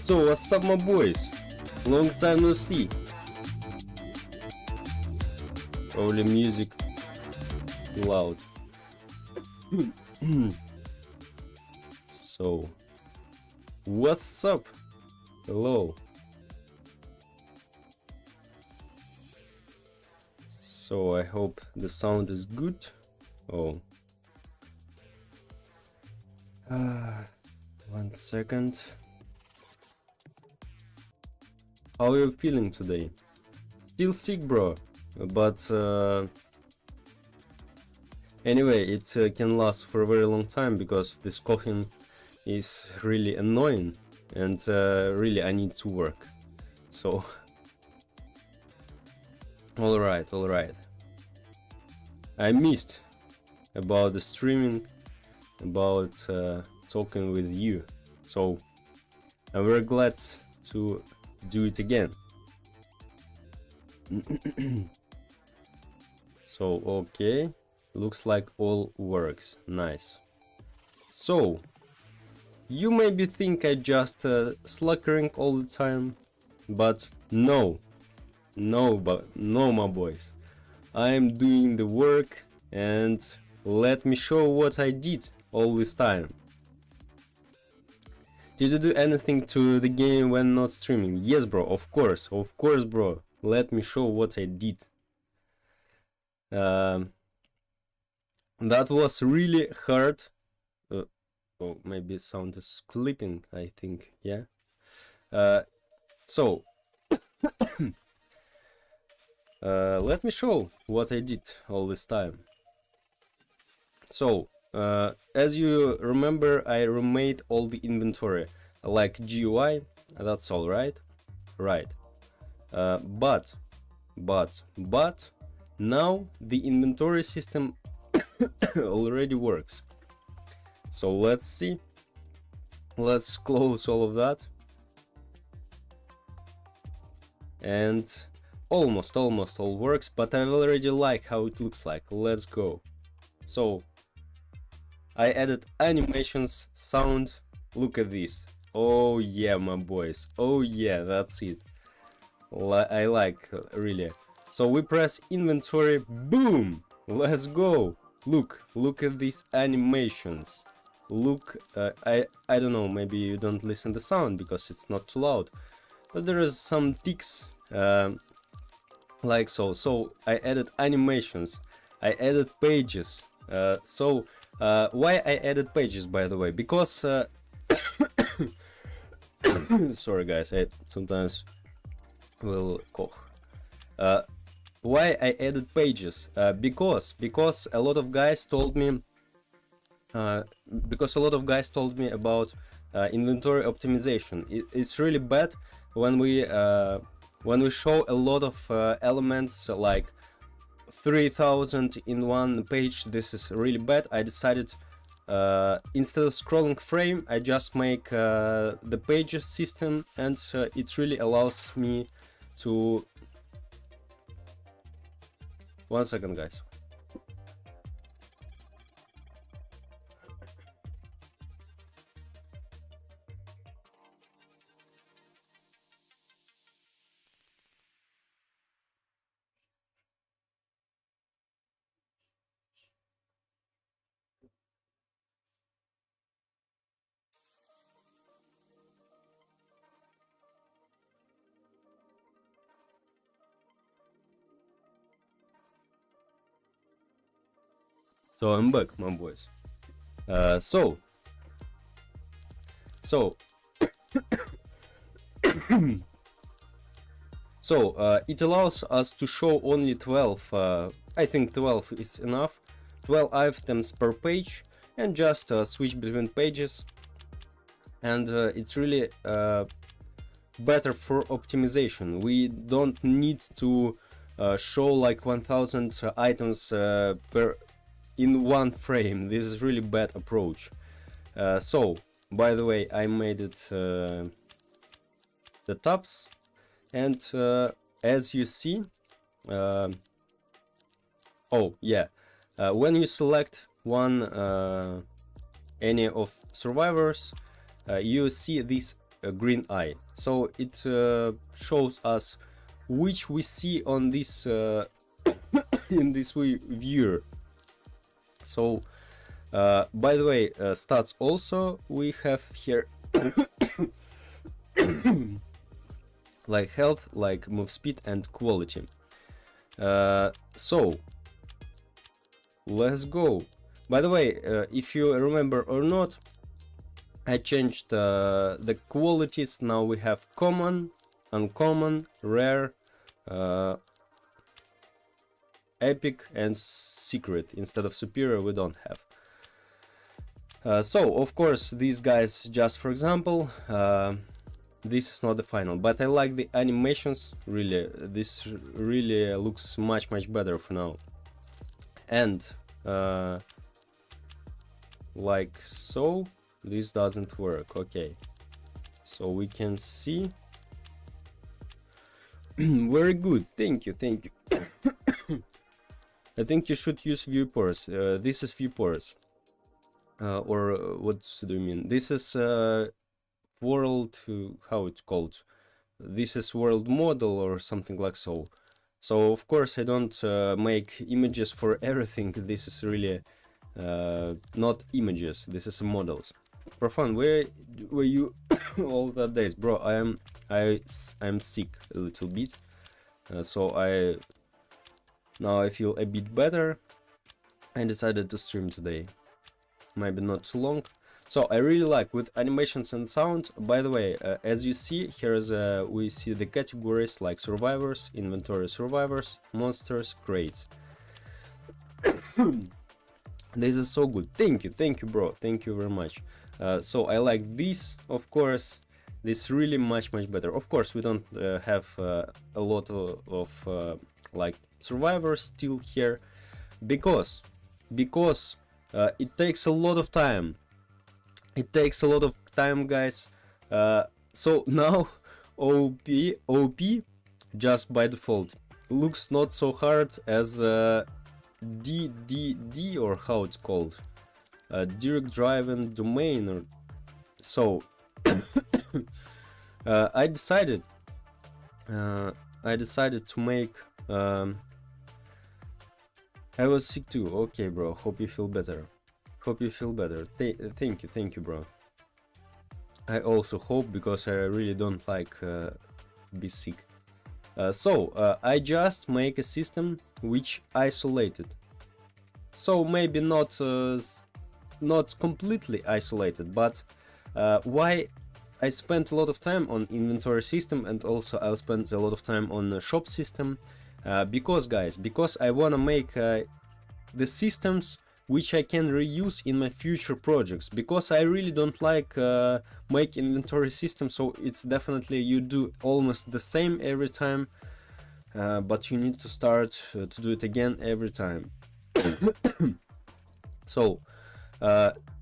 So what's up, my boys? Long time no see. Probably music loud. So what's up? Hello. So I hope the sound is good. Oh. 1 second. How are you feeling today? Still sick, bro, but anyway, it can last for a very long time because this coughing is really annoying, and really I need to work. So all right. I missed about the streaming, about talking with you, so I'm very glad to do it again. So okay, looks like all works. Nice. So you maybe think I just slackering all the time, but no, my boys, I am doing the work, and let me show what I did all this time. Did you do anything to the game when not streaming? Yes, bro, of course, bro. Let me show what I did. That was really hard. Oh, maybe sound is clipping, I think, yeah. So let me show what I did all this time. So as you remember, I remade all the inventory like GUI. That's all right. But now the inventory system already works. So let's see. Let's close all of that, and almost all works, but I already like how it looks like. Let's go. So I added animations, sound. Look at this. Oh yeah, my boys. Oh yeah, that's it. I like, really. So we press inventory, boom, let's go. Look at these animations. Look, I don't know, maybe you don't listen to the sound because it's not too loud, but there is some ticks, like so. So I added animations, I added pages. Why I added pages, by the way? Because sorry guys, I sometimes will cough. Why I added pages? Because a lot of guys told me about inventory optimization. It's really bad when we show a lot of elements, like 3000 in one page. This is really bad. I decided, instead of scrolling frame, I just make the pages system, and it really allows me to... 1 second, guys. So I'm back, my boys. So it allows us to show only 12, I think 12 is enough, 12 items per page, and just switch between pages, and it's really better for optimization. We don't need to show like 1000 items in one frame. This is really bad approach. So by the way, I made it the tabs, and as you see, oh yeah, when you select one any of survivors, you see this a green eye. So it shows us which we see on this in this viewer. So by the way, stats also we have here like health, like move speed and quality. So let's go. By the way, if you remember or not, I changed the qualities. Now we have common, uncommon, rare, epic and secret. Instead of superior we don't have. So of course these guys, just for example, this is not the final, but I like the animations. Really, this really looks much better for now. And like so, this doesn't work. Okay, so we can see. Very good, thank you. I think you should use viewports. This is viewports, or what do you mean? This is world, how it's called? This is world model or something like so. So of course I don't make images for everything. This is really not images. This is models. For fun, where were you all that days, bro? I'm sick a little bit, so now I feel a bit better. I decided to stream today, maybe not too long. So I really like with animations and sound. By the way, as you see here is we see the categories like survivors, inventory, survivors, monsters, crates. This is so good. Thank you bro, thank you very much. So I like this, of course. This really much better. Of course we don't have a lot of like survivors still here, because it takes a lot of time. It takes a lot of time, guys. So now OP just by default looks not so hard as DDD, or how it's called, direct driven domain, or so. I decided to make. I was sick too. Okay, bro. Hope you feel better. Hope you feel better. Thank you, bro. I also hope, because I really don't like be sick. So I just make a system which isolated. So maybe not completely isolated, but why I spent a lot of time on inventory system, and also I'll spend a lot of time on the shop system, because I wanna make the systems which I can reuse in my future projects, because I really don't like make inventory system. So it's definitely you do almost the same every time, but you need to start to do it again every time. So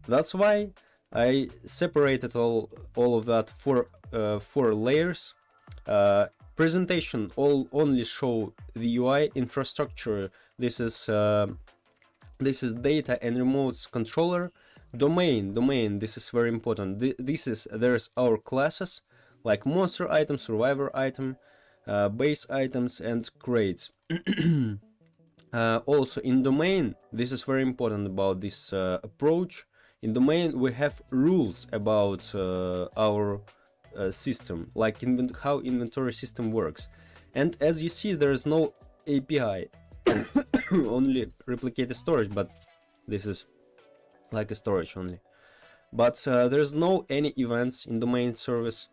that's why I separated all of that for 4 layers. Presentation only show the UI. Infrastructure, this is data and remote controller. Domain, this is very important. There's our classes like monster item, survivor item, base items and crates. Also in domain, this is very important about this approach. In domain we have rules about our system, like how inventory system works. And as you see, there is no API, only replicated storage, but this is like a storage only. But there's no any events in domain service,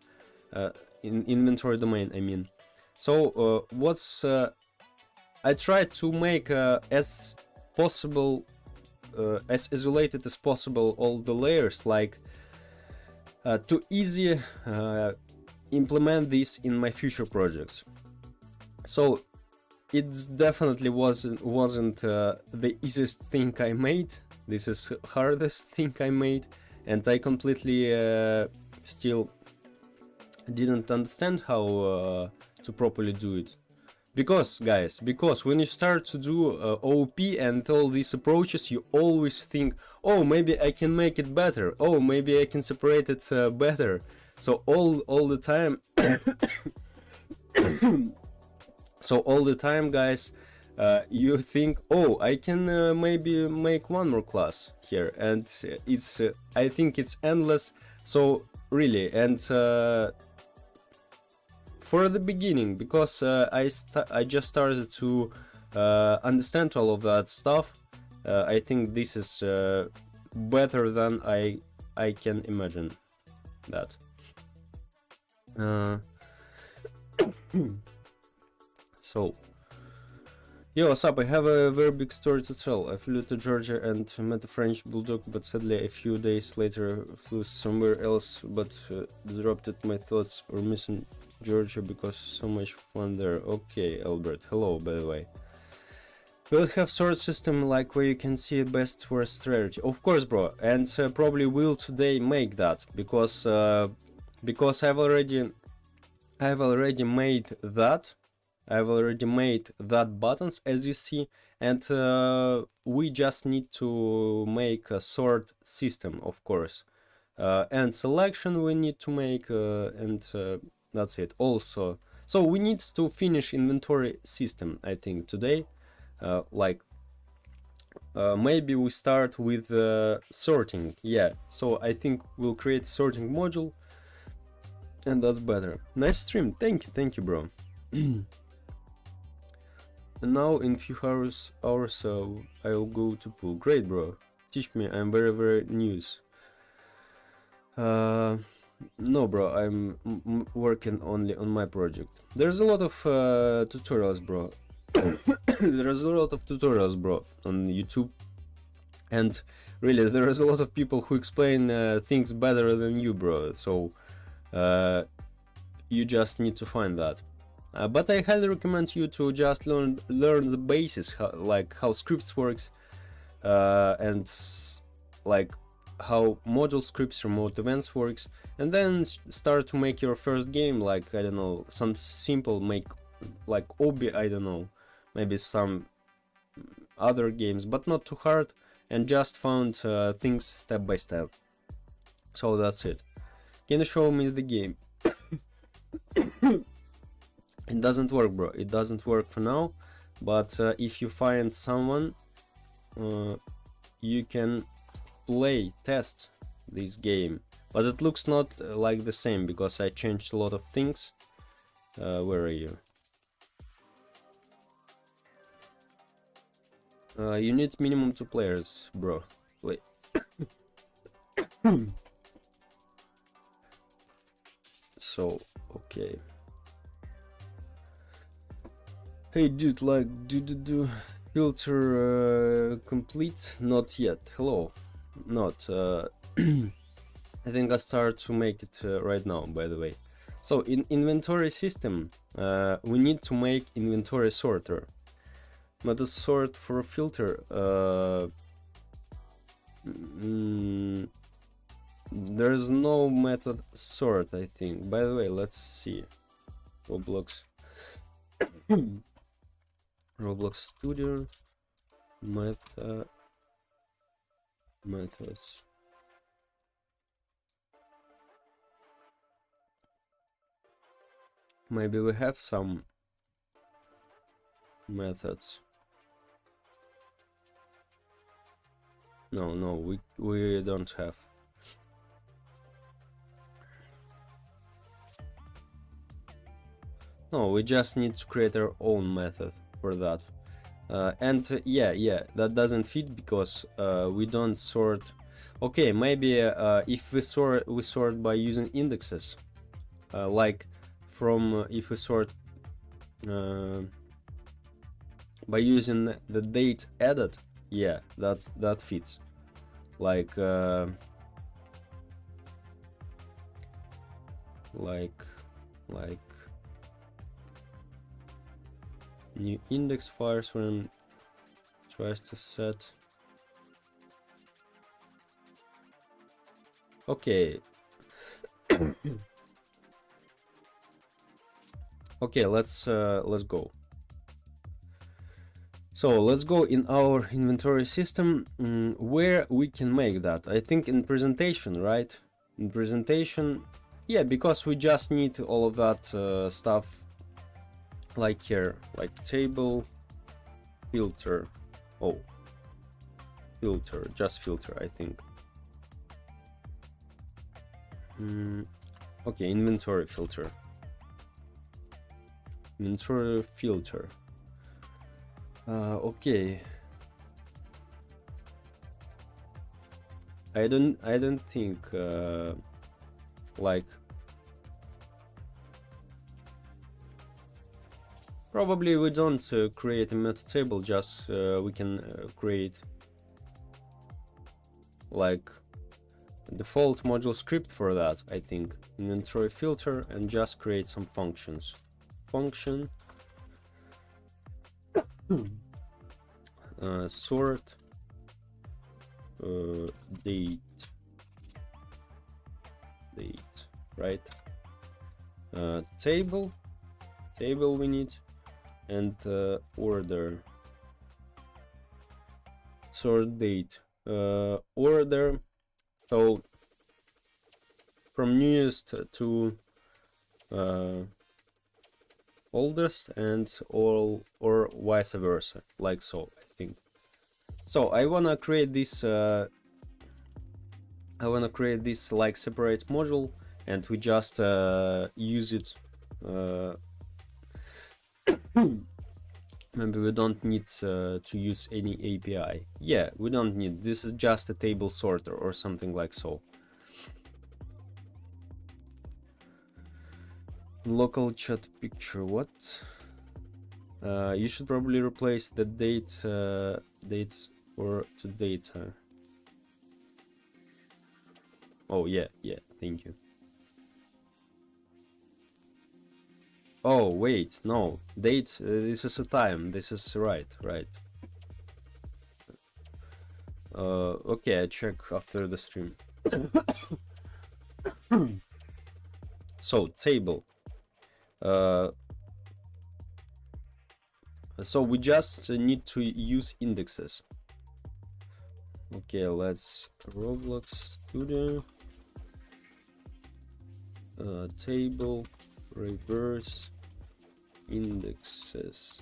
in inventory domain, I mean. So I try to make as possible, as isolated as possible all the layers, like to easy implement this in my future projects. So it definitely wasn't the easiest thing I made. This is hardest thing I made, and I completely still didn't understand how to properly do it. Because when you start to do OP and all these approaches, you always think, oh, maybe I can make it better, oh, maybe I can separate it better. So all the time so all the time, guys, you think, oh, I can maybe make one more class here, and it's I think it's endless. So really, and for the beginning, because I just started to understand all of that stuff, I think this is better than I can imagine that. So, yo, what's up? I have a very big story to tell. I flew to Georgia and met a French bulldog, but sadly a few days later flew somewhere else, but disrupted my thoughts or missing Georgia because so much fun there. Okay, Albert. Hello, by the way. We'll have sort system like where you can see best worst strategy. Of course, bro, and probably will today make that because I've already made that. I've already made that buttons, as you see, and we just need to make a sort system, of course, and selection we need to make, and that's it. Also, so we need to finish inventory system, I think, today. Maybe we start with sorting. Yeah, so I think we'll create a sorting module, and that's better. Nice stream. Thank you, bro. And now in few hours I'll go to pool. Great, bro. Teach me. I'm very news. No, bro. I'm working only on my project. There's a lot of tutorials, bro. There's a lot of tutorials, bro, on YouTube, and really there is a lot of people who explain things better than you, bro. So you just need to find that. But I highly recommend you to just learn the basis, like how scripts works, and like how module scripts, remote events works, and then start to make your first game, like, I don't know, some simple, make like Obi, I don't know, maybe some other games, but not too hard, and just found things step by step. So that's it. Can you show me the game? It doesn't work, bro. It doesn't work for now, but if you find someone, you can test this game, but it looks not like the same because I changed a lot of things. Where are you? You need minimum 2 players, bro. Wait. So, okay. Hey dude, like, do filter complete? Not yet. Hello. Not. I think I start to make it right now, by the way. So in inventory system, we need to make inventory sorter. Method sort for filter. There's no method sort, I think. By the way, let's see. Roblox. RobloxStudio methods. Maybe we have some methods. No, we don't have. No, we just need to create our own method for that. And yeah, that doesn't fit because we don't sort. Okay, maybe if we sort by using indexes, like from if we sort by using the date added, yeah, that fits. Like new index fires when tries to set. Okay. Okay, let's go. So let's go in our inventory system where we can make that. I think in presentation, right? In presentation, Yeah, because we just need all of that stuff, like here, like table, filter. Oh, filter, just filter, I think. Okay, inventory filter. Inventory filter. Okay. I don't think like probably we don't create a meta table, just we can create like a default module script for that, I think. Inventory filter, and just create some functions. Function sort date, right? Table we need, and order, sort date, order, so from newest to oldest, and all, or vice versa, like so, I think. So I wanna create this like separate module, and we just use it. Maybe we don't need to use any API. Yeah, we don't need. This is just a table sorter or something like so. Local chat picture, what? You should probably replace the dates or to data. Oh yeah, thank you. Oh wait, no, date, this is a time, this is right. Okay, I check after the stream. So table, so we just need to use indexes. Okay, let's RobloxStudio, table, reverse indexes.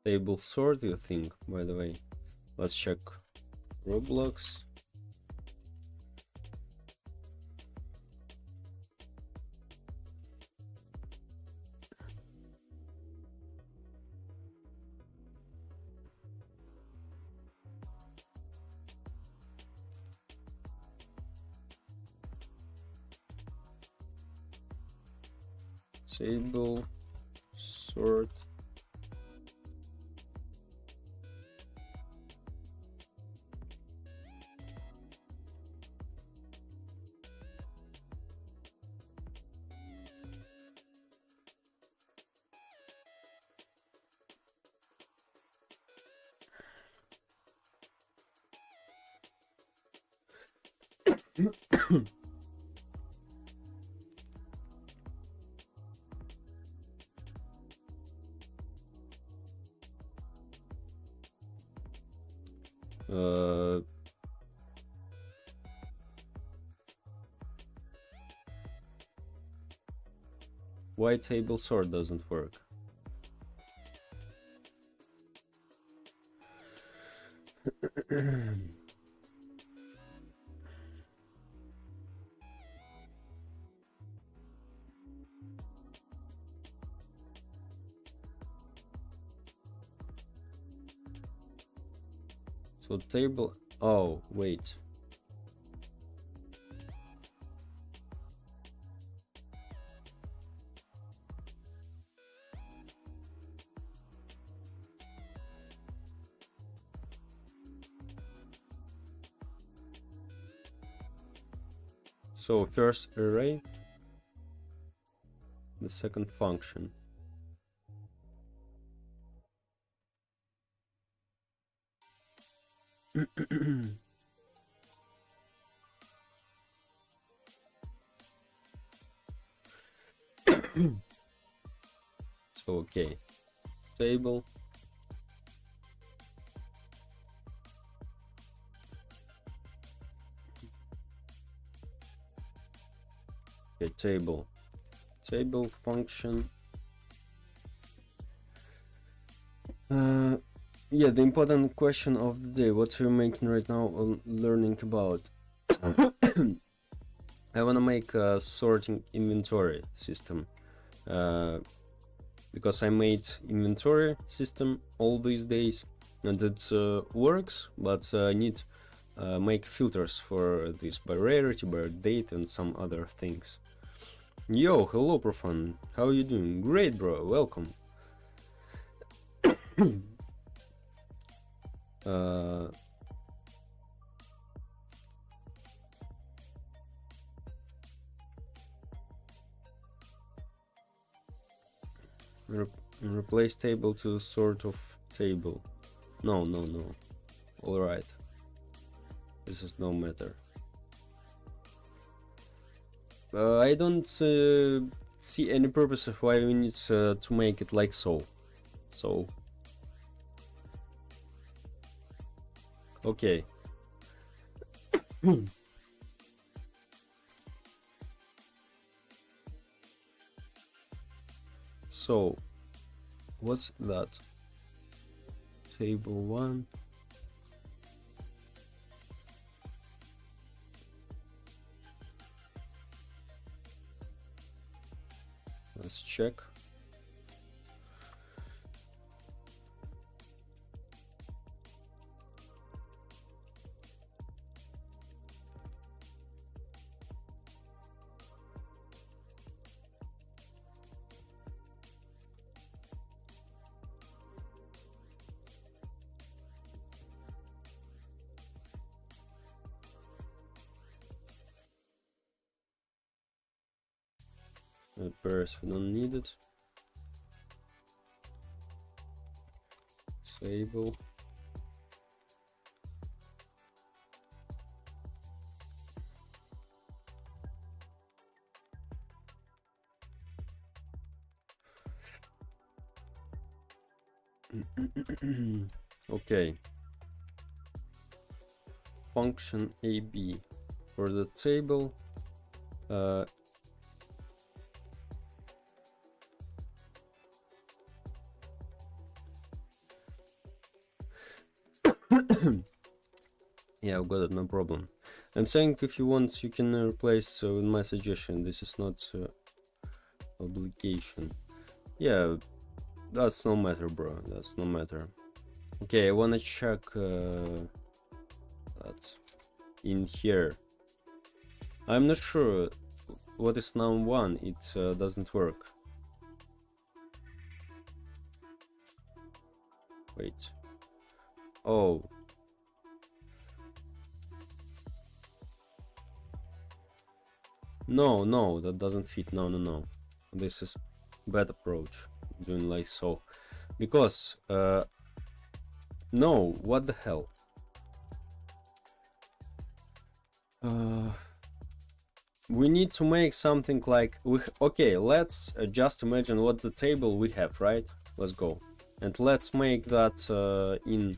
Table sort, you think, by the way. Let's check Roblox. Table sort. Why table sort doesn't work? So table, oh wait, so first array, the second function. So okay, table, okay, table function. Yeah, the important question of the day, what you're making right now on learning about. I want to make a sorting inventory system, because I made inventory system all these days and it works, but I need make filters for this by rarity, by date, and some other things. Yo, hello Profan, how are you doing? Great, bro, welcome. Replace table to sort of table. No. Alright. This is no matter. I don't see any purpose of why we need to make it like so. So. Okay. So, what's that? Table 1. Let's check. Pairs, we don't need it. Disable. Okay. Function AB for the table. Yeah, I've got it, no problem. I'm saying if you want, you can replace with my suggestion. This is not obligation. Yeah, that's no matter, bro. That's no matter. Okay, I wanna check that in here. I'm not sure what is num1. It doesn't work. Wait. Oh. No, that doesn't fit. No. This is bad approach. Doing like so. Because, no, what the hell? We need to make something like, okay, let's just imagine what the table we have, right? Let's go. And let's make that in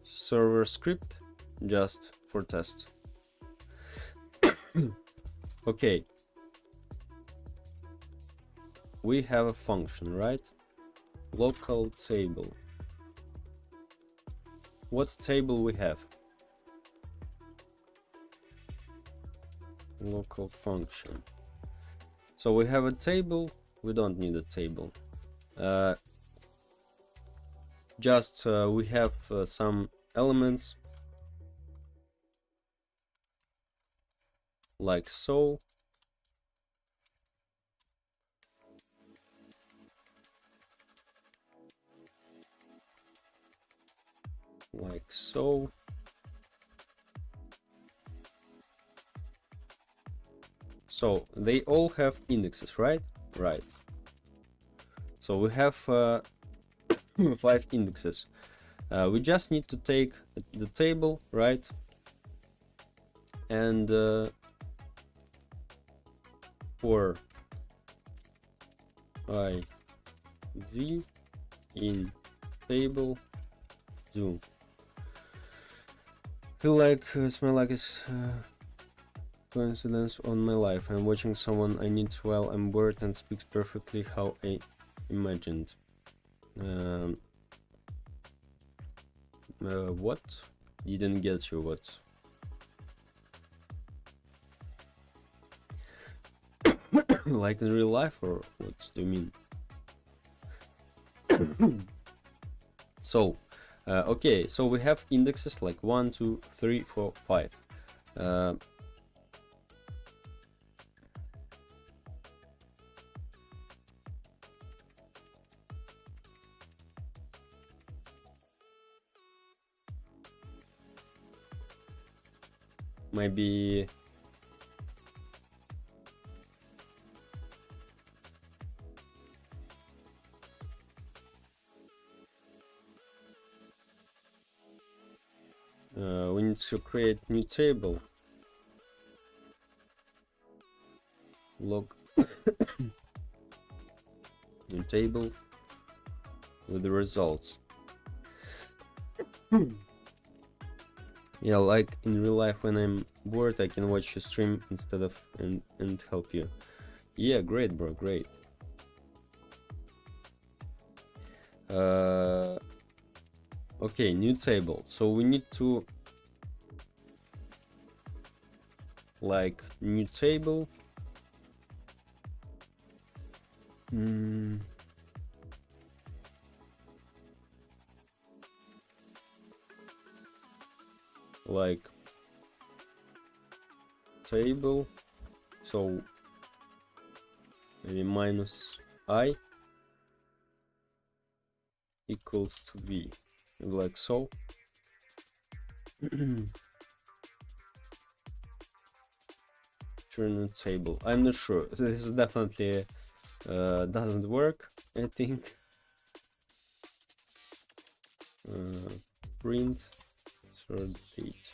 server script, just for test. Okay. We have a function, right? Local table. What table we have? Local function. So we have a table. We don't need a table. Just we have some elements like so. Like so. So they all have indexes, right? Right. So we have 5 indexes. We just need to take the table, right? And for I v in table do. Feel like smell like it's coincidence on my life. I'm watching someone I need while I'm bored and speaks perfectly how I imagined. What? Didn't get you. What? Like in real life, or what do you mean? So, okay, so we have indexes like 1, 2, 3, 4, 5. Maybe we need to create new table. Log new table with the results. Yeah, like in real life, when I'm bored, I can watch your stream instead of and help you. Yeah, great, bro, great. Okay, new table. So we need to like new table. Like table, so maybe minus I equals to V, like so. Turn table. I'm not sure. This is definitely doesn't work, I think. Print third date.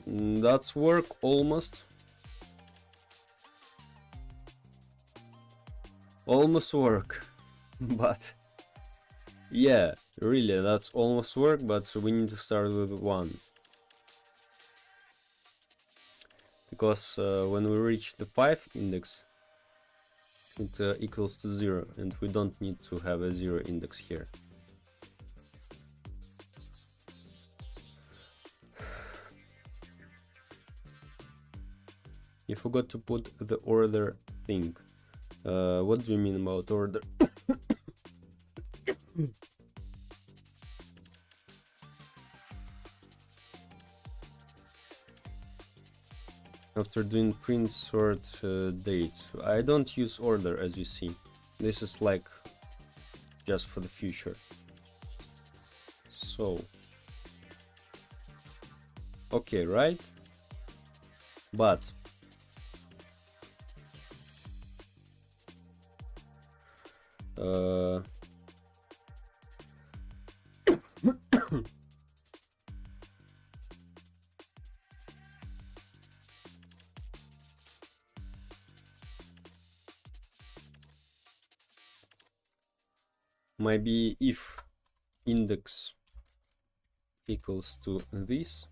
That's work almost. Almost work. But yeah, really, that's almost work, but we need to start with 1. Because when we reach the 5 index, it equals to 0, and we don't need to have a 0 index here. You forgot to put the order thing. What do you mean about order? After doing print sort date, I don't use order, as you see. This is like just for the future. So okay, right? But maybe if index equals to this,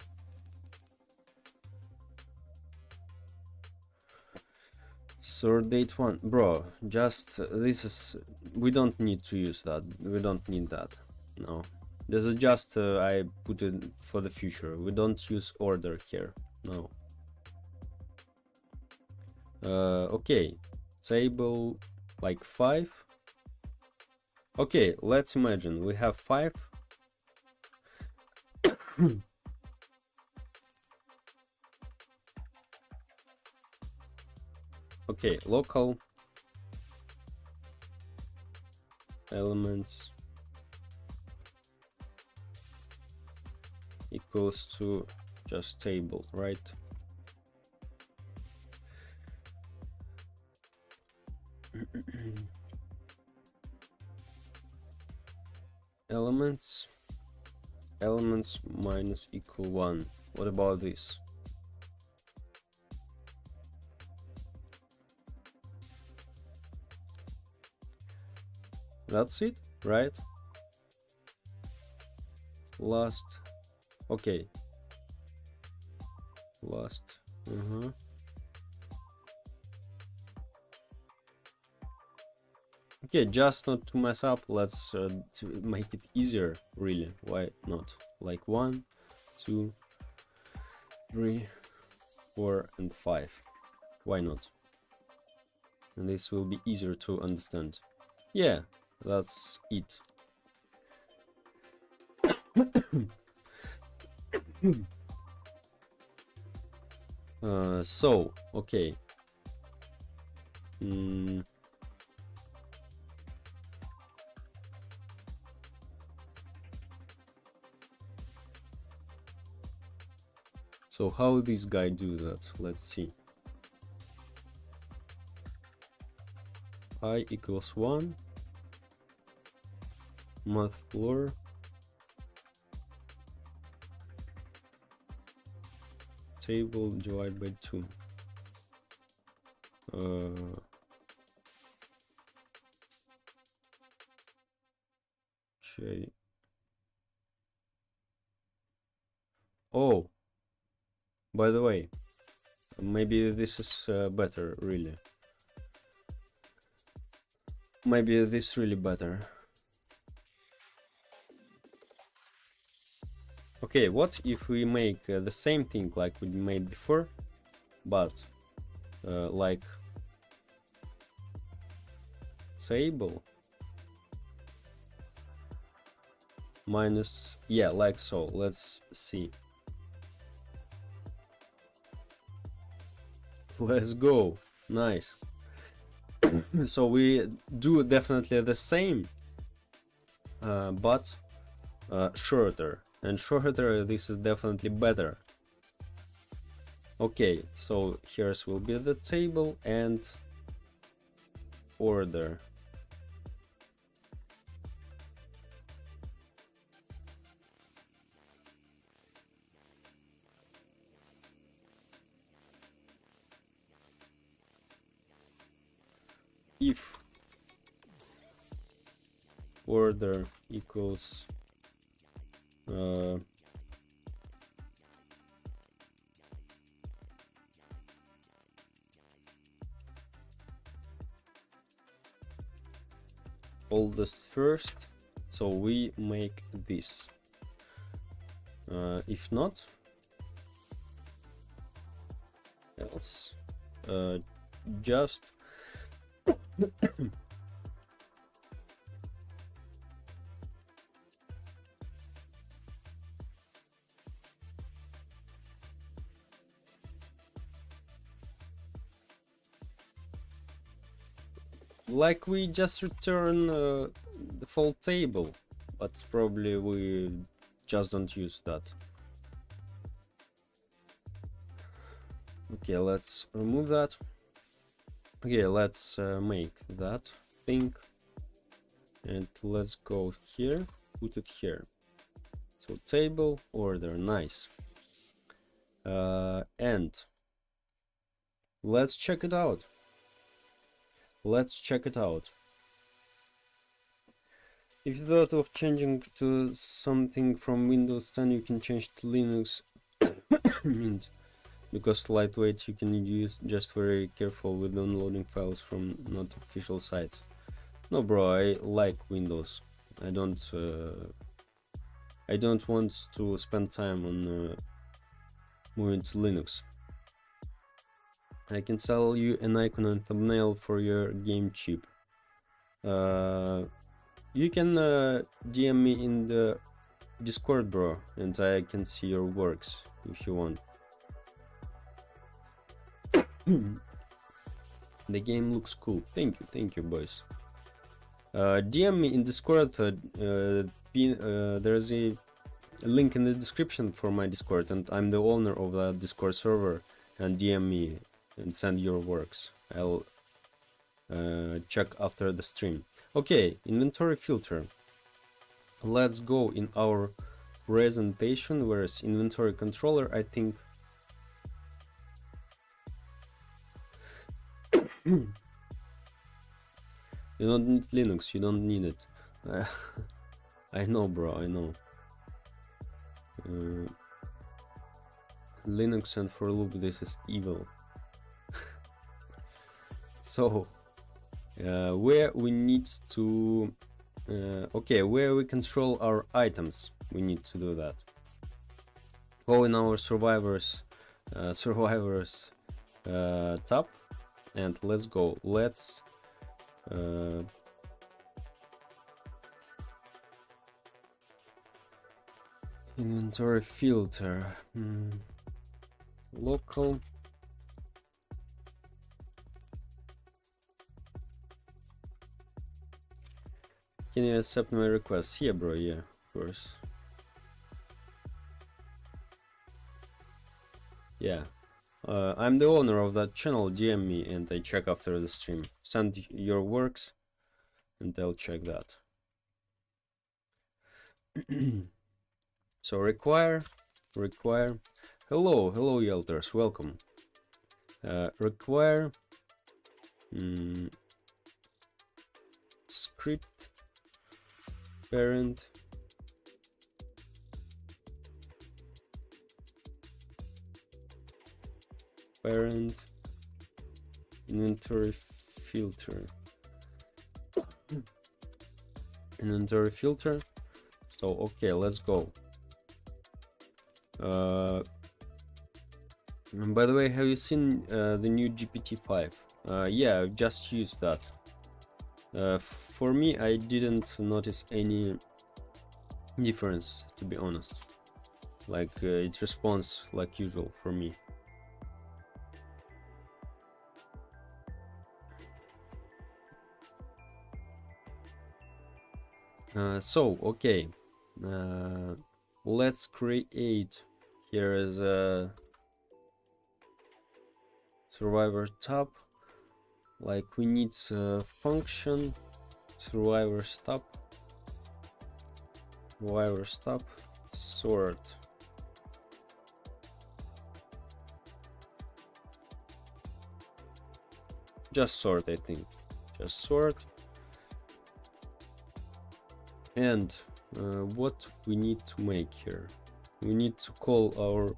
Sort date one, bro. Just this is, we don't need to use that. We don't need that. No, this is just I put it for the future. We don't use order here. No. Okay, table like 5. Okay, let's imagine we have 5. Okay, local elements equals to just table, right? elements minus equal 1. What about this? That's it, right? Last, okay, last, okay, just not to mess up, let's to make it easier, really. Why not? Like 1, 2, 3, 4 and 5. Why not? And this will be easier to understand. Yeah, that's it. So okay. So how this guy do that? Let's see. I equals 1, math floor, table divided by 2. Okay. Oh, by the way, maybe this is better, really. Maybe this really better. Okay, what if we make the same thing like we made before, but like table minus, yeah, like so. Let's see. Let's go. Nice. So we do definitely the same, but shorter. And shorter, this is definitely better. Okay, so here's will be the table and order. If order equals oldest first, so we make this. If not, else. Just like we just return the full table, but probably we just don't use that. Okay, let's remove that. Okay, let's make that thing, and let's go here, put it here. So table order, nice. And let's check it out. Let's check it out. If you thought of changing to something from Windows 10, you can change to Linux Mint. because lightweight you can use, just very careful with downloading files from not official sites. No bro, I like Windows. I don't want to spend time on moving to Linux. I can sell you an icon and thumbnail for your game cheap. You can DM me in the Discord, bro, and I can see your works if you want. The game looks cool. Thank you, boys. DM me in Discord. There's a link in the description for my Discord, and I'm the owner of that Discord server. And DM me and send your works. I'll check after the stream. Okay, inventory filter. Let's go in our presentation. Where's inventory controller? I think you don't need Linux. You don't need it. I know, bro. I know. Linux and for loop. This is evil. So, where we need to, where we control our items, we need to do that. Go in our survivors tab, and let's go. Let's inventory filter, local. Can you accept my request? Yeah, bro, yeah, of course. Yeah. I'm the owner of that channel. DM me and I check after the stream. Send your works and I'll check that. So require. Hello, Yelters, welcome. Require script parent inventory filter. So okay, let's go. By the way, have you seen the new GPT-5? Yeah, I've just used that. For me, I didn't notice any difference, to be honest. Like it responds like usual for me. So okay, let's create. Here is a survivor tab. Like we need function survivor tab sort. Just sort, I think. Just sort. And what we need to make here, we need to call our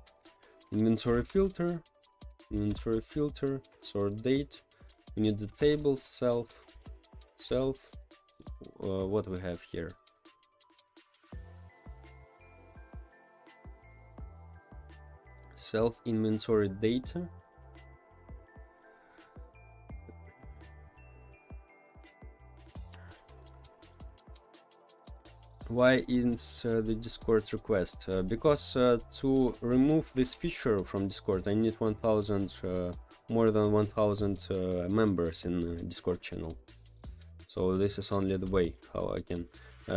inventory filter sort date. We need the table self. What we have here, self inventory data. Why is the Discord request? Because to remove this feature from Discord, I need 1000 more than 1000 members in the Discord channel. So this is only the way how I can,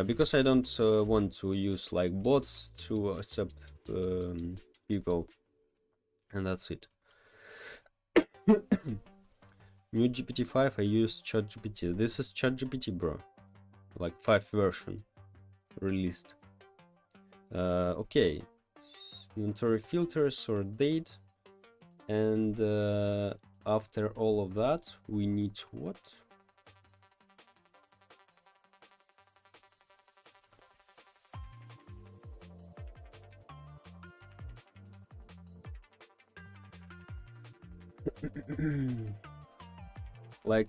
because I don't want to use like bots to accept people, and that's it. New GPT-5, I use ChatGPT. This is ChatGPT, bro, like 5 version released. Okay, inventory filters sort date, and after all of that we need what? Like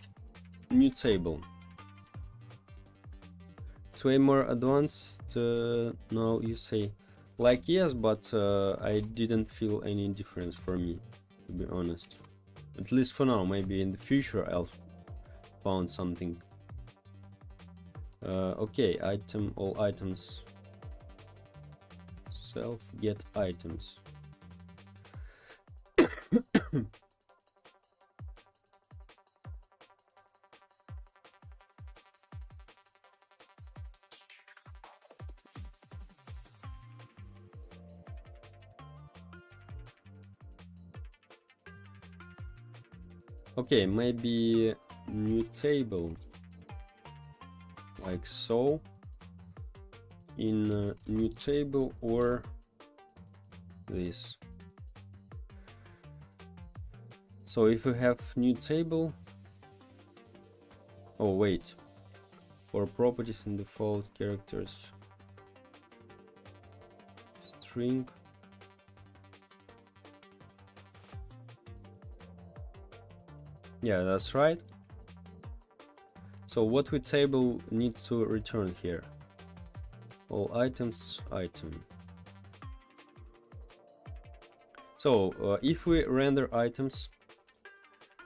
new table. It's way more advanced now, you say. Like, yes, but I didn't feel any difference for me, to be honest. At least for now. Maybe in the future I'll found something. Okay, item, all items. Self, get items. Okay, maybe new table, like so, in new table, or this. So if we have new table, oh wait, for properties and default characters, string. Yeah, that's right. So what we table needs to return here? All items, item. So if we render items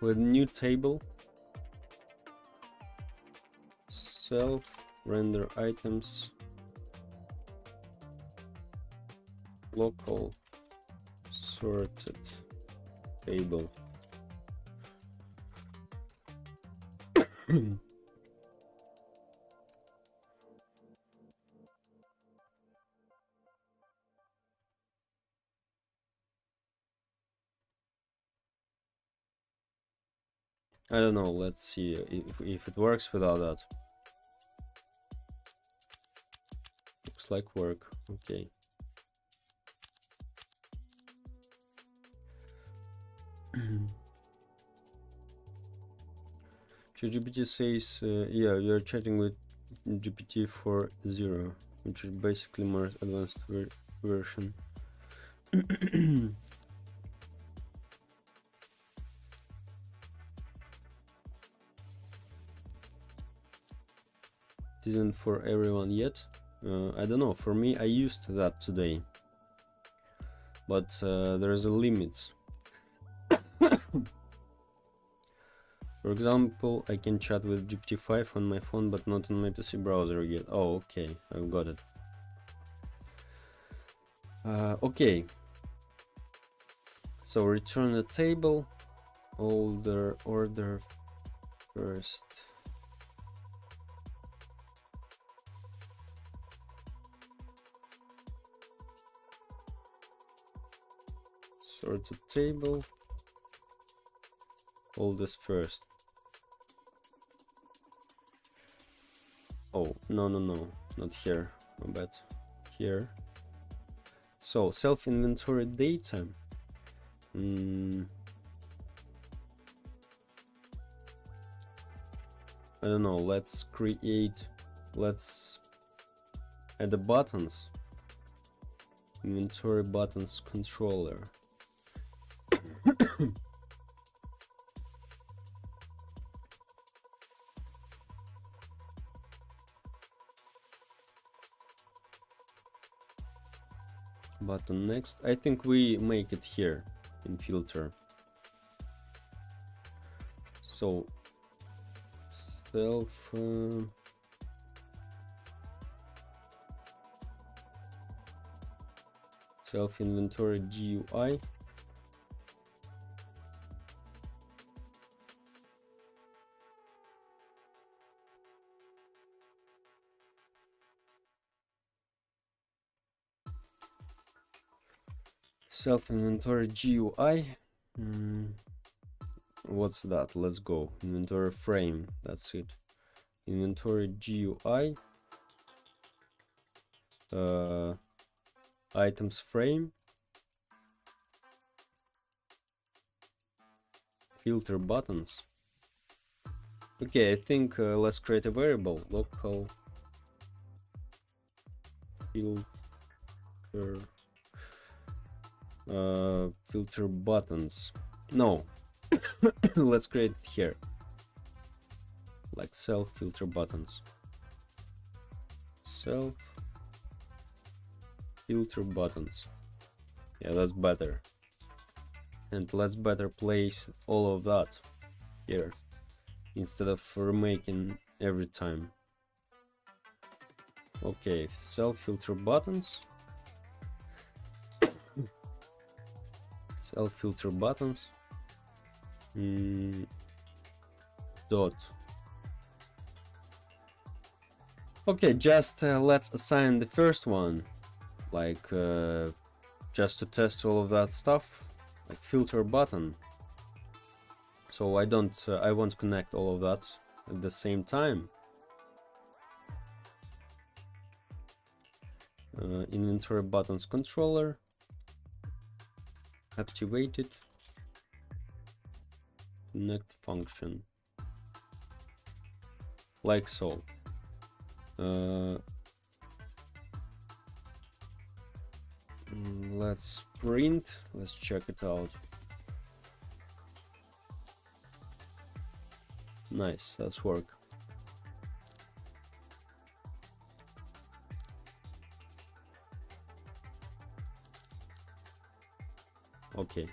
with new table, self render items, local sorted table. I don't know, let's see if it works without that. Looks like work, okay. GPT says, yeah, we are chatting with GPT 4.0, which is basically more advanced version. Isn't for everyone yet. I don't know, for me I used that today, but there's a limit. For example, I can chat with GPT-5 on my phone but not on my PC browser yet. Oh, okay, I've got it. Okay, so return the table, order first. Sorted table, oldest first. Oh, no, not here, I bet. Here. So, self-inventory data. I don't know, let's add the buttons. Inventory buttons controller. Button next. I think we make it here in filter. So self inventory GUI. Self inventory GUI. What's that? Let's go. Inventory frame. That's it. Inventory GUI. Items frame. Filter buttons. Okay, I think let's create a variable. Local filter filter buttons. No, Let's create it here, like self filter buttons. Self filter buttons. Yeah, that's better. And let's better place all of that here instead of remaking every time. Okay, self filter buttons. Self filter buttons. Dot. Okay, just let's assign the first one, like just to test all of that stuff, like filter button. So I won't connect all of that at the same time. Inventory buttons controller activated. Connect function, like so. Let's print, let's check it out. Nice, that's work. Okay.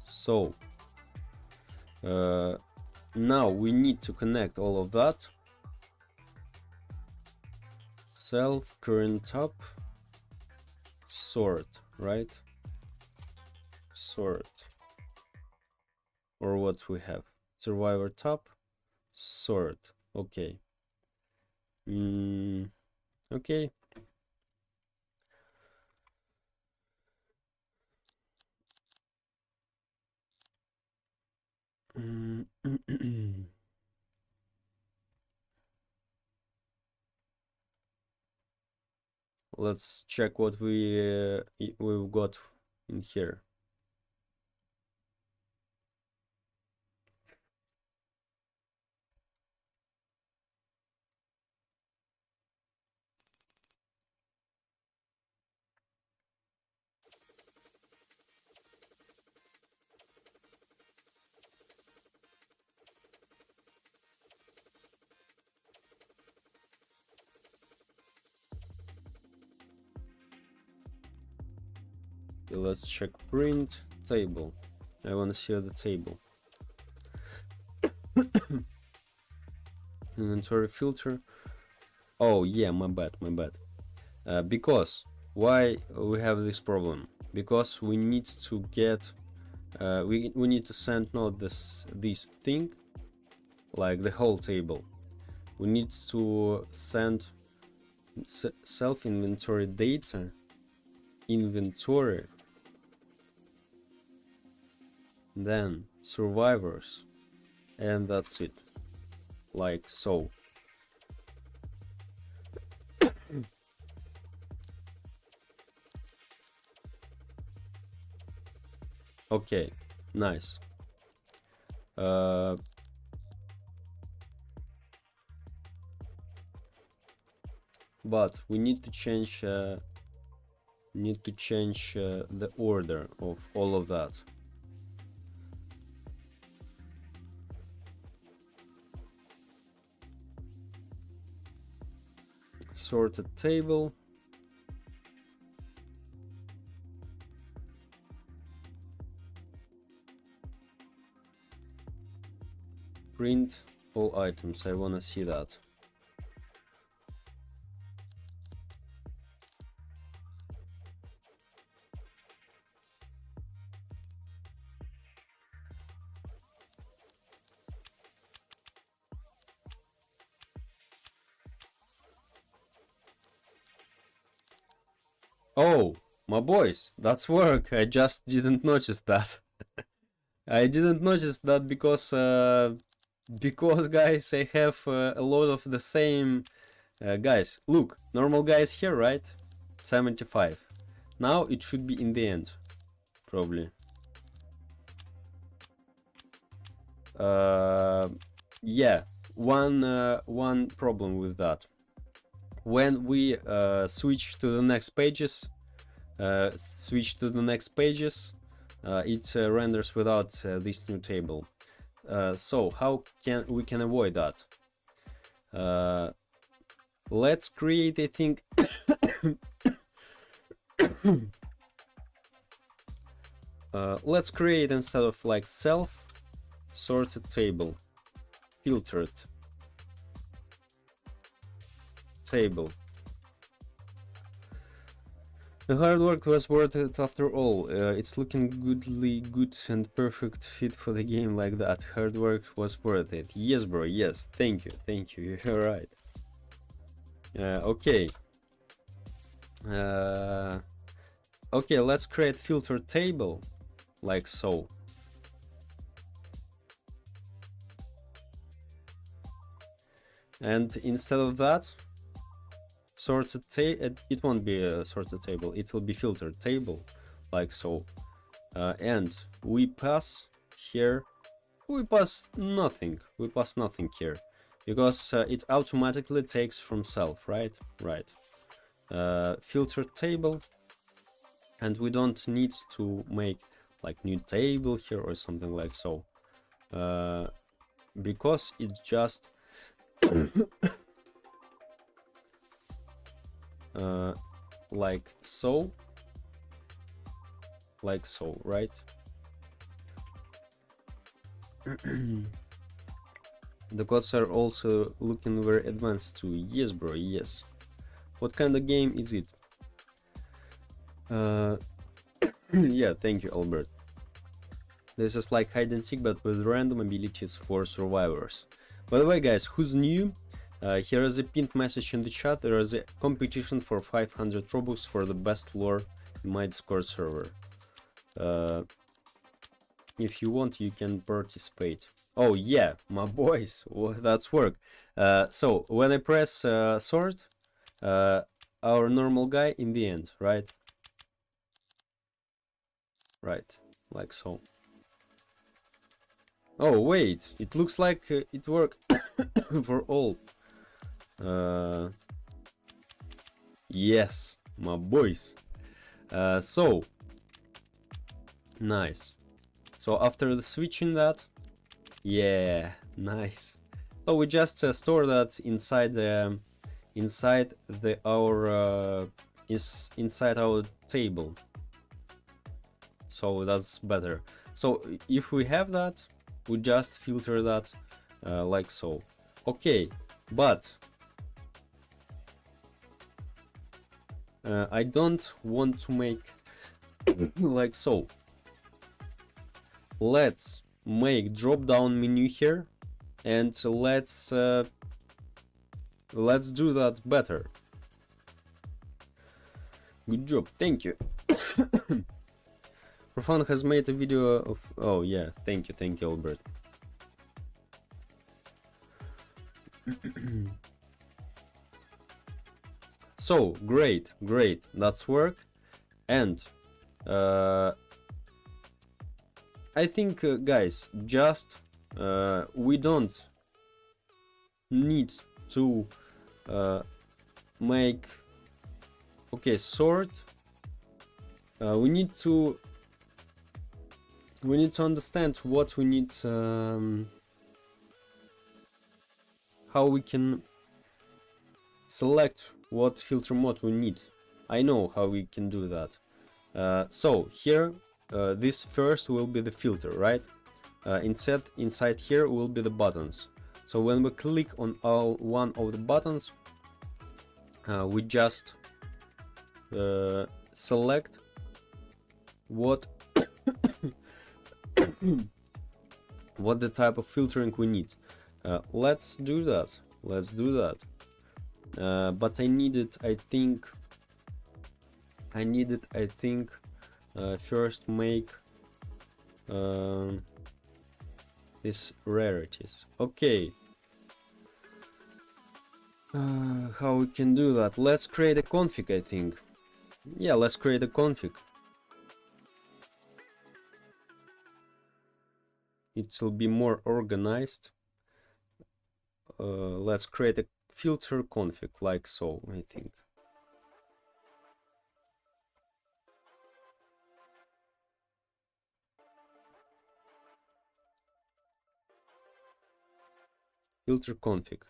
So now we need to connect all of that. Self current top sort, right? Sort, or what we have, survivor top sort. Okay. Okay. Let's check what we've got in here. Let's check print table. I want to see the table. Inventory filter. Oh yeah, my bad. Because why we have this problem? Because we need to get we need to send not this thing, like the whole table. We need to send self inventory data, inventory, then survivors, and that's it, like so. Okay, nice. But we need to change the order of all of that. Sorted table. Print all items. I want to see that. Oh, my boys, that's work. I just didn't notice that. I didn't notice that because guys, I have a lot of the same guys. Look, normal guys here, right? 75. Now it should be in the end, probably. Yeah, one problem with that. When we switch to the next pages, switch to the next pages, it renders without this new table. So how can we avoid that? Let's create, I think, let's create, instead of like self sorted table, filtered table. The hard work was worth it after all. It's looking good and perfect fit for the game like that. Hard work was worth it. Yes, bro. Yes. Thank you. You're right. Okay. Okay, let's create filter table like so. And instead of that, sorted table, it won't be a sorted table, it will be filtered table like so. And we pass here, we pass nothing here, because it automatically takes from self, right? Filtered table, and we don't need to make like new table here or something like so, because it's just like so, right? The codes are also looking very advanced too. Yes, bro, yes. What kind of game is it? Yeah, thank you, Albert. This is like hide and seek, but with random abilities for survivors. By the way, guys, who's new? Here is a pinned message in the chat. There is a competition for 500 Robux for the best lore in my Discord server. If you want, you can participate. Oh yeah, my boys, that's work. So when I press sort, our normal guy in the end, right? Right, like so. Oh wait, it looks like it worked for all. Yes, my boys. So nice. So after the switching that, yeah, nice. So we just store that inside our table. So that's better. So if we have that, we just filter that like so. Okay, but I don't want to make like so. Let's make drop down menu here, and let's do that better. Good job, thank you. Profound has made a video of, oh yeah, thank you Albert. So great, that's work. And I think guys, just we don't need to make, okay, sort. We need to understand what we need, how we can select what filter mode we need. I know how we can do that. So here, this first will be the filter, right? Inside here will be the buttons. So when we click on one of the buttons, we just select what what the type of filtering we need. Let's do that. But I needed, I think, first make these rarities. Okay. How we can do that? Let's create a config, I think. Yeah, let's create a config. It will be more organized. Let's create a filter config like so, I think. filter config.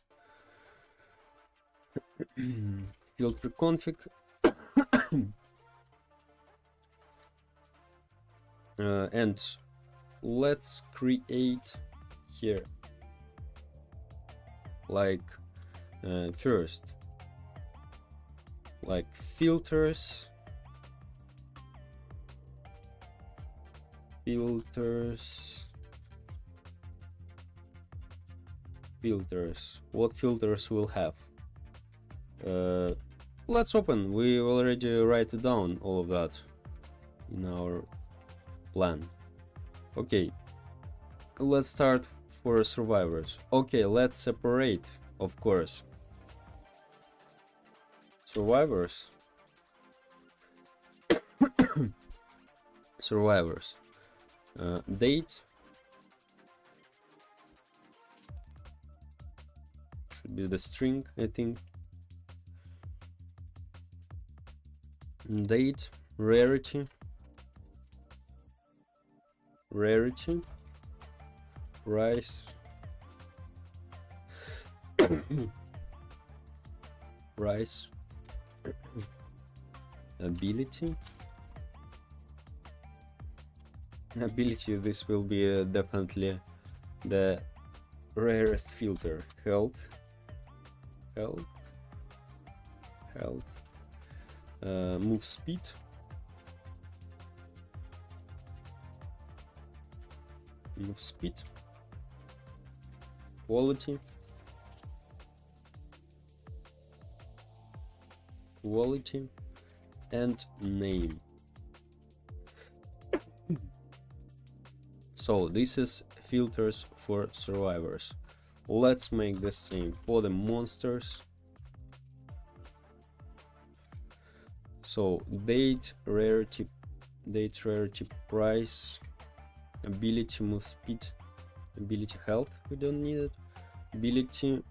Filter config. And let's create here like first like filters what filters we'll have. Let's open. We already write it down all of that in our plan. Okay, let's start for survivors. Okay, let's separate, of course, survivors. Survivors. Date should be the string, I think. Date, rarity, price, price, ability. This will be definitely the rarest filter. Health, move speed, quality, and name. So this is filters for survivors. Let's make the same for the monsters. So date, rarity, price, ability, move speed, ability, health, we don't need it, ability,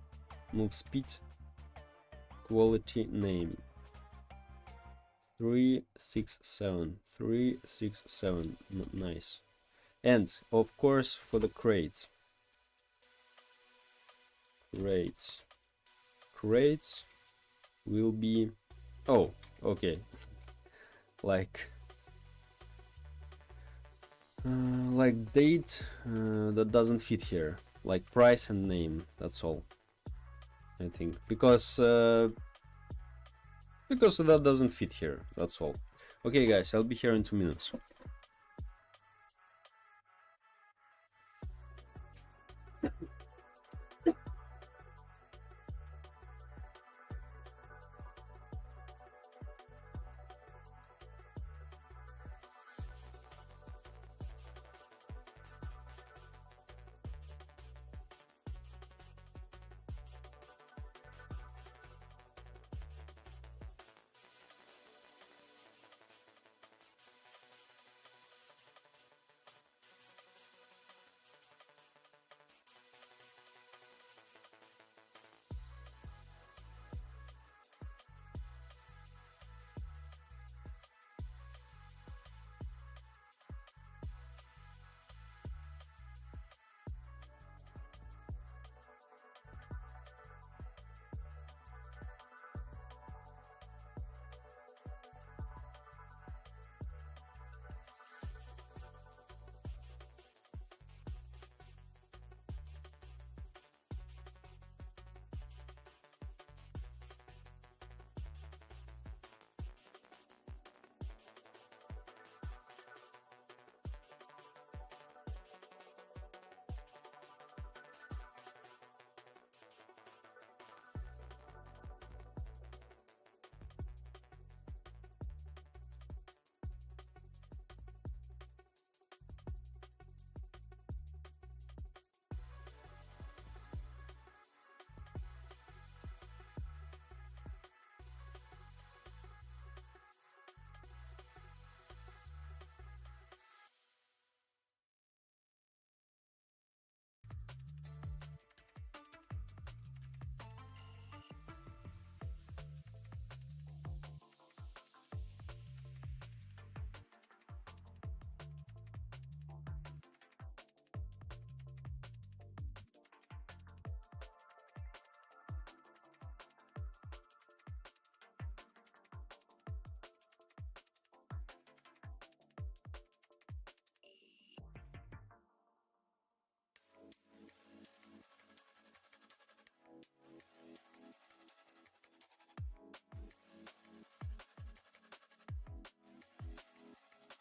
move speed, quality, name. 367, nice. And of course for the crates will be, oh, okay, like date, that doesn't fit here, like price and name, that's all, I think, because that doesn't fit here, that's all. Okay guys, I'll be here in 2 minutes.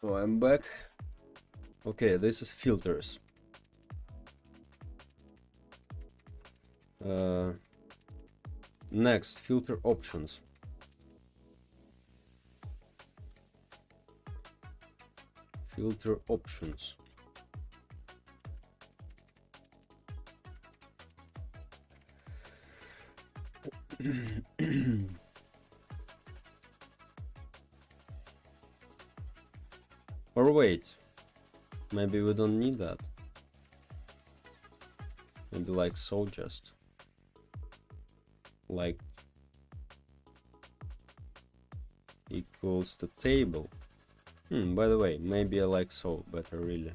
So I'm back. Okay, this is filters. Next, filter options. Filter options. Or wait, maybe we don't need that. Maybe like so, just like equals to table. By the way, maybe I like so better, really.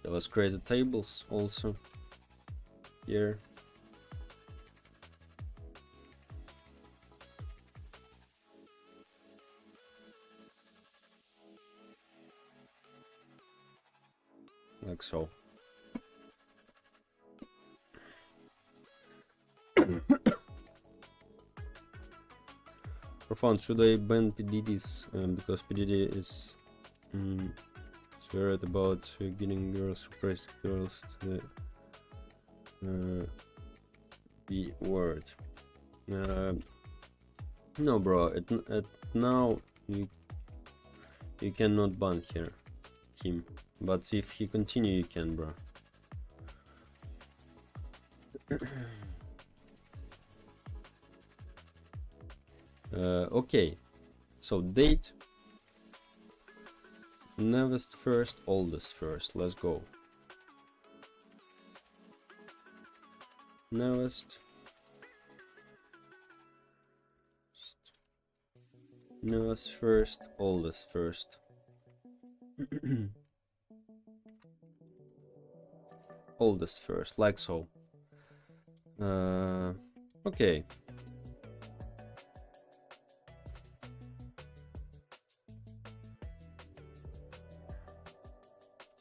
Let's create the tables also here. Like so. For fun, should I ban PDDs because PDD is sweared about getting girls, repressed girls to the B word. No, bro. At now you cannot ban him, but if he continue, you can, bro. Okay, so date. Newest first, oldest first. Let's go. Newest first, oldest first. Oldest first, like so. Okay.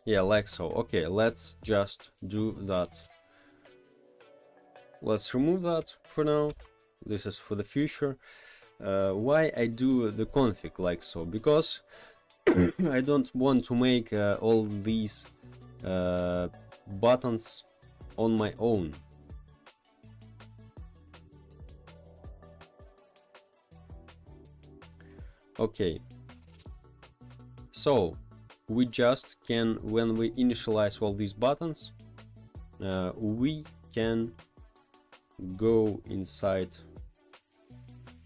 Yeah, like so. Okay, let's just do that. Let's remove that for now. This is for the future. Why I do the config like so? Because I don't want to make all these buttons on my own. Okay, so we just can, when we initialize all these buttons, we can go inside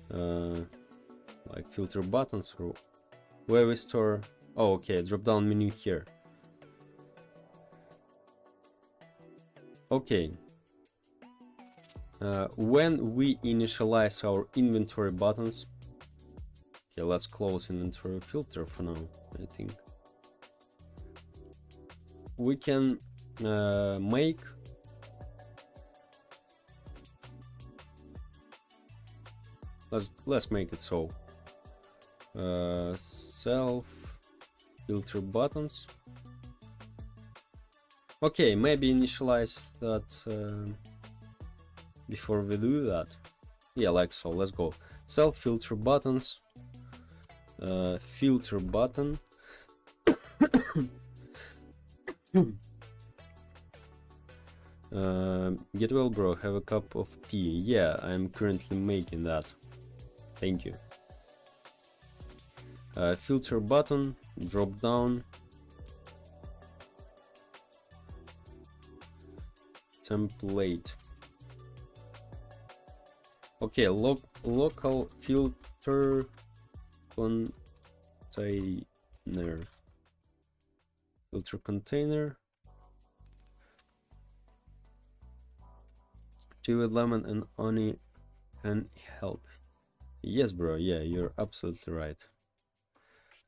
like filter buttons, where we store. Oh, okay, drop down menu here. Okay, when we initialize our inventory buttons, okay, let's close inventory filter for now. I think we can make let's make it so self filter buttons. Okay, maybe initialize that before we do that. Yeah, like so. Let's go. Self filter buttons, filter button. Get well, bro. Have a cup of tea. Yeah, I'm currently making that. Thank you. Filter button, drop down, template. Okay, local filter container. Filter container. Tea with lemon and honey can help. Yes, bro. Yeah, you're absolutely right.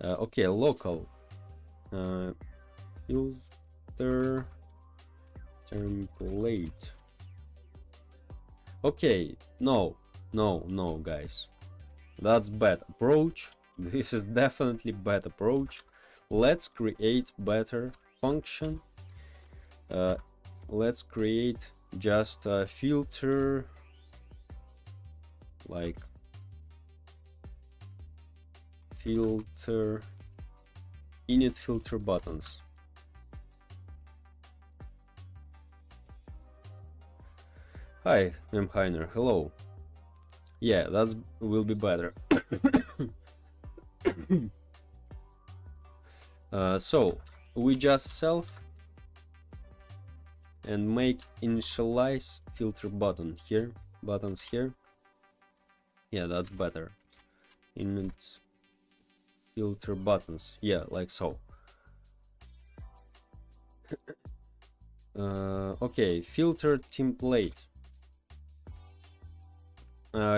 Okay, local filter template. Okay, no, guys, that's bad approach. This is definitely bad approach. Let's create better function. Let's create just a filter, like filter init filter buttons. Hi, I'm Heiner. Hello. Yeah, that will be better. So we just self and make initialize filter buttons here. Yeah, that's better. Init filter buttons. Yeah, like so. Okay, filter template.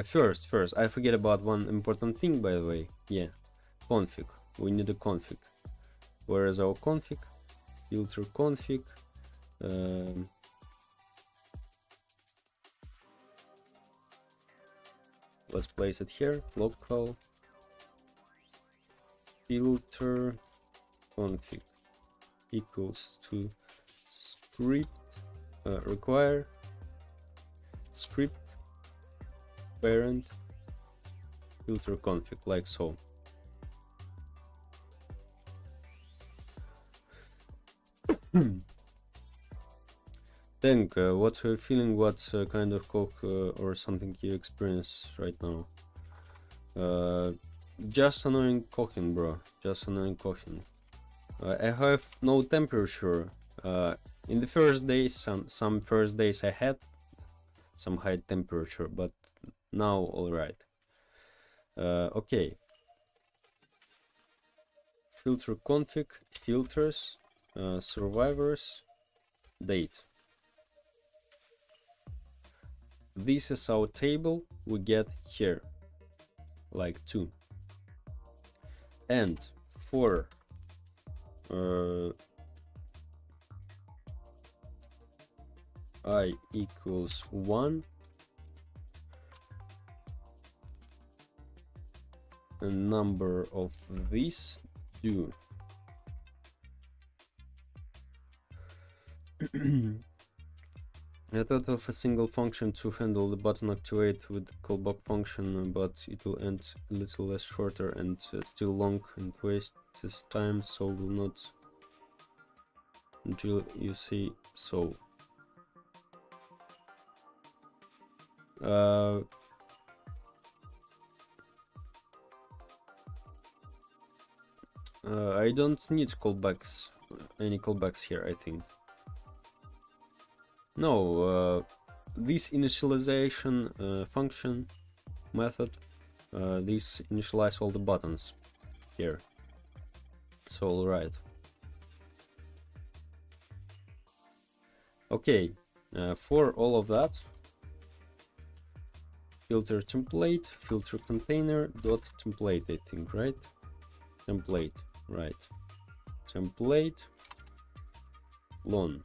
First, I forget about one important thing, by the way. Yeah, config. We need a config. Where is our config? Filter config. Let's place it here. Local filter config equals to script require script parent filter config, like so. Think, what's your feeling? What kind of coke or something you experience right now? Just annoying coughing, bro. Just annoying coughing. I have no temperature. In the first days, some first days I had some high temperature, but now all right. Okay. Filter config, filters, survivors, date. This is our table we get here, like 2. And for I equals 1, a number of these do. I thought of a single function to handle the button activate with callback function, but it will end a little less shorter and still long and waste this time, so will not until you see so. I don't need callbacks, any callbacks here, I think. No, this initialization function method, this initialize all the buttons here. So all right. Okay, for all of that, filter template, filter container dot template, I think, right? Template, right? Template lon.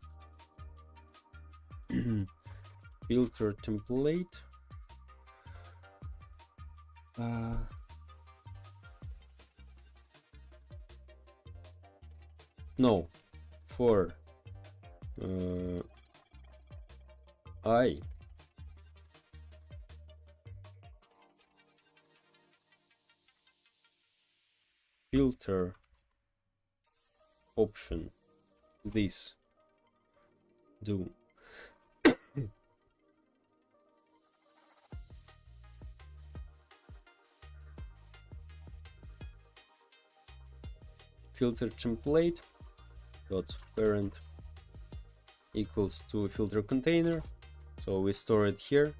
Filter template. No, for I filter option this do. Filter template dot parent equals to filter container, so we store it here.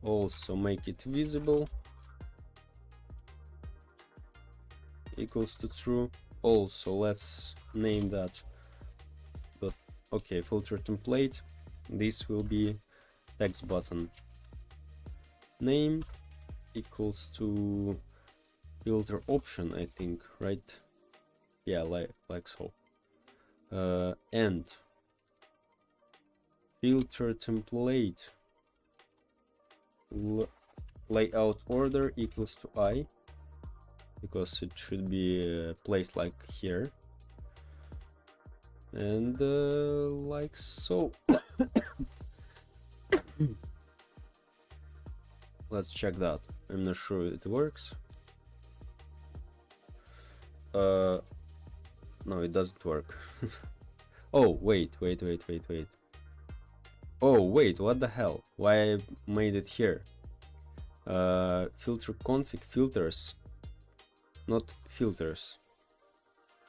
Also make it visible equals to true. Also let's name that dot, okay, filter template, this will be text button name equals to filter option, I think, right? Yeah, like so. And filter template layout order equals to I, because it should be placed like here, and like so. Let's check that. I'm not sure it works. No, it doesn't work. Oh, wait. Oh, wait, what the hell? Why I made it here? Filter config filters, not filters.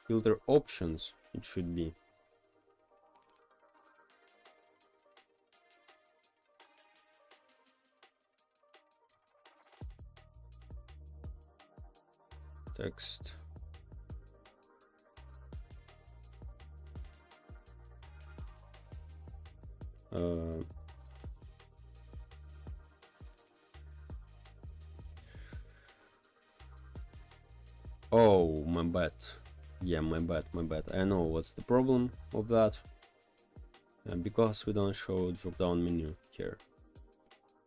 Filter options, it should be. Text. Oh, my bad. Yeah, my bad. I know what's the problem of that. Because we don't show drop down menu here.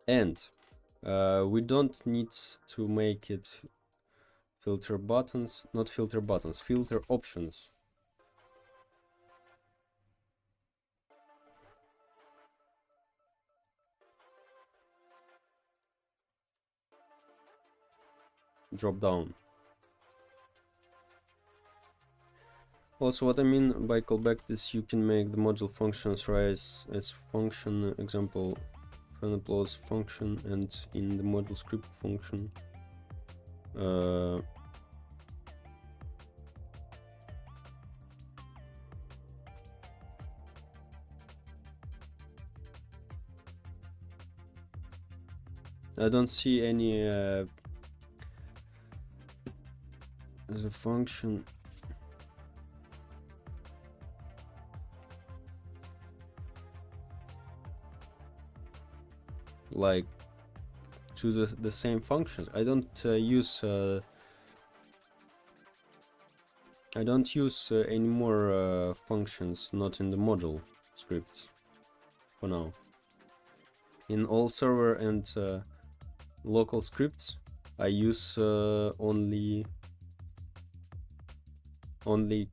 And we don't need to make it filter buttons, not filter buttons, filter options. Drop down. Also, what I mean by callback is you can make the module functions rise as function, example, fan uploads function, and in the module script function. I don't see any as a function. Like to the same functions. I don't use any more functions not in the module scripts for now. In all server and local scripts, I use only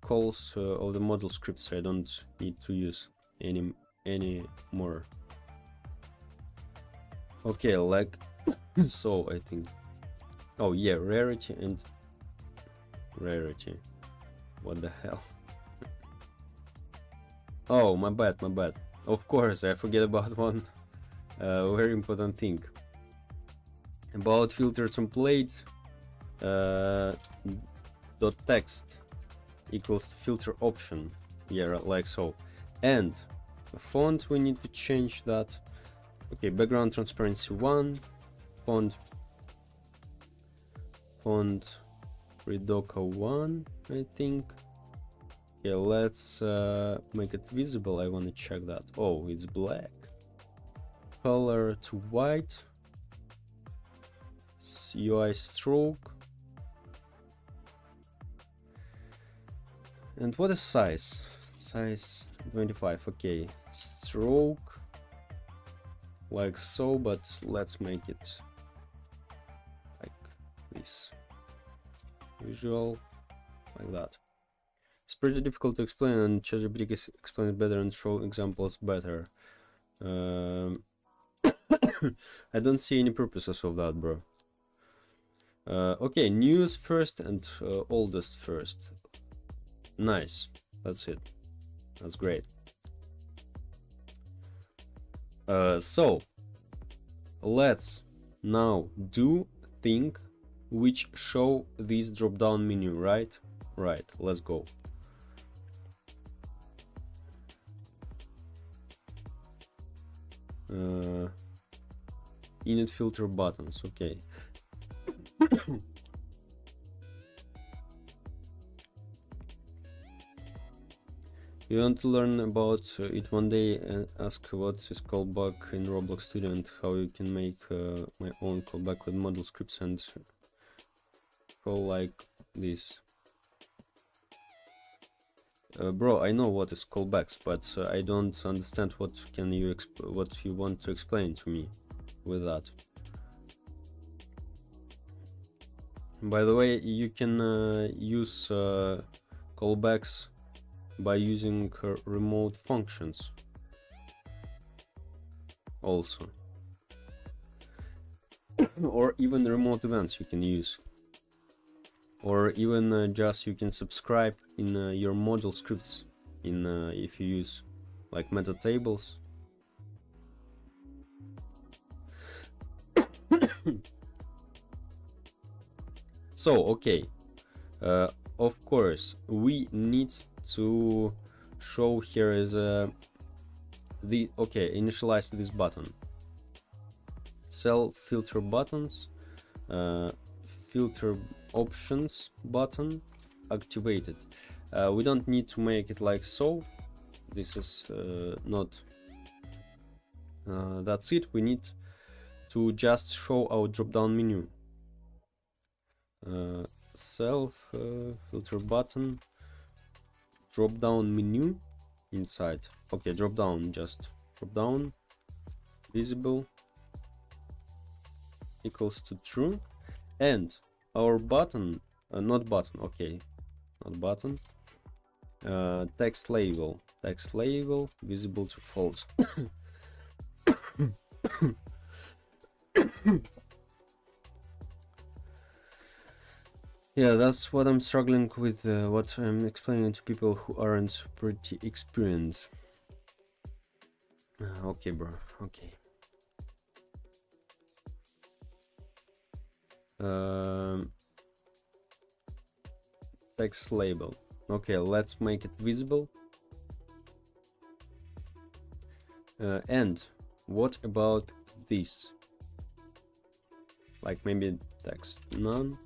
calls of the module scripts. I don't need to use any more. Okay, like so I think. Oh yeah, rarity and rarity. What the hell? Oh, my bad. Of course, I forget about one very important thing. About filter template dot text equals to filter option. Yeah, like so. And font, we need to change that. Okay, background transparency 1, font Redoka 1, I think. Yeah, let's make it visible. I want to check that. Oh, it's black. Color to white. UI stroke. And what is size? Size 25. Okay, stroke. Like so, but let's make it like this. Visual, like that. It's pretty difficult to explain, and ChatGPT explains better and show examples better. I don't see any purposes of that, bro. Okay, news first and oldest first. Nice, that's it. That's great. So let's now do thing which show this drop down menu, right? Right, let's go. Init filter buttons, okay. You want to learn about it one day and ask what is callback in RobloxStudio and how you can make my own callback with module scripts and call like this. Bro, I know what is callbacks, but I don't understand what you want to explain to me with that. By the way, you can use callbacks by using remote functions also, or even remote events you can use, or even just you can subscribe in your module scripts in if you use like meta tables. So okay, of course we need to show here is initialize this button, self filter buttons, filter options button activated. We don't need to make it like so. This is not that's it. We need to just show our drop down menu. Self filter button, drop down menu inside. Okay, drop down, just drop down, visible equals to true, and our button, not button, okay, not button, text label visible to false. Yeah, that's what I'm struggling with, what I'm explaining to people who aren't pretty experienced. Okay, bro, okay. Text label. Okay, let's make it visible. And what about this? Like maybe text none.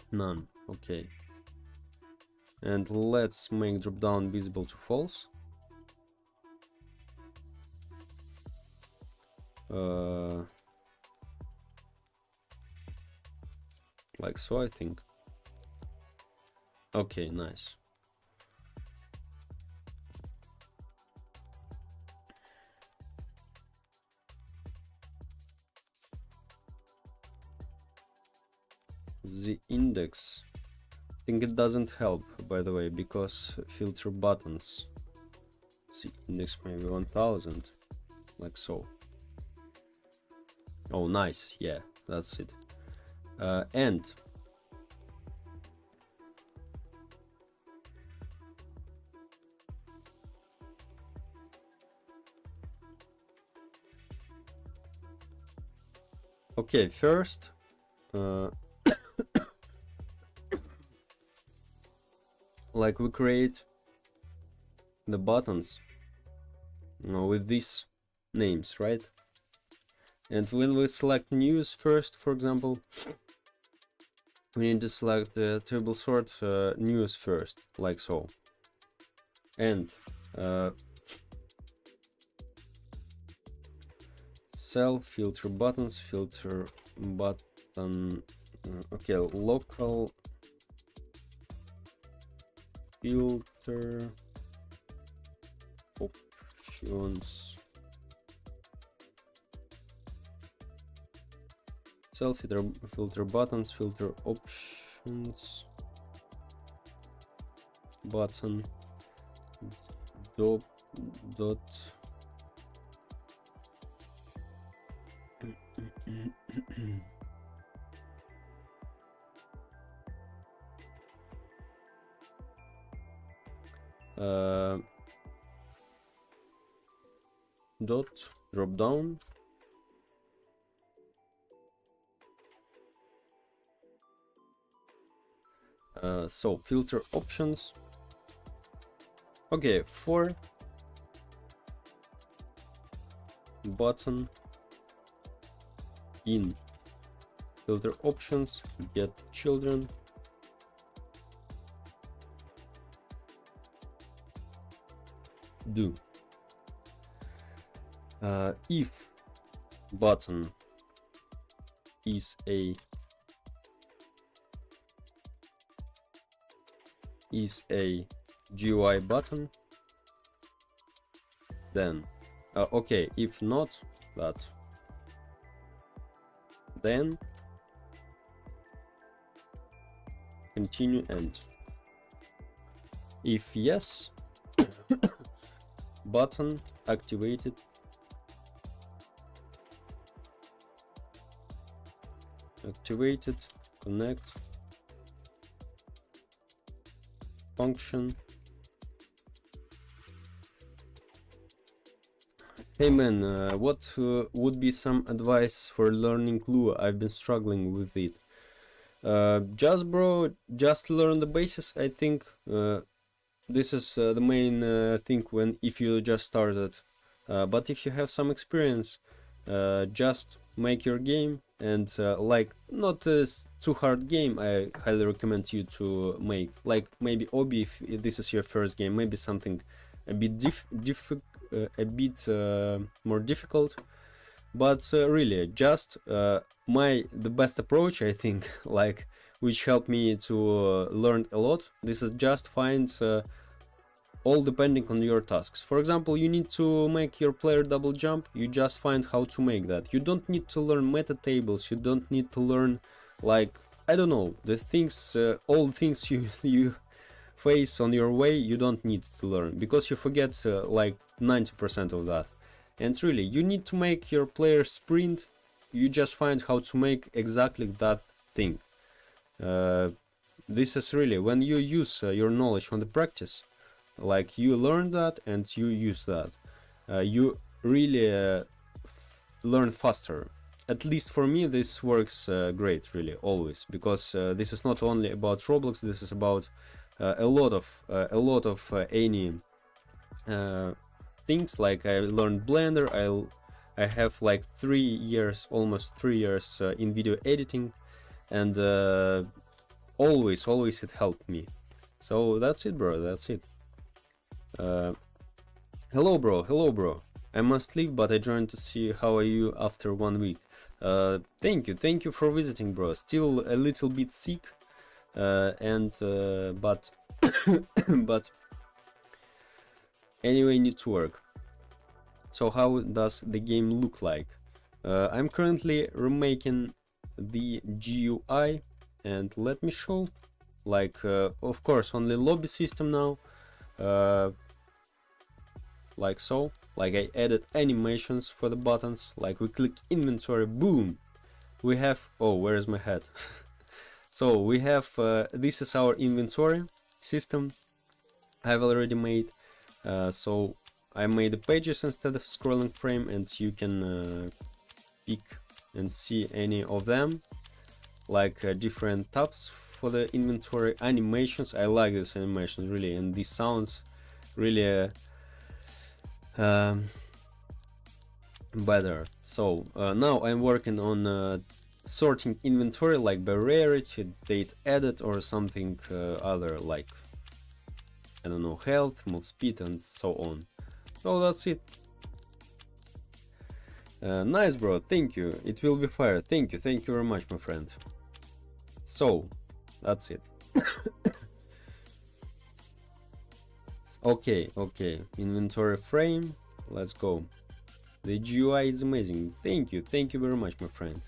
None, okay. And let's make drop down visible to false. Like so, I think. Okay, nice. The index, I think it doesn't help, by the way, because filter buttons. The index maybe 1000, like so. Oh, nice, yeah, that's it. And okay, first like we create the buttons with these names, right? And when we select news first, for example, we need to select the table sort news first, like so. And self filter buttons, filter button, okay, local filter options, self filter buttons, filter options button dot dot drop down so filter options. Okay, for button in filter options get children do if button is a is a GUI button, then okay, if not that, then continue, and if yes, button activated, connect function. Hey man, what would be some advice for learning Lua? I've been struggling with it. Just bro, just learn the basis. I think this is the main thing if you just started. But if you have some experience, just make your game, and like not a too hard game. I highly recommend you to make, like maybe Obi if this is your first game, maybe something a bit more difficult. But really, just the best approach, I think, like which helped me to learn a lot. This is just find all depending on your tasks. For example, you need to make your player double jump, you just find how to make that. You don't need to learn meta tables, you don't need to learn, like, I don't know, the things, all things you face on your way, you don't need to learn, because you forget like 90% of that. And really, you need to make your player sprint, you just find how to make exactly that thing. This is really, when you use your knowledge on the practice, like you learn that and you use that, you really learn faster. At least for me, this works great, really, always, because this is not only about Roblox, this is about a lot of any things. Like I learned Blender, I have like almost 3 years in video editing, and always it helped me. So that's it, bro, that's it. Hello bro, I must leave, but I joined to see how are you after 1 week. Thank you for visiting, bro. Still a little bit sick, but but anyway, need to work. So how does the game look like? I'm currently remaking the GUI, and let me show, like of course only lobby system now, like so. Like I added animations for the buttons, like we click inventory, boom, we have, oh, where is my head? So we have this is our inventory system I've already made. So I made the pages instead of scrolling frame, and you can pick and see any of them, like different tabs for the inventory. Animations, I like this animation really, and these sounds really better. So now I'm working on sorting inventory, like by rarity, date added, or something other, like I don't know, health, move speed, and so on. So that's it. Nice, bro, thank you, it will be fire. Thank you very much, my friend. So that's it. Okay, inventory frame, let's go. The GUI is amazing. Thank you very much, my friend.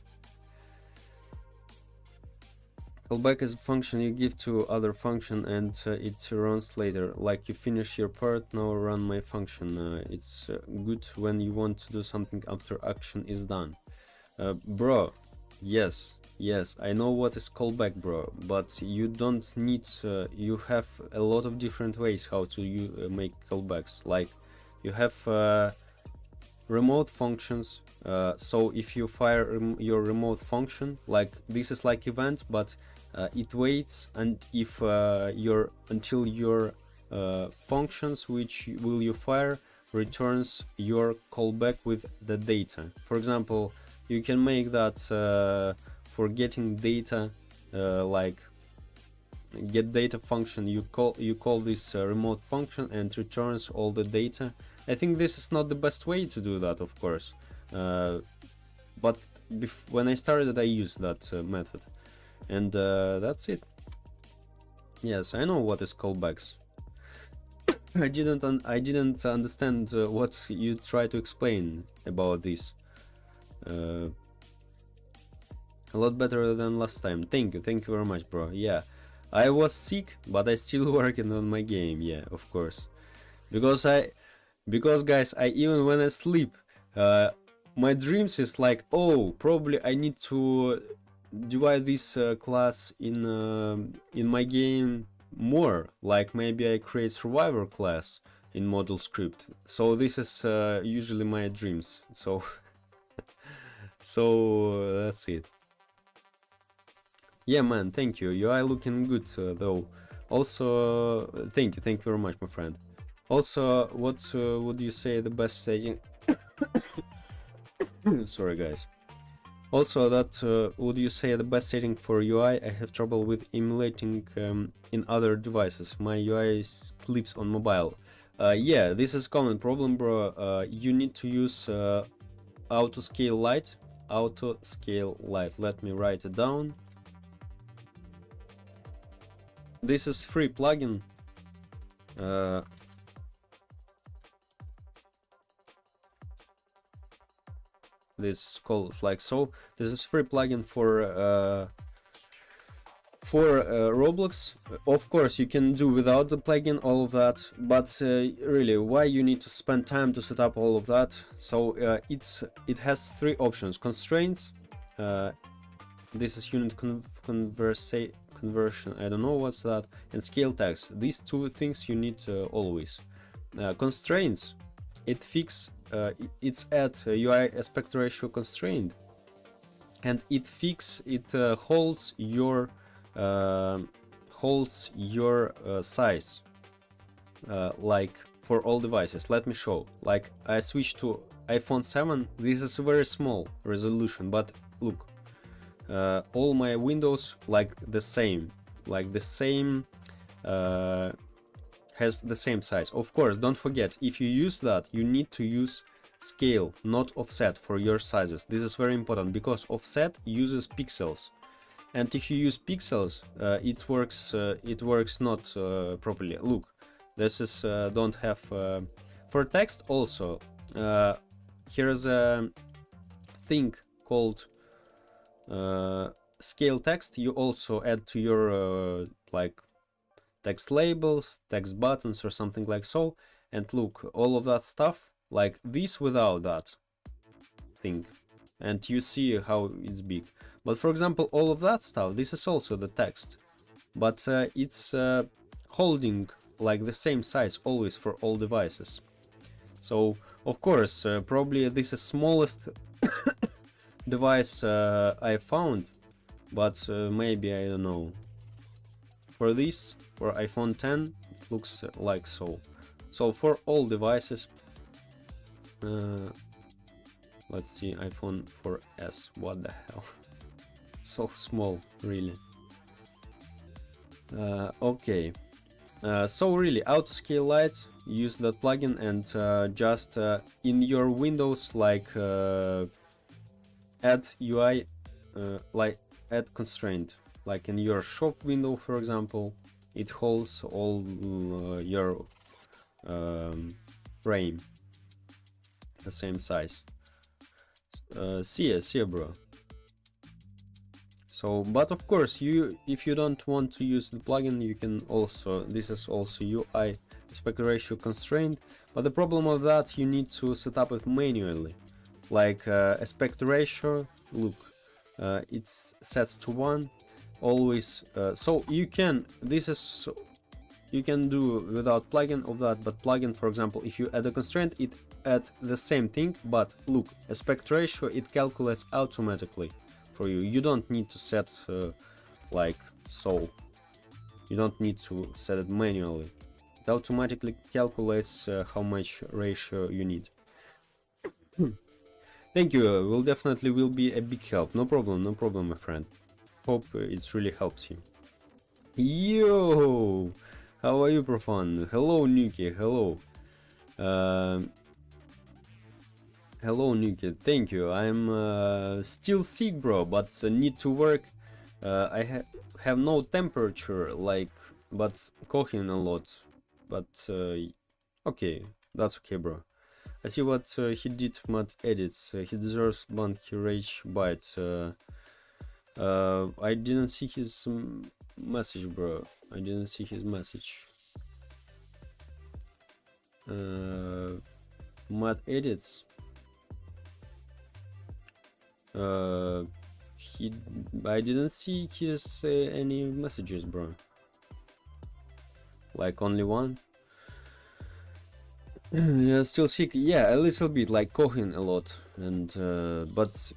Callback is a function you give to other function, and it runs later. Like you finish your part, now run my function. It's good when you want to do something after action is done. Bro, yes, I know what is callback, bro, but you don't need, you have a lot of different ways how to make callbacks. Like you have remote functions, so if you fire your remote function, like this is like event, but it waits, and if until your functions which will you fire returns your callback with the data. For example, you can make that for getting data, like get data function. You call this remote function and returns all the data. I think this is not the best way to do that, of course, but when I started I used that method, and that's it. Yes, I know what is callbacks. I didn't understand what you try to explain about this. A lot better than last time. Thank you very much, bro. Yeah, I was sick, but I still working on my game. Yeah, of course. Because guys, I even when I sleep, my dreams is like, oh, probably I need to divide this class in my game more. Like maybe I create survivor class in model script. So this is usually my dreams. So so that's it. Yeah, man, thank you. You are looking good though. Also, thank you very much, my friend. Also, what would you say the best staging? Sorry, guys. Also, that would you say the best setting for UI? I have trouble with emulating in other devices. My UI clips on mobile. Yeah, this is common problem, bro. You need to use auto scale light. Auto scale light. Let me write it down. This is free plugin. This called like so. This is free plugin for Roblox. Of course, you can do without the plugin all of that, but really, why you need to spend time to set up all of that? So it has three options: constraints. This is unit conversion. I don't know what's that, and scale text. These two things you need always. Constraints. It's at UI aspect ratio constraint, and it holds your size like for all devices. Let me show. Like I switched to iPhone 7. This is a very small resolution, but look, all my windows like the same has the same size. Of course, don't forget, if you use that, you need to use scale, not offset for your sizes. This is very important because offset uses pixels, and if you use pixels, it works not properly. Look, this is don't have for text also. Here is a thing called scale text. You also add to your like text labels, text buttons, or something like so. And look, all of that stuff, like this without that thing, and you see how it's big. But for example, all of that stuff, this is also the text, but it's holding like the same size always for all devices. So of course, probably this is smallest device I found, but maybe, I don't know, for this, for iPhone 10, it looks like so. So for all devices, let's see, iPhone 4S, what the hell, so small, really. Okay, so really, auto scale light, use that plugin, and just in your Windows, like add UI, like add constraint, like in your shop window, for example, it holds all your frame the same size. See ya, bro. So, but of course, if you don't want to use the plugin, you can also, this is also UI aspect ratio constraint, but the problem of that, you need to set up it manually. Like aspect ratio, look, it's sets to 1 always. So you can, you can do without plugin of that, but plugin, for example, if you add a constraint, it add the same thing, but look, aspect ratio, it calculates automatically for you. You don't need to set like so. You don't need to set it manually. It automatically calculates how much ratio you need. Thank you. Will definitely be a big help. No problem, my friend. Hope it really helps you. Yo, how are you, Profan? Hello, Nuki. Hello. Hello, Nuki. Thank you. I'm still sick, bro, but need to work. I have no temperature, like but coughing a lot. But okay, that's okay, bro. I see what he did mad edits. He deserves ban. He rage bite. I didn't see his message, bro. I didn't see his message. Mad edits. I didn't see his any messages, bro. Like only one. Yeah, still sick. Yeah, a little bit, like coughing a lot, and but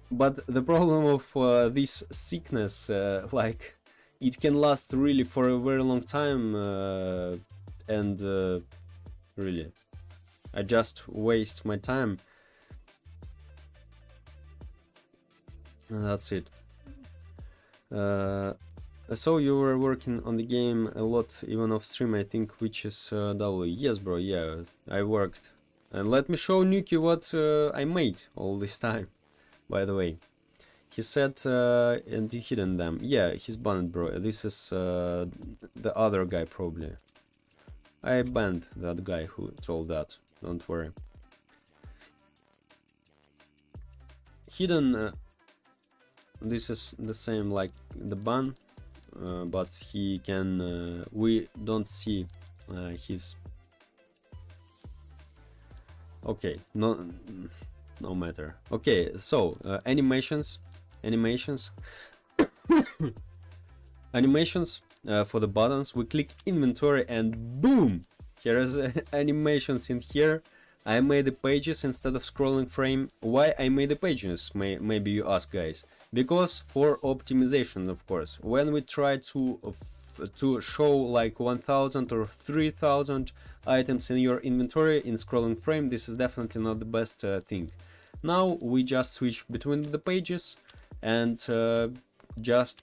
the problem of this sickness, like it can last really for a very long time, and really, I just waste my time. And that's it. So you were working on the game a lot, even off stream, I think, which is W. Yes, bro, yeah, I worked. And let me show Nuki what I made all this time, by the way. He said, and he hidden them. Yeah, he's banned, bro. This is the other guy, probably. I banned that guy who told that, don't worry. Hidden, this is the same like the ban. But he can we don't see his okay, no matter. Okay, so animations animations for the buttons. We click inventory and boom, here is animations in here. I made the pages instead of scrolling frame. Why I made the pages, maybe you ask, guys? Because for optimization, of course. When we try to show like 1000 or 3000 items in your inventory in scrolling frame, this is definitely not the best thing. Now we just switch between the pages and just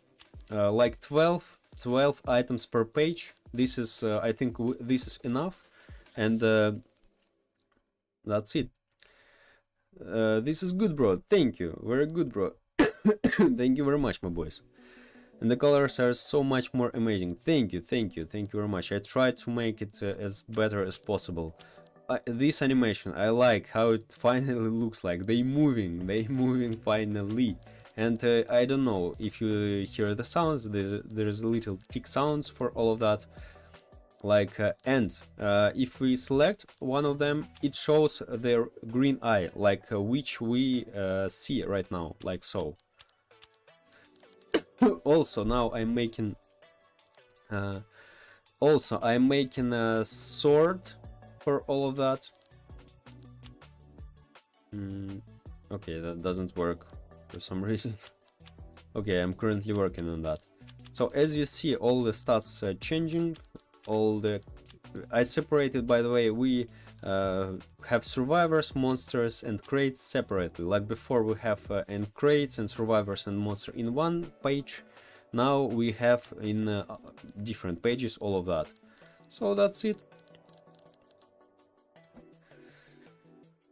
like 12 items per page. This is I think this is enough, and that's it. This is good, bro. Thank you. Very good, bro. Thank you very much, my boys. And the colors are so much more amazing. Thank you very much. I tried to make it as better as possible. This animation, I like how it finally looks like. They moving finally. And I don't know if you hear the sounds. There's little tick sounds for all of that. Like if we select one of them, it shows their green eye, like which we see right now, like so. Also now I'm making a sword for all of that. Okay, that doesn't work for some reason. Okay, I'm currently working on that. So as you see, all the stats changing. I separated, by the way. We have survivors, monsters and crates separately. Like before we have and crates and survivors and monster in one page. Now we have in different pages all of that. So that's it.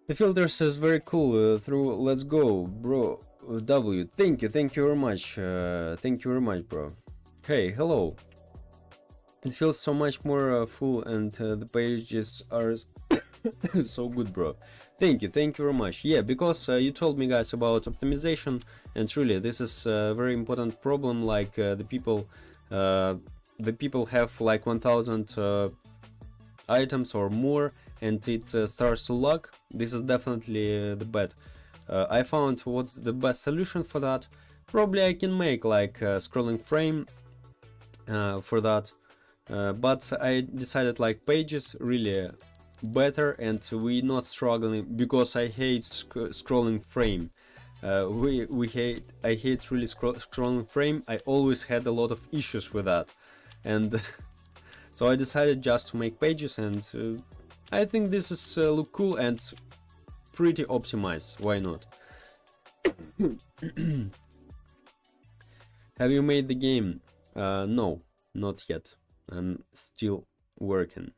The filters is very cool through Let's Go, bro. W, thank you very much. Thank you very much, bro. Hey, hello. It feels so much more full, and the pages are so good, bro. Thank you very much. Yeah, because you told me, guys, about optimization, and really this is a very important problem. Like the people have like 1000 items or more, and it starts to lag. This is definitely the bad. I found what's the best solution for that. Probably I can make like a scrolling frame for that. But I decided like pages really better, and we not struggling, because I hate scrolling frame. I hate really scrolling frame. I always had a lot of issues with that, and so I decided just to make pages, and I think this is look cool and pretty optimized. Why not? Have you made the game? No, not yet. I'm still working.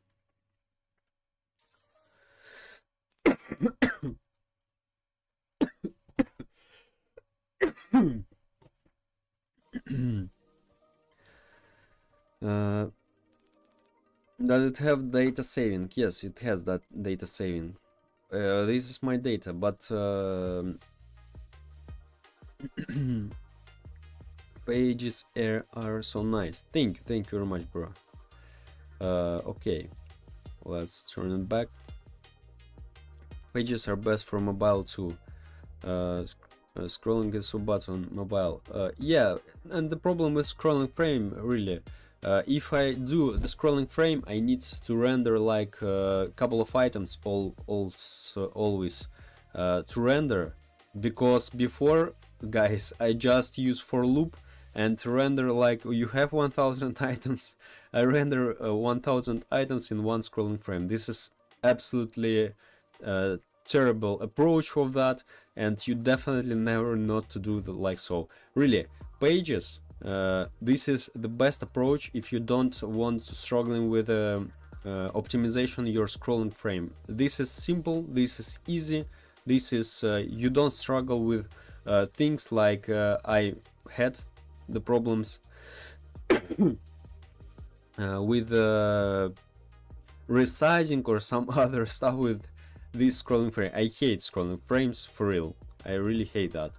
Does it have data saving? Yes, it has that data saving. This is my data, but pages are so nice. Thank you very much, bro. Okay, let's turn it back. Pages are best for mobile too. Scrolling is so bad on mobile. Yeah, and the problem with scrolling frame, really, if I do the scrolling frame, I need to render like a couple of items always to render, because before, guys, I just use for loop and render like you have 1000 items. I render 1000 items in one scrolling frame. This is absolutely terrible approach of that, and you definitely never not to do the like so. Really, pages, this is the best approach if you don't want to struggling with optimization your scrolling frame. This is simple, this is easy, this is you don't struggle with things like I had the problems with resizing or some other stuff with this scrolling frame. I hate scrolling frames, for real. I really hate that.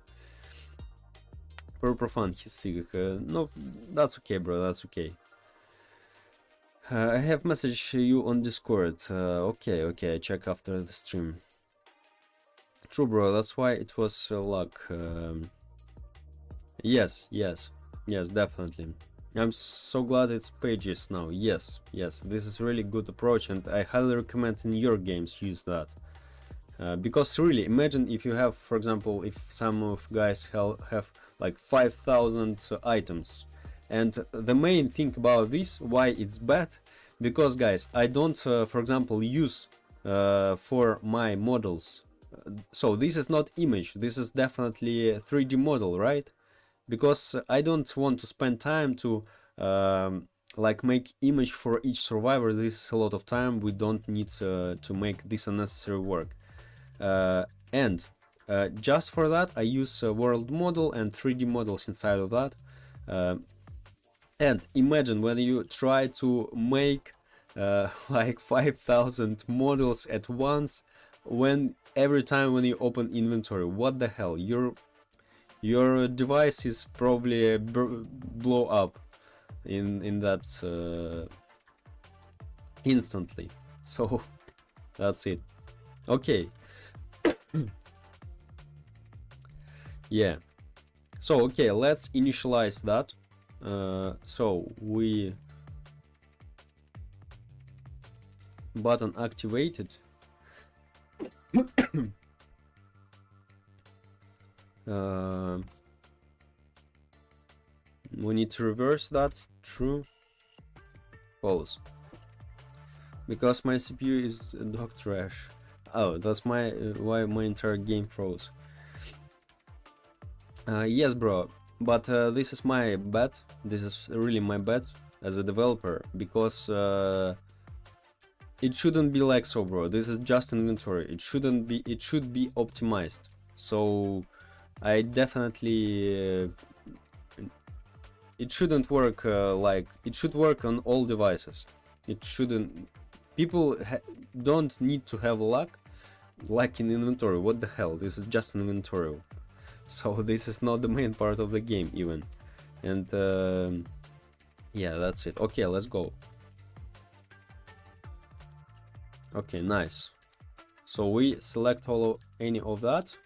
Purple fun, he's sick. No, that's okay, bro, that's okay. I have messaged you on Discord. Okay, I check after the stream. True, bro, that's why it was luck. Yes, definitely. I'm so glad it's pages now. Yes, this is really good approach, and I highly recommend in your games use that. Because really, imagine if you have, for example, if some of guys have like 5000 items, and the main thing about this, why it's bad, because guys, I don't, for example, use for my models. So this is not image, this is definitely a 3D model, right? Because I don't want to spend time to like make image for each survivor. This is a lot of time. We don't need to make this unnecessary work. And just for that, I use a world model and 3D models inside of that. And imagine when you try to make like 5000 models at once, when every time when you open inventory, what the hell, your device is probably blow up in that instantly. So that's it. Okay. Yeah, so okay, let's initialize that. So we button activated. We need to reverse that. True, false, because my CPU is dog trash. Oh, that's my why my entire game froze. Yes, bro, but this is my bet. This is really my bet as a developer, because it shouldn't be like so, bro. This is just inventory. It shouldn't be. It should be optimized. So I definitely it shouldn't work like it should work on all devices. It shouldn't. People don't need to have luck like in inventory. What the hell? This is just an inventory. So this is not the main part of the game even. And yeah, that's it. Okay, let's go. Okay, nice. So we select any of that.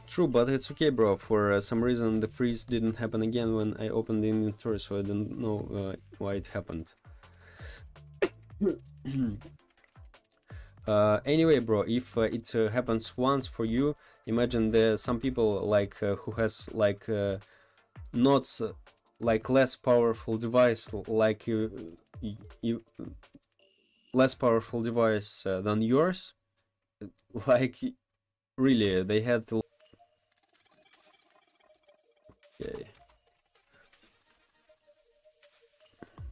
True, but it's okay, bro. For some reason the freeze didn't happen again when I opened the inventory, so I don't know why it happened. Anyway, bro, if it happens once for you, imagine some people like who has like not like less powerful device like you less powerful device than yours, like really they had to. Okay,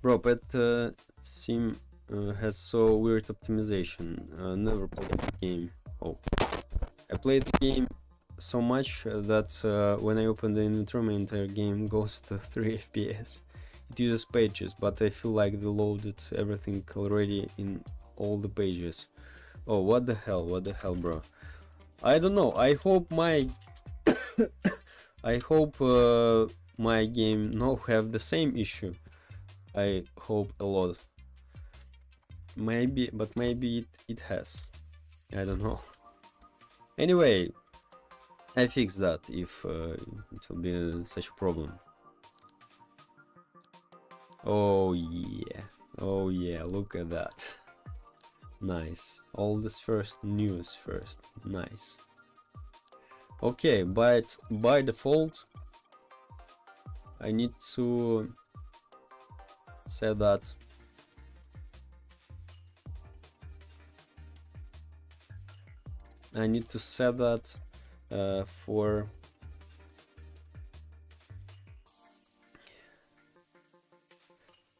bro, but sim has so weird optimization. Never played the game. Oh, I played the game so much that when I open the inventory, my entire game goes to 3 FPS. It uses pages, but I feel like they loaded everything already in all the pages. Oh, what the hell, bro? I don't know. I hope my I hope my game no have the same issue. I hope a lot. Maybe, but maybe it has. I don't know. Anyway, I fix that if it will be such a problem. Oh yeah, look at that. Nice. All this first, news first. Nice. Okay, but by default I need to set that for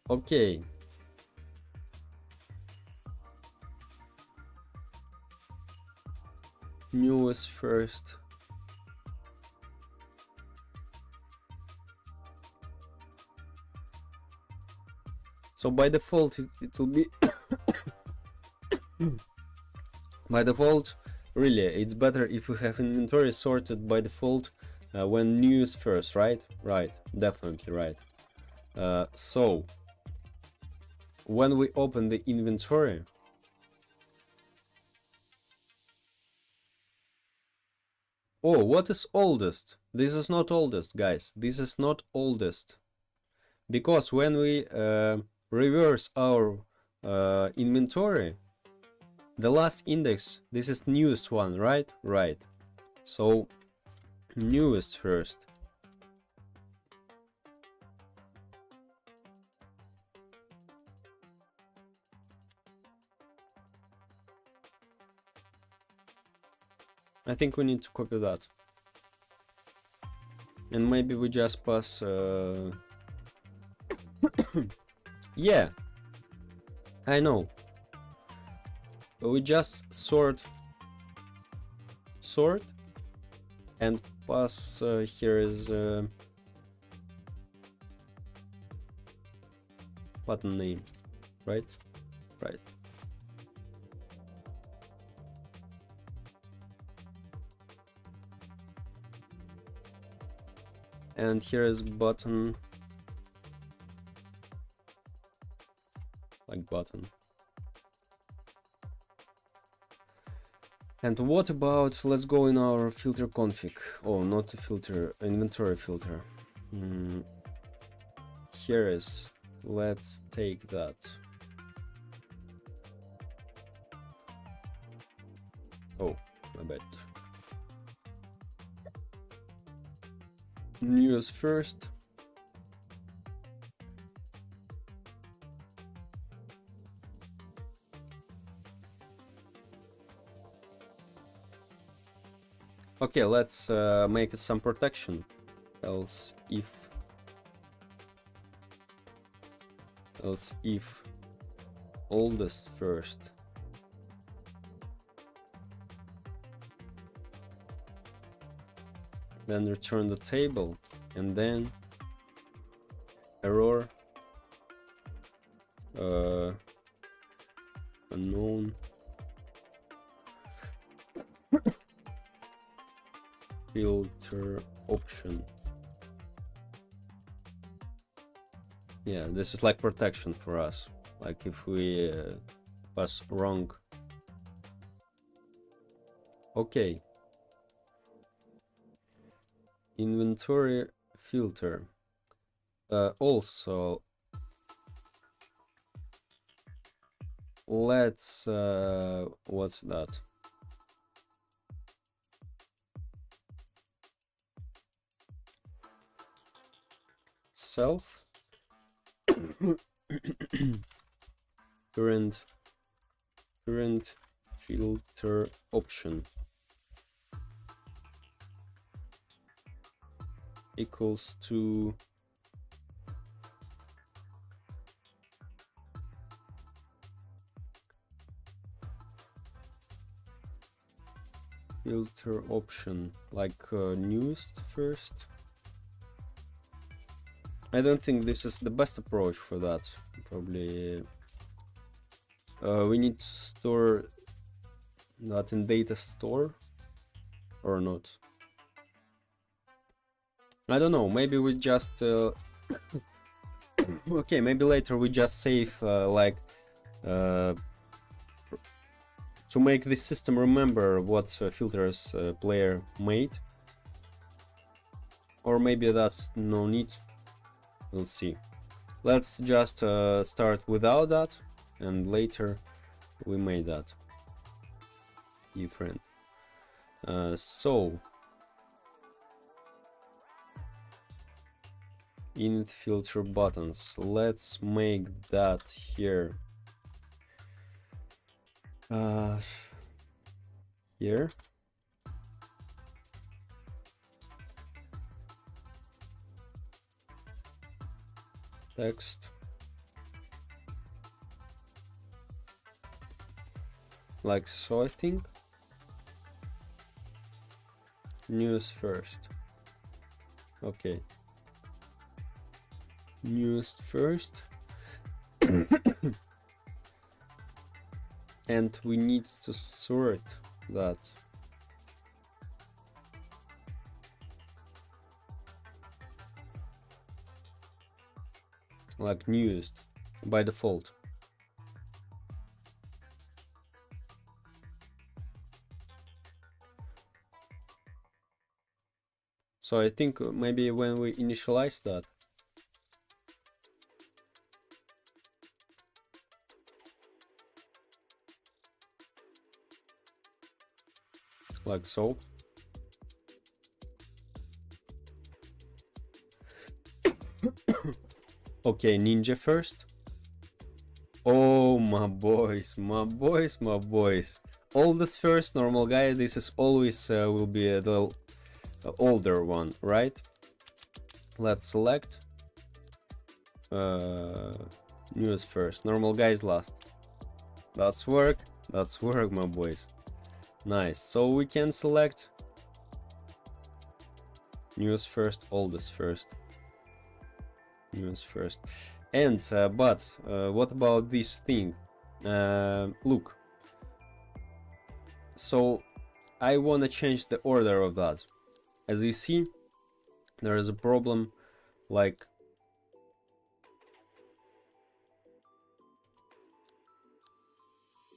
okay. News first. So by default it will be by default, really it's better if we have inventory sorted by default when news first, right? Right, definitely right. So when we open the inventory, oh, what is oldest? This is not oldest, guys. This is not oldest. Because when we reverse our inventory, the last index, this is newest one, right? Right. So newest first. I think we need to copy that. And maybe we just pass yeah, I know. We just sort and pass here is button name, right? Right. And here is button, like button. And what about, let's go in our filter config. Oh, not the filter, inventory filter. Here is, let's take that. Oh, my bad. News first. Okay, let's make some protection. Else if oldest first. Then return the table, and then error unknown filter option. Yeah, this is like protection for us, like if we pass wrong. Okay, inventory filter. Also let's what's that? Self current filter option equals to filter option, like newest first. I don't think this is the best approach for that. Probably we need to store that in data store or not. I don't know, maybe we just okay, maybe later we just save like to make this system remember what filters player made, or maybe that's no need. We'll see. Let's just start without that, and later we made that different. So init filter buttons, let's make that here. Here. Text. Like so, I think. News first. Okay. News first. And we need to sort that. Like newest by default. So I think maybe when we initialize that, like so. Okay, ninja first. Oh, my boys, my boys, my boys. Oldest first, normal guy. This is always will be the older one, right? Let's select news first, normal guys last. That's work, my boys. Nice. So we can select news first, oldest first. News first. And but what about this thing? Look, so I want to change the order of that. As you see, there is a problem, like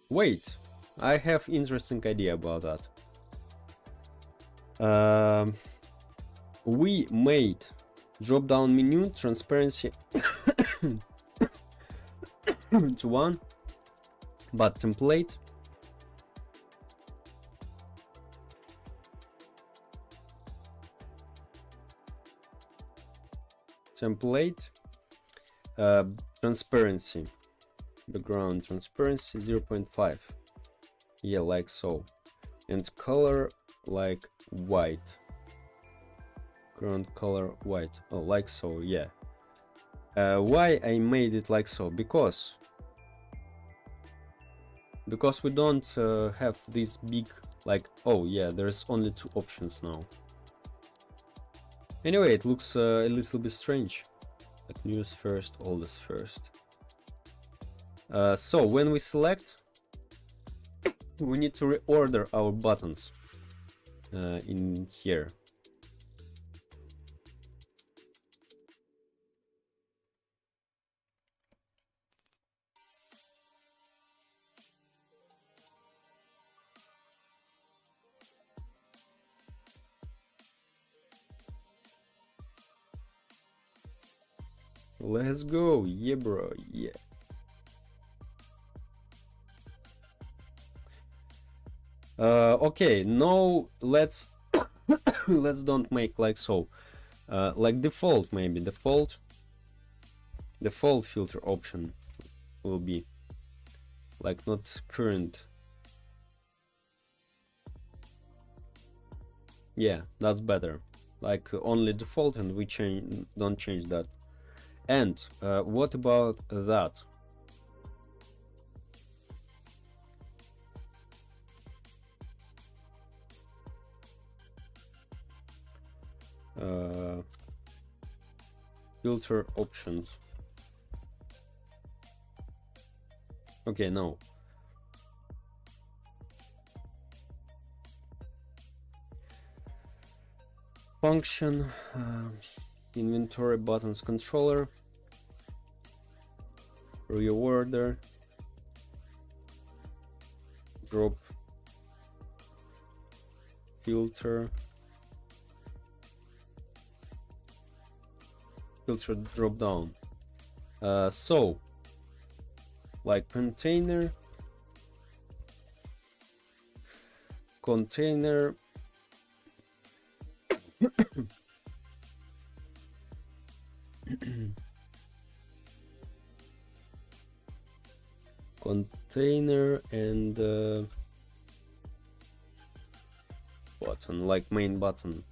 wait, I have interesting idea about that. We made drop down menu transparency to 1, but template transparency, background transparency 0.5, yeah, like so, and color like white, ground color white, oh, like so, yeah. Why I made it like so? Because we don't have this big, like, oh yeah, there's only 2 options now. Anyway, it looks a little bit strange, like news first, oldest first. So when we select, we need to reorder our buttons in here. Let's go, yeah bro, yeah. Okay, no, let's let's don't make like so. Like default, maybe default filter option will be like not current. Yeah, that's better. Like only default, and we don't change that. And what about that? filter options. Okay, no. Function inventory buttons controller, reorder, drop filter drop down. So like container container and button, like main button,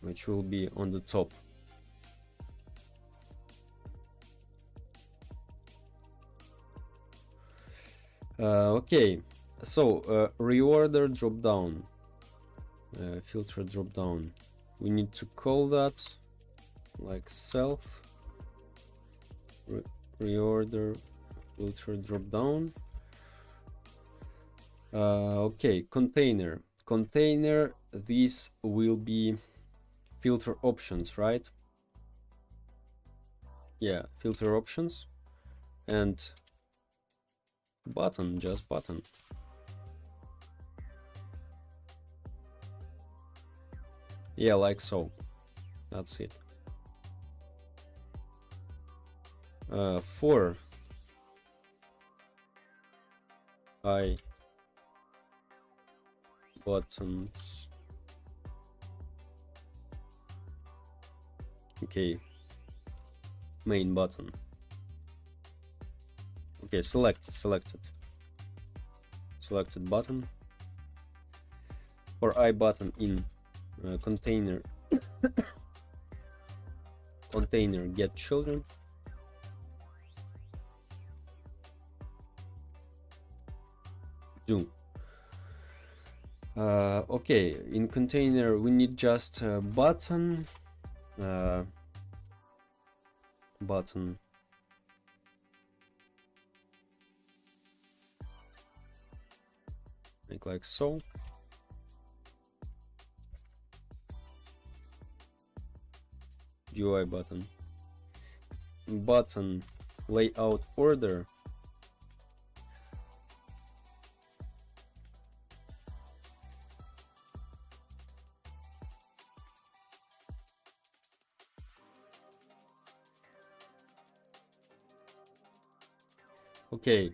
which will be on the top. Okay, so reorder drop down, filter drop down, we need to call that like self reorder filter drop down. Okay, container, these will be filter options, right? Yeah, filter options, and button, just button. Yeah, like so. That's it. For buttons. Okay, main button. Okay, selected button. For I button in container container get children. Do. Okay, in container we need just button, button, make like so. UI button, button layout order, okay,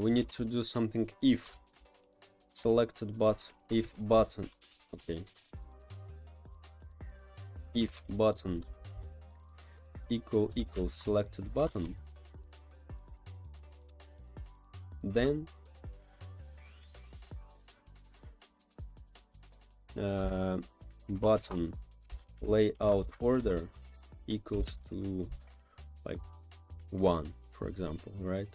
we need to do something if selected if button, okay, if button equals selected button, then button layout order equals to like 1, for example, right?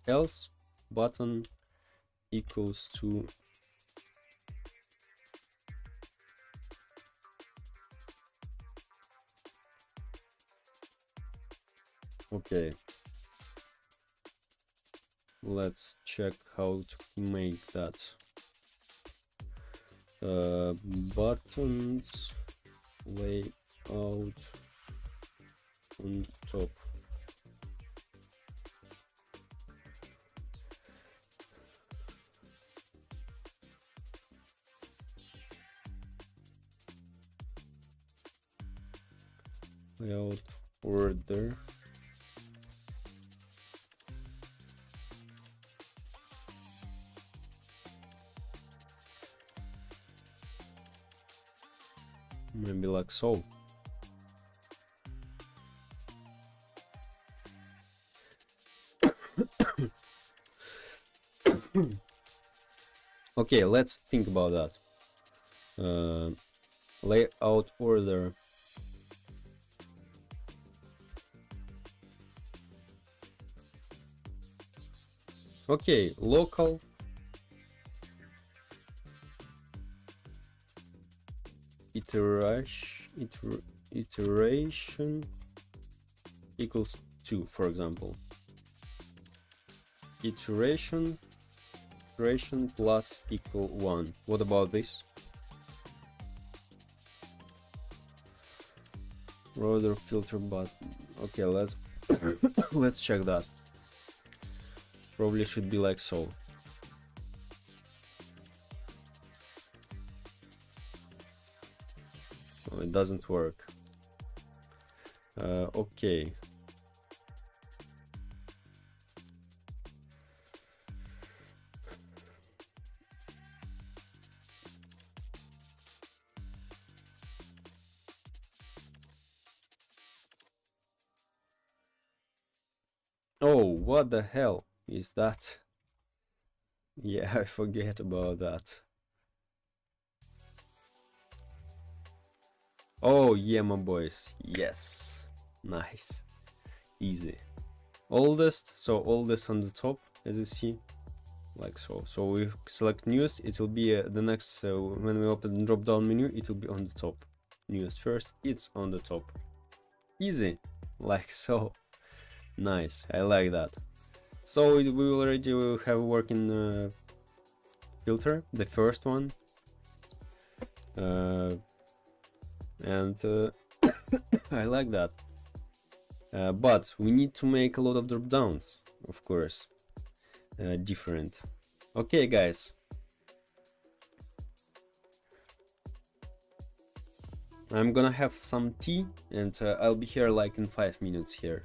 Else button equals to okay, let's check how to make that. Buttons layout on top. Layout order. Maybe like so. Okay, let's think about that. Layout order. Okay, local iteration equals 2, for example. Iteration plus equal 1. What about this? Rotor filter button. Okay, let's let's check that. Probably should be like so. Oh, it doesn't work. Okay. Oh, what the hell is that? Yeah, I forget about that. Oh, yeah, my boys. Yes. Nice. Easy. Oldest, so oldest on the top, as you see. Like so. So we select newest, it will be the next, when we open the drop down menu, it will be on the top. Newest first, it's on the top. Easy. Like so. Nice. I like that. So we already have a working filter, the first one. And I like that. But we need to make a lot of drop downs, of course. Different. Okay, guys. I'm gonna have some tea and I'll be here like in 5 minutes here.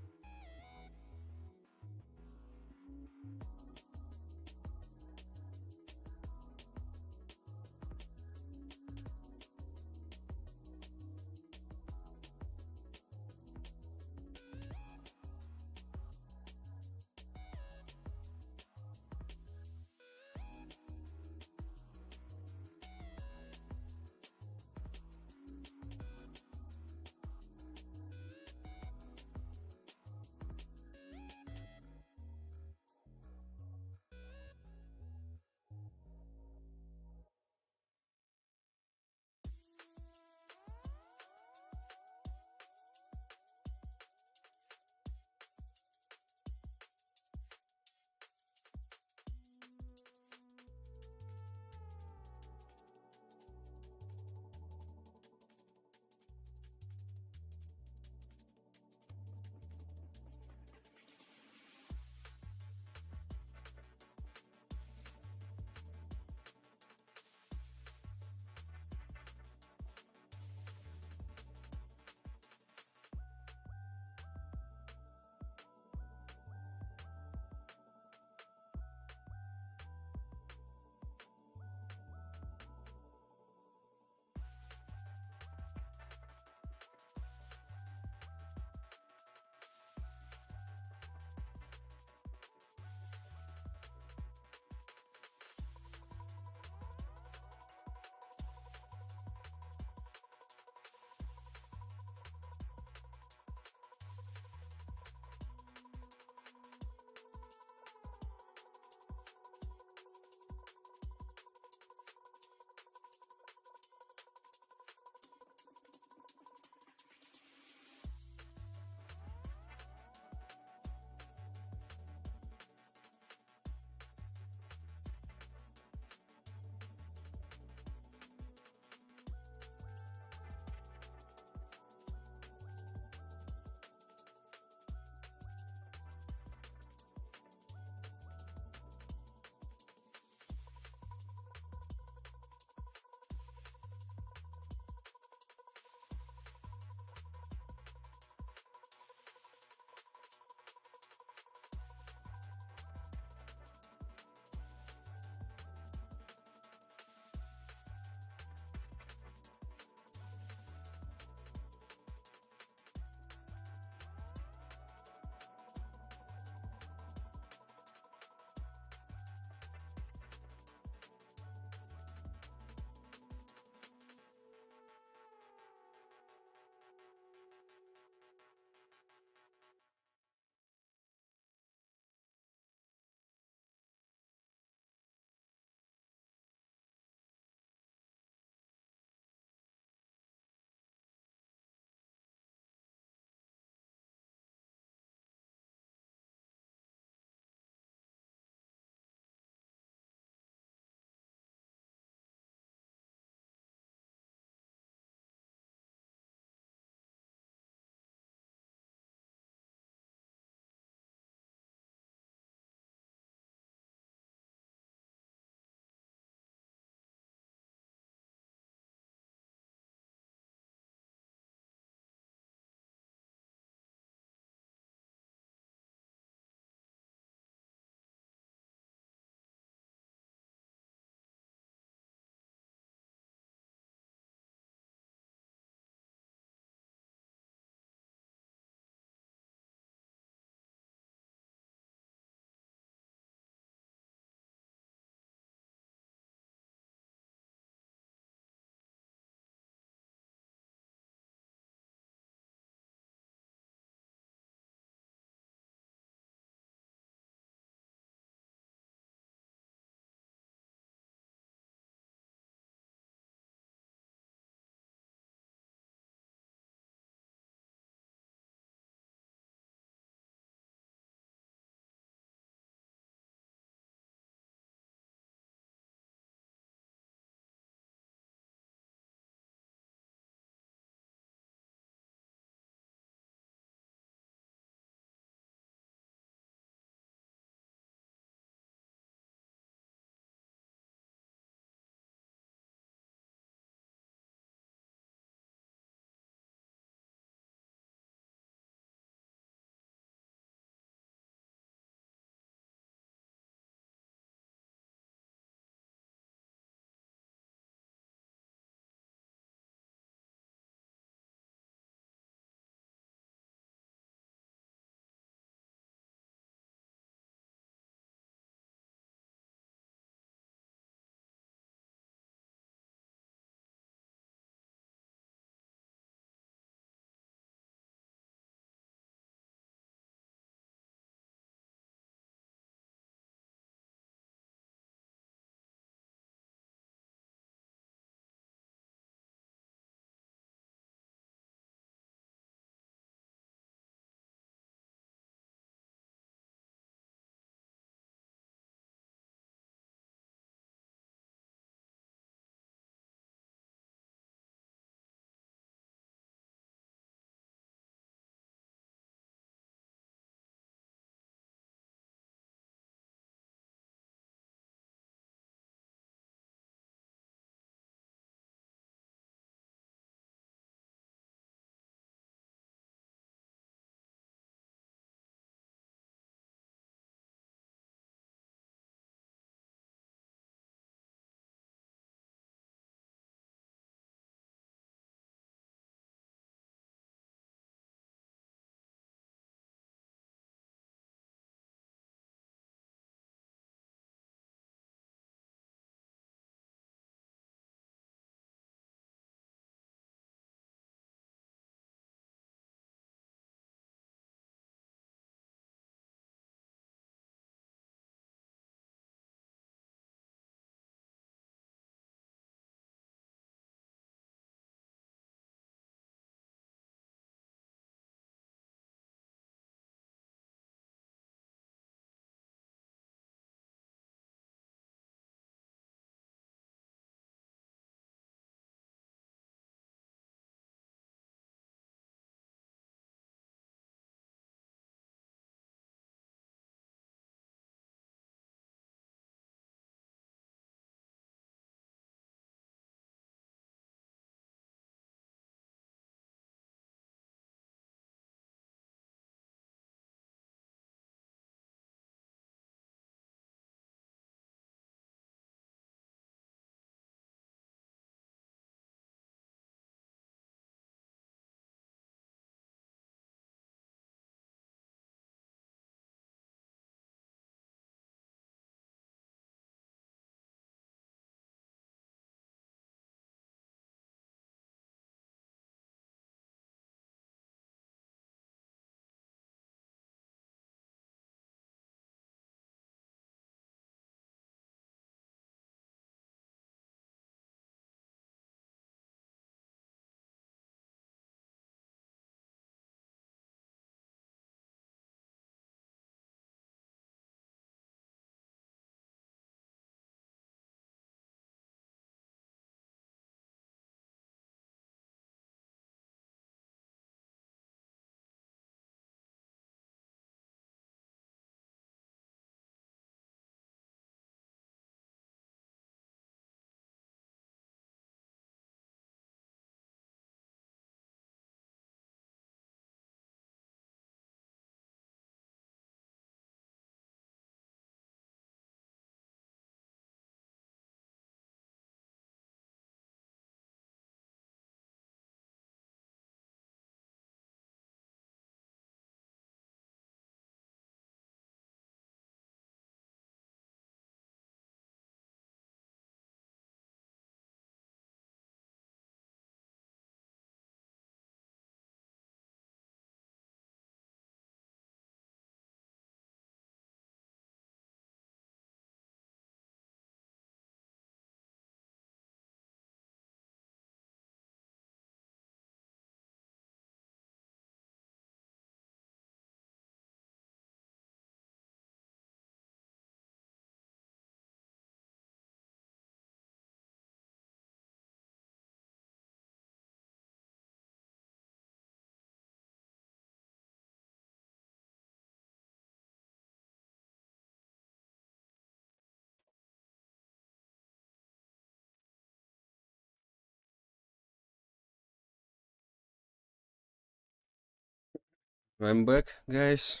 I'm back, guys.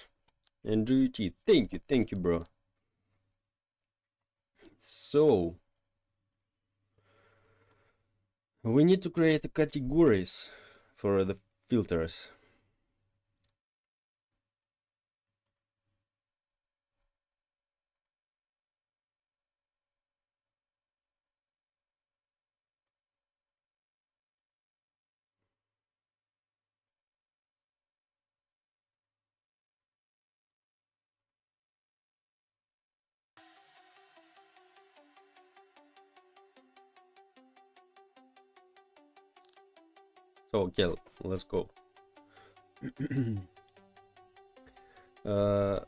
And GUT, thank you, bro. So we need to create categories for the filters. So okay, let's go. uh,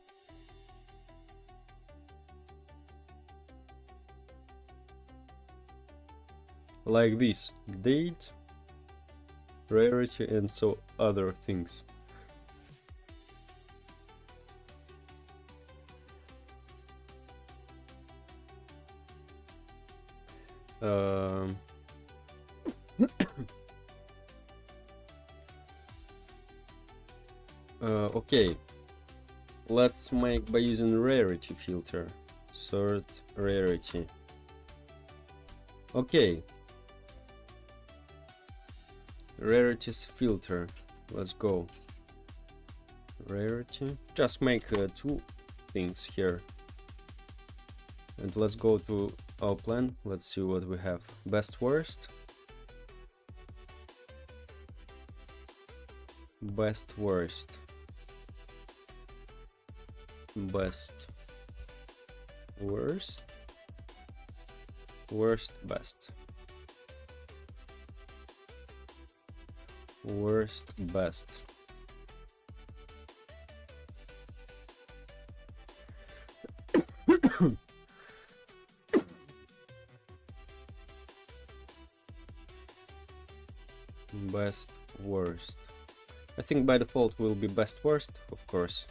like this, date, rarity, and so other things. Um, okay, let's make by using rarity filter. Sort rarity. Okay. Rarities filter. Let's go. Rarity. Just make two things here. And let's go to our plan. Let's see what we have. Best worst. Best worst. Best worst. Worst best. Worst best. Best worst. I think by default will be best worst, of course.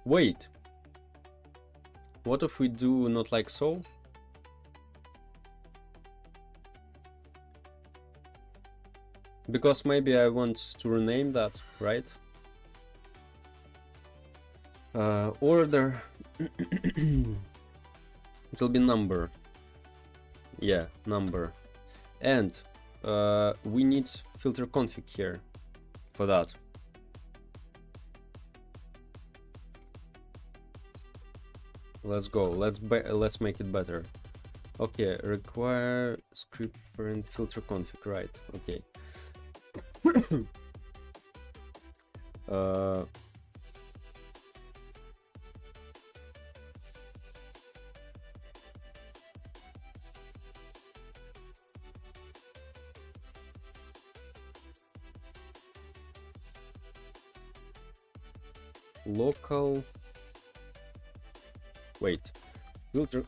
Wait, what if we do not like so? Because maybe I want to rename that, right? Order. It'll be number. Yeah, number. And we need filter config here for that. Let's go. Let's make it better. Okay, require script parent filter config. Right. Okay. Local. Wait. Filter.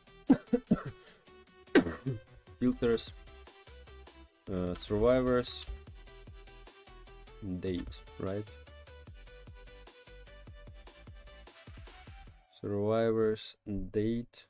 Filters. Survivors. Date. Right. Survivors. Date.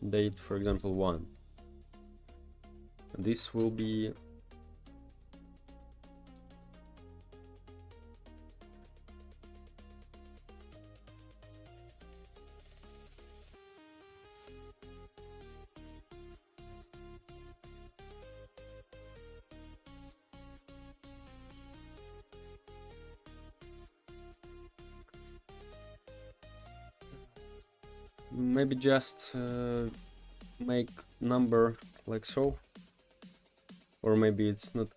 Date, for example, 1. This will be maybe just make number like so, or maybe it's not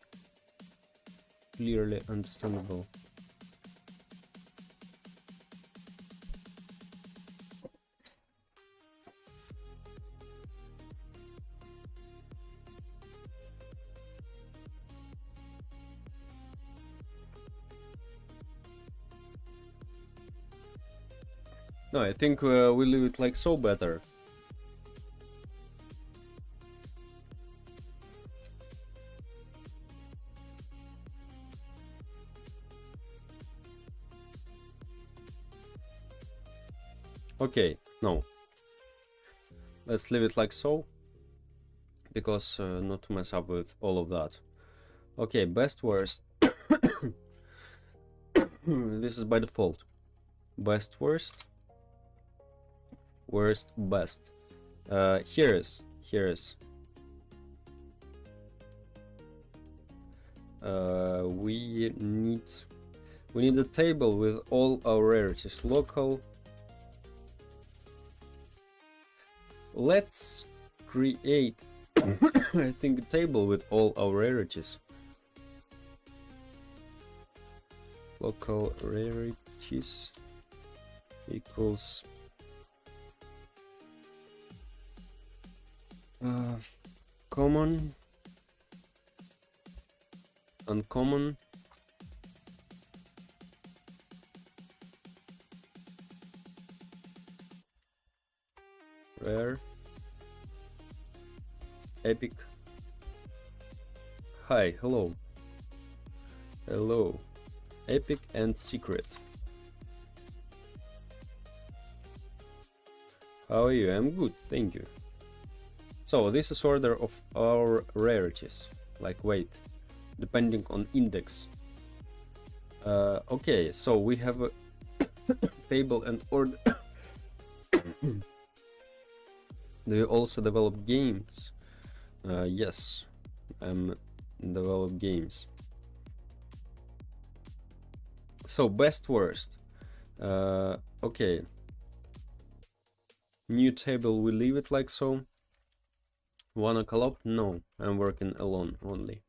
clearly understandable. No, I think we leave it like so better. Okay, no. Let's leave it like so, because not to mess up with all of that. Okay, best worst. This is by default. Best worst. Worst best. Here is. We need a table with all our rarities. Local. Let's create I think a table with all our rarities. Local rarities equals common, uncommon, rare, epic. Hi, hello, epic and secret. How are you? I'm good, thank you. So this is order of our rarities, like weight, depending on index. Okay, so we have a table and order. Do you also develop games? Yes, I'm develop games. So best worst. Okay. New table, we leave it like so. Wanna collab? No, I'm working alone only.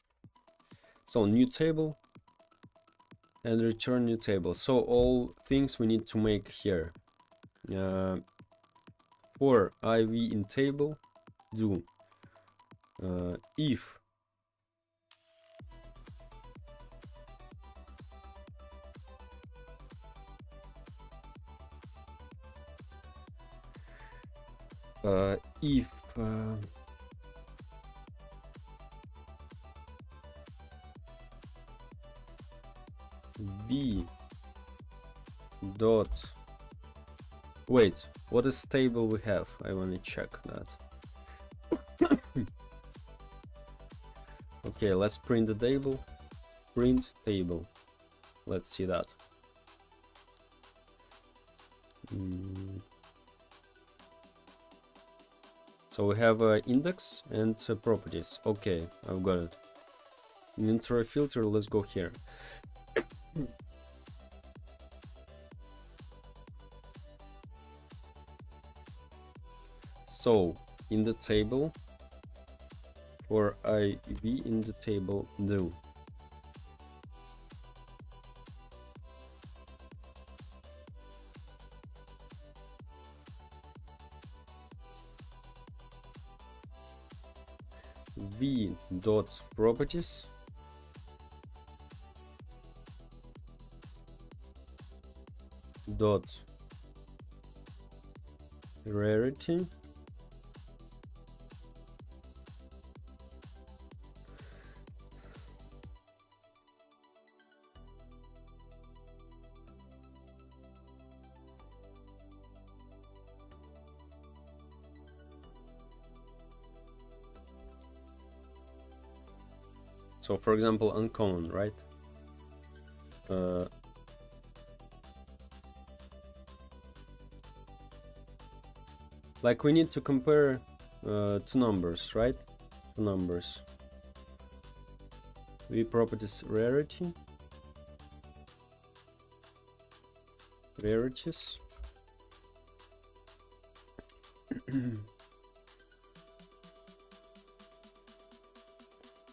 So new table and return new table. So all things we need to make here. For iv in table, do if b dot, wait, what is table we have? I want to check that. Okay, let's print the table. Print table. Let's see that. So we have index and properties. Okay, I've got it. Inventory filter, let's go here. So in the table, for iv in the table, do v dot properties dot rarity So for example, uncommon, right? Like we need to compare two numbers, right? Two numbers. V properties rarity. Rarities.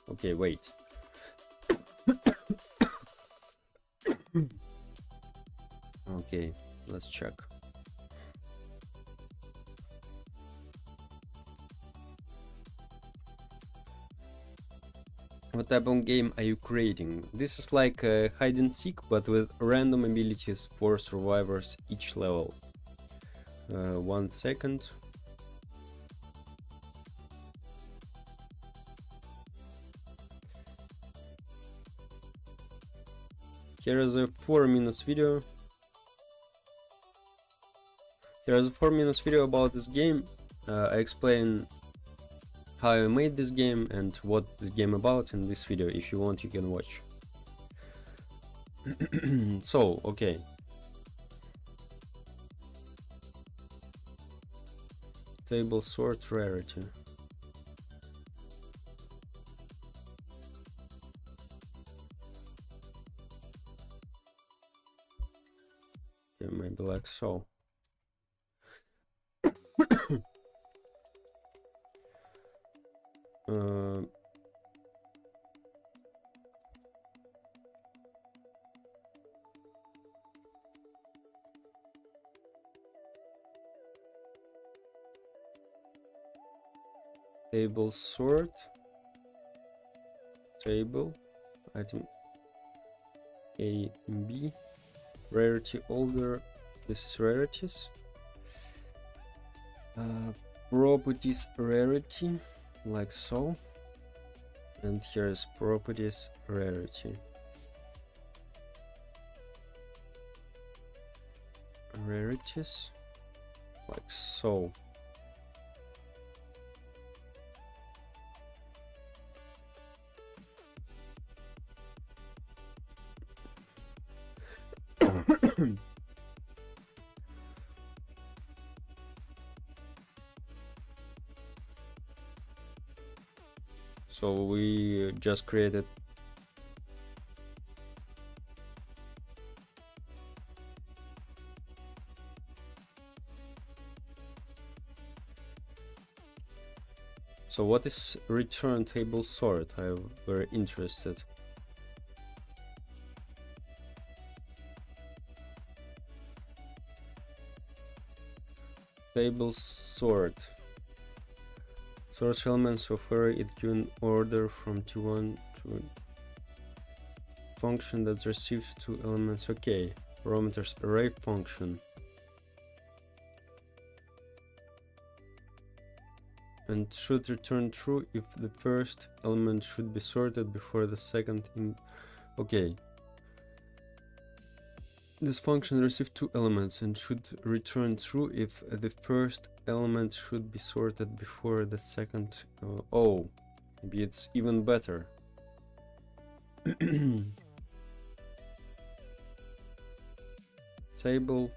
Okay, wait. Okay, let's check. What type of game are you creating? This is like a hide and seek, but with random abilities for survivors each level. 1 second. Here is a 4-minute video. Here is a 4-minute video about this game. I explain how I made this game and what the game about in this video. If you want, you can watch. So, okay. Table sort rarity. Okay, maybe like so. Table sort, table, item A and B, rarity order, this is rarities, properties rarity, like so, and here is properties rarity. Rarities, like so. So we just created so what is return table sort? I'm very interested. Table sort. Source elements of array it given order from T1 to function that receives 2 elements. Okay, parameters array function. And should return true if the first element should be sorted before the second in. Okay. This function receives 2 elements and should return true if the first element should be sorted before the second. Oh, maybe it's even better. Table.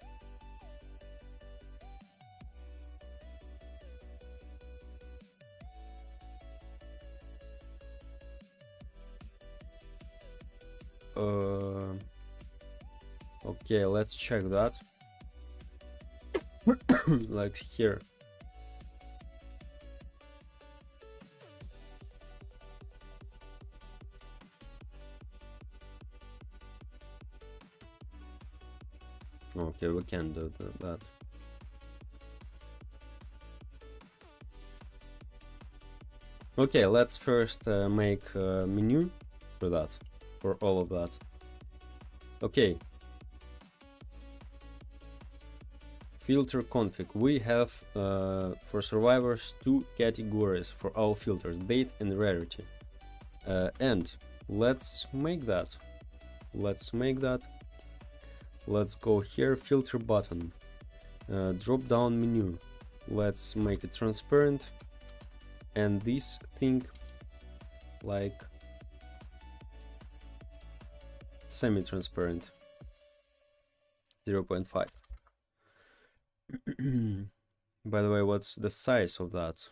Okay, let's check that. Like here. Okay, we can do that. Okay, let's first make a menu for that, for all of that. Okay. Filter config. We have for survivors 2 categories for our filters, date and rarity. And let's make that. Let's go here, filter button, drop down menu. Let's make it transparent, and this thing like semi-transparent, 0.5. By the way, what's the size of that?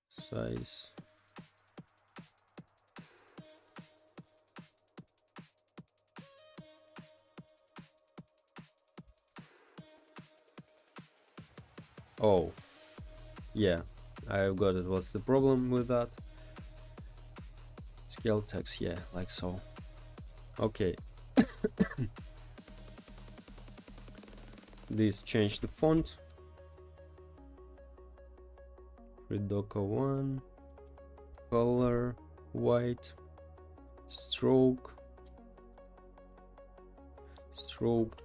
Size. Oh, yeah, I've got it. What's the problem with that? Scale text, yeah, like so. Okay. This change the font. Redoka 1, color white, stroke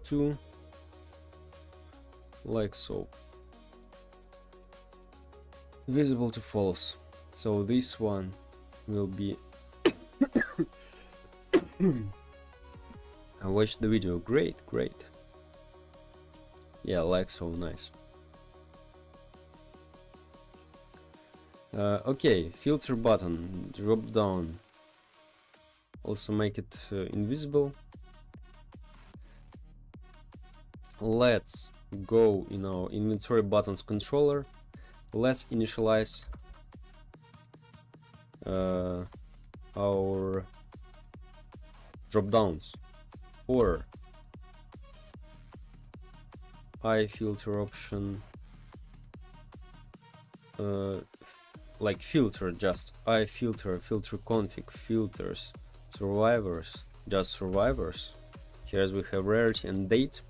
2, like so. Visible to false. So this one will be I watched the video. Great. Yeah, like so. Nice. Okay, filter button, drop down. Also make it invisible. Let's go in our inventory buttons controller. Let's initialize our drop downs, or eye filter option, like filter, just eye filter, filter config, filters, survivors, just survivors. Here we have rarity and date.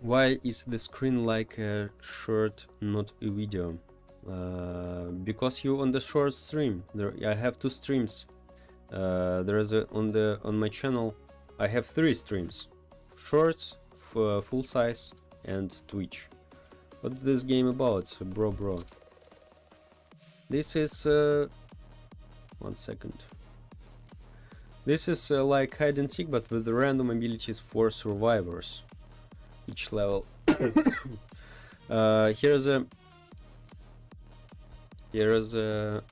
Why is the screen like a short, not a video? Because you on the short stream. I have 2 streams. There is on my channel. I have 3 streams: shorts, full size, and Twitch. What's this game about, bro? This is 1 second. This is like hide and seek, but with random abilities for survivors. Each level. Here's a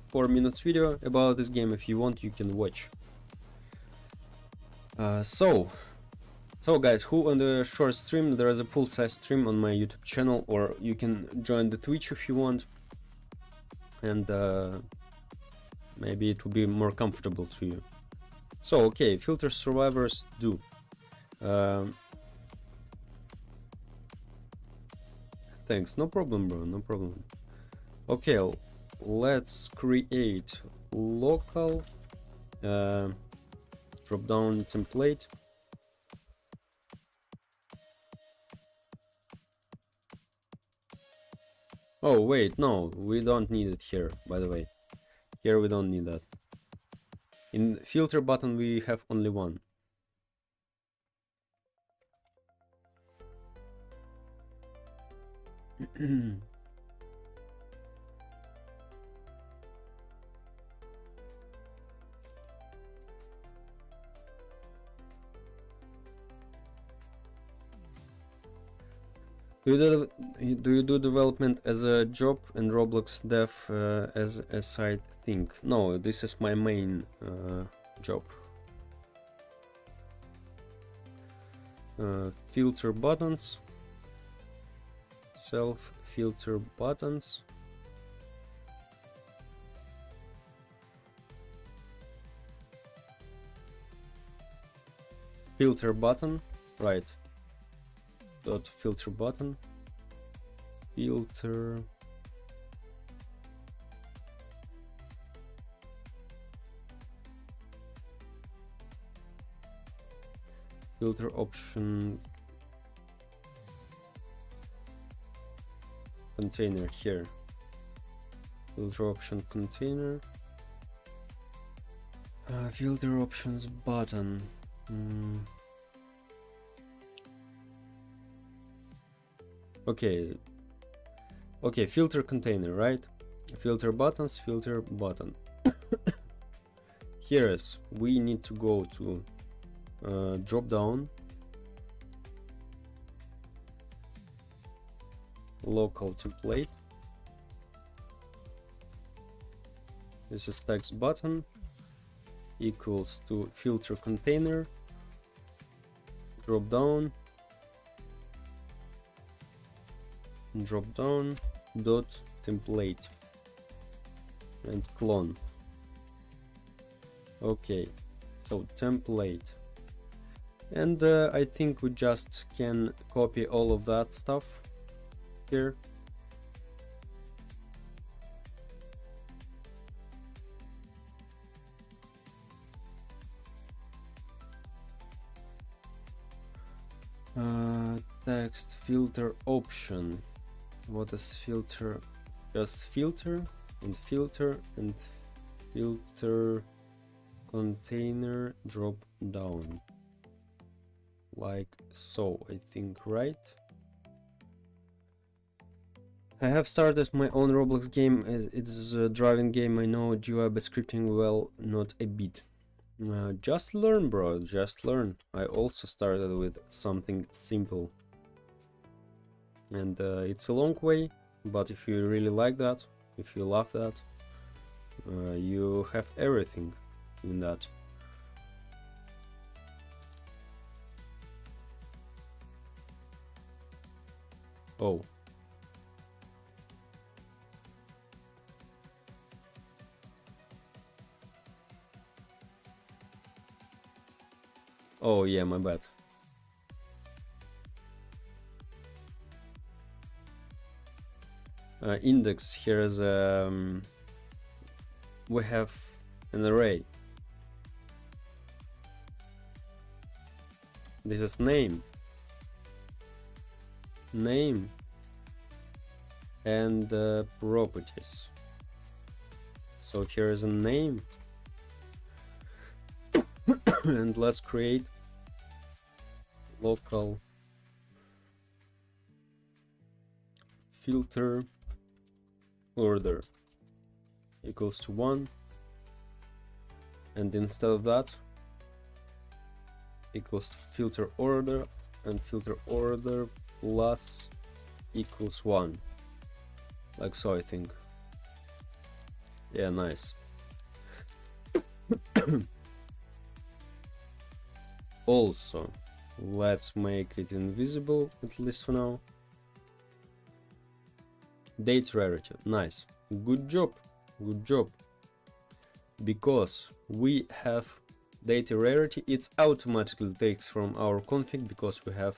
4 minutes video about this game. If you want, you can watch. So guys, who on the short stream, there is a full size stream on my YouTube channel, or you can join the Twitch if you want, and maybe it will be more comfortable to you. So okay, filter survivors do. Thanks, no problem, bro, no problem. Okay, let's create local drop down template. Oh wait, no, we don't need it here, by the way. Here we don't need that. In filter button we have only one. Do you do development as a job and Roblox dev as a side thing? No, this is my main job. Filter buttons, self filter buttons. Filter button, right? Dot filter button, filter option container here, filter option container, filter options button. Okay, filter container, right? Filter buttons, filter button. Here is, we need to go to drop down, local template. This is text button equals to filter container, drop down dot template, and clone. Okay, so template, and I think we just can copy all of that stuff here. Text filter option. What is filter? Just filter and filter container drop down. like so, I think, right? I have started my own Roblox game. It's a driving game. I know GUI but scripting well, not a bit. Just learn, bro, just learn. I also started with something simple. And it's a long way, but if you really like that, if you love that, you have everything in that. Oh. Oh yeah, my bad. Index, here is we have an array. This is name and properties. So here is a name and let's create local filter order equals to 1, and instead of that equals to filter order, and filter order plus equals 1, like so, I think. Yeah, nice. Also, let's make it invisible, at least for now. Date rarity, nice, good job, good job. Because we have data rarity, it automatically takes from our config, because we have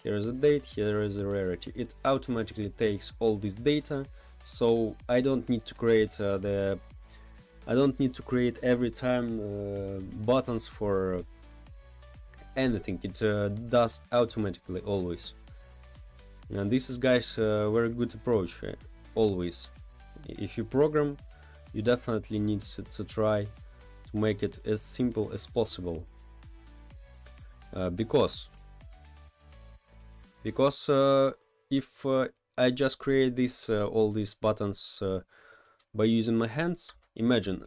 here is a date, here is a rarity. It automatically takes all this data, so I don't need to create every time buttons for anything. It does automatically always. And this is, guys, a very good approach. Always, if you program, you definitely need to try to make it as simple as possible, because if I just create this all these buttons by using my hands, imagine,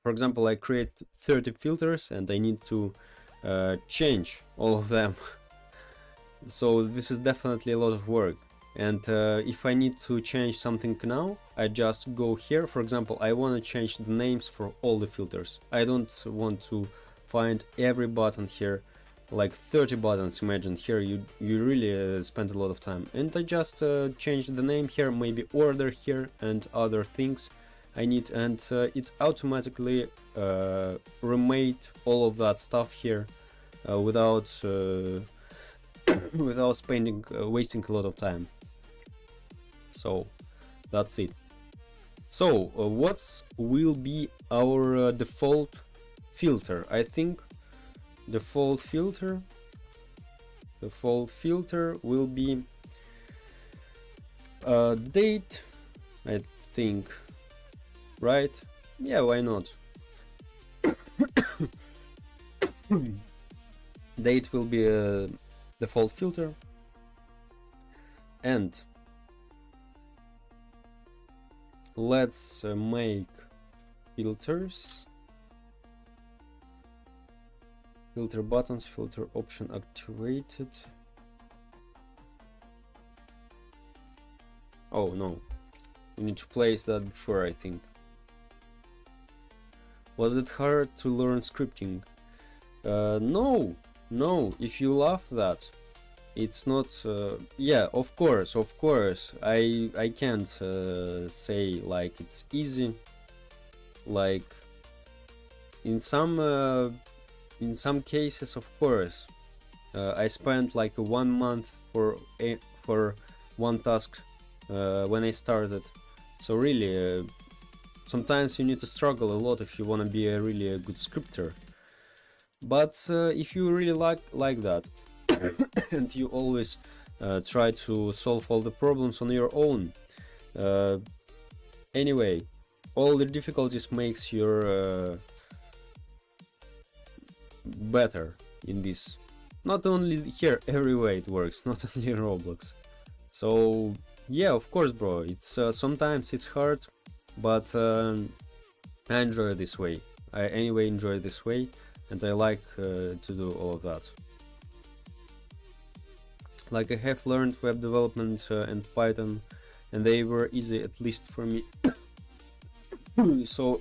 for example, I create 30 filters and I need to change all of them. So this is definitely a lot of work. And if I need to change something now, I just go here. For example, I want to change the names for all the filters. I don't want to find every button here, like 30 buttons. Imagine here you really spend a lot of time. And I just change the name here, maybe order here and other things I need, and it automatically remade all of that stuff here without without spending wasting a lot of time. So that's it. So what will be our default filter? I think default filter will be date, I think, right? Yeah, why not? Date will be a default filter, and let's make filters, filter buttons, filter option activated. Oh no, we need to place that before, I think. Was it hard to learn scripting? No, if you love that, it's not. Yeah, of course, I can't say like it's easy. Like in some cases, of course, I spent like 1 month for one task when I started. So really, sometimes you need to struggle a lot if you want to be a really good scripter. But if you really like that and you always try to solve all the problems on your own, anyway, all the difficulties makes your better in this. not only here, everywhere it works, not only in Roblox. So yeah, of course, bro, it's sometimes it's hard, but I enjoy this way. I anyway enjoy this way, and I like to do all of that. Like, I have learned web development and Python, and they were easy, at least for me. So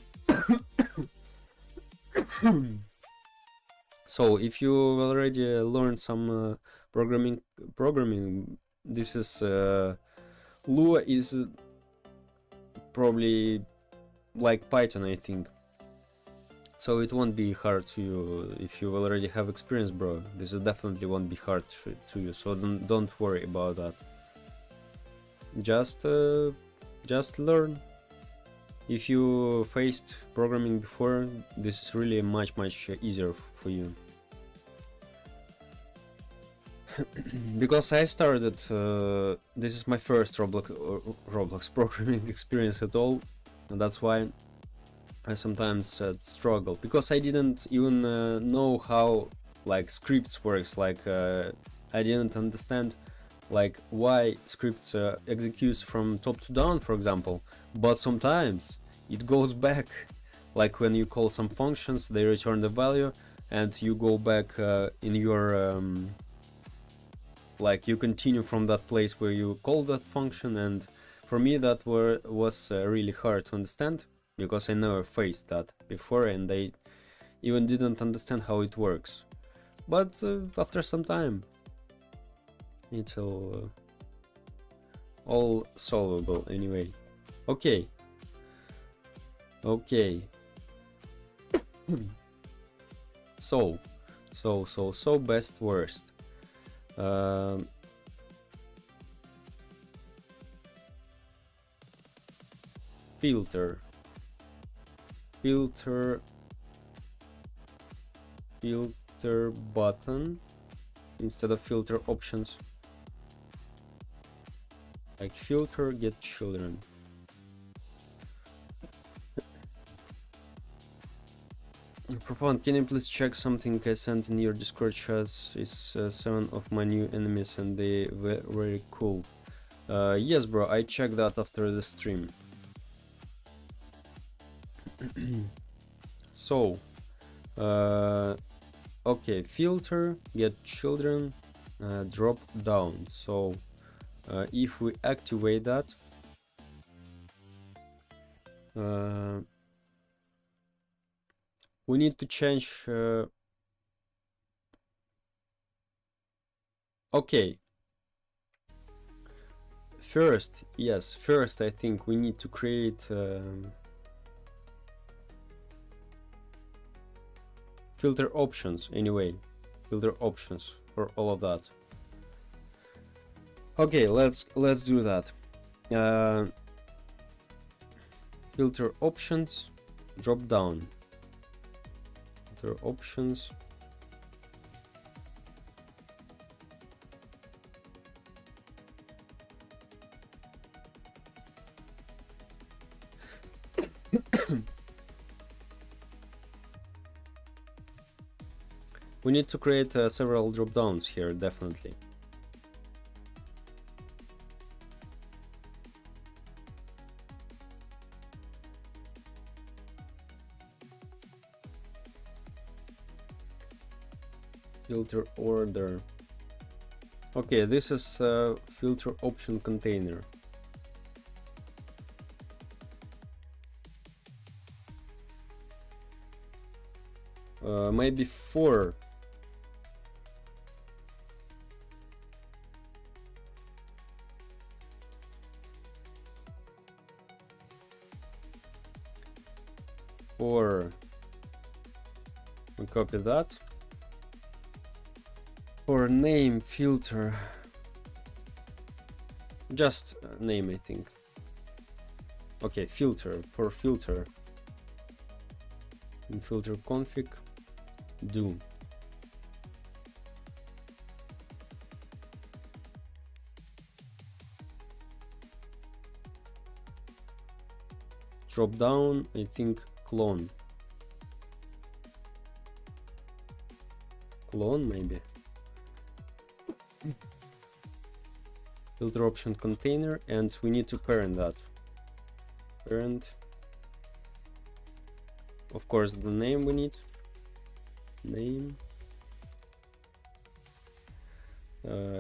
so if you already learned some programming, this is Lua is probably like Python, I think. So it won't be hard to you if you already have experience, bro. This is definitely won't be hard to you, so don't worry about that. Just learn. If you faced programming before, this is really much easier for you. Because I started, this is my first Roblox programming experience at all, and that's why I sometimes struggle, because I didn't even know how like scripts works. Like I didn't understand like why scripts executes from top to down, for example, but sometimes it goes back. Like when you call some functions, they return the value, and you go back in your like you continue from that place where you call that function. And for me that was really hard to understand, because I never faced that before, and I even didn't understand how it works. But after some time, it'll all solvable anyway. Okay. So best worst. Filter button instead of filter options. Like filter get children. Profound, can you please check something I sent in your Discord chats? It's 7 of my new enemies and they were very cool. Yes, bro, I checked that after the stream. So, okay, filter, get children, drop down. So, if we activate that, we need to change. Okay. First, yes, first I think we need to create filter options anyway. Filter options for all of that. Okay, let's do that. Filter options, drop down. Filter options. We need to create several drop downs here, definitely. Filter order. Okay, this is filter option container. Maybe 4. We copy that. For name filter, just name, I think. Okay, filter, for filter, in filter config, do. Drop down, I think clone maybe. Filter option container, and we need to parent that. Parent. Of course, the name we need. Name.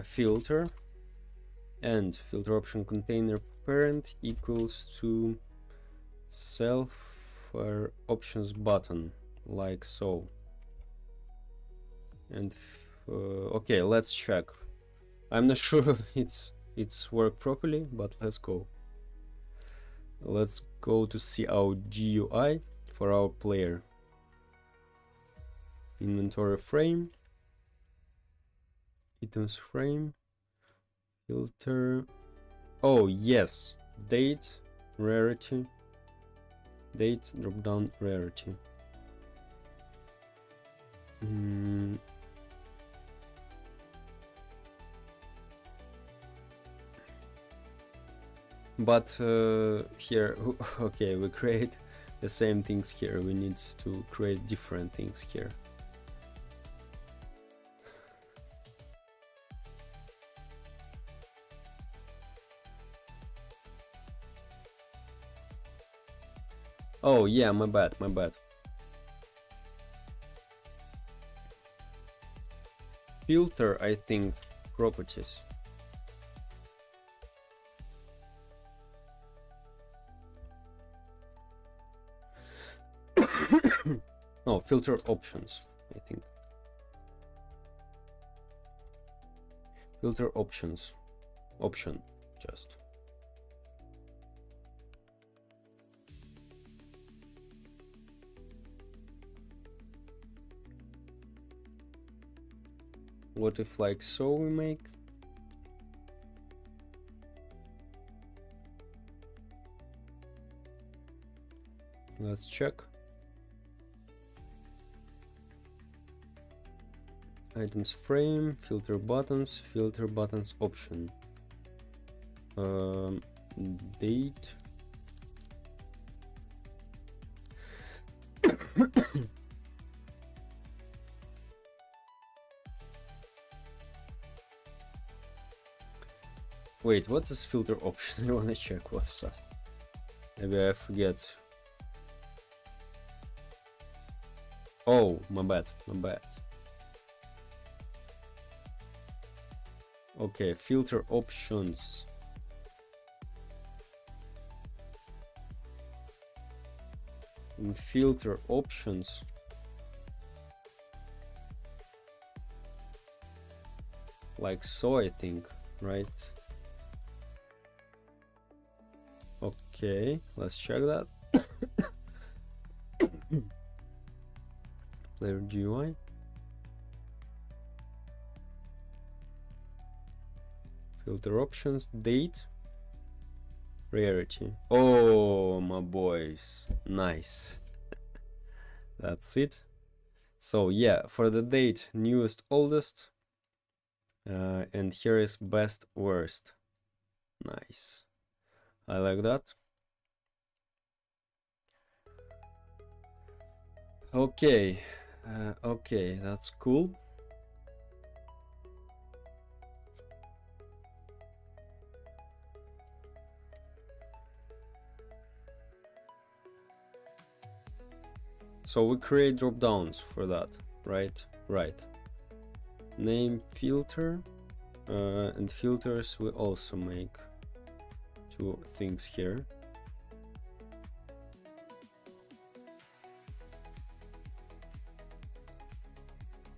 Filter. And filter option container parent equals to self options button, like so. And okay, let's check. I'm not sure it's worked properly, but let's go. Let's go to see our GUI for our player. Inventory frame, items frame, filter. Oh yes, date, rarity, date, drop down rarity. But here, okay, we create the same things here. We need to create different things here. Oh yeah, my bad. Filter, I think, properties. No, filter options, I think. Filter options. Option, just. What if like so we make? Let's check. Items frame, filter buttons option. Date. Wait, what is filter option? I wanna check what's that. Maybe I forget. Oh, my bad. Okay, filter options. In filter options, like so, I think, right? Okay, let's check that. Player GUI. Filter options, date, rarity. Oh, my boys, nice. That's it. So yeah, for the date, newest, oldest, and here is best, worst. Nice. I like that. Okay, okay, that's cool. So we create drop downs for that, right? Right. Name filter, and filters we also make two things here.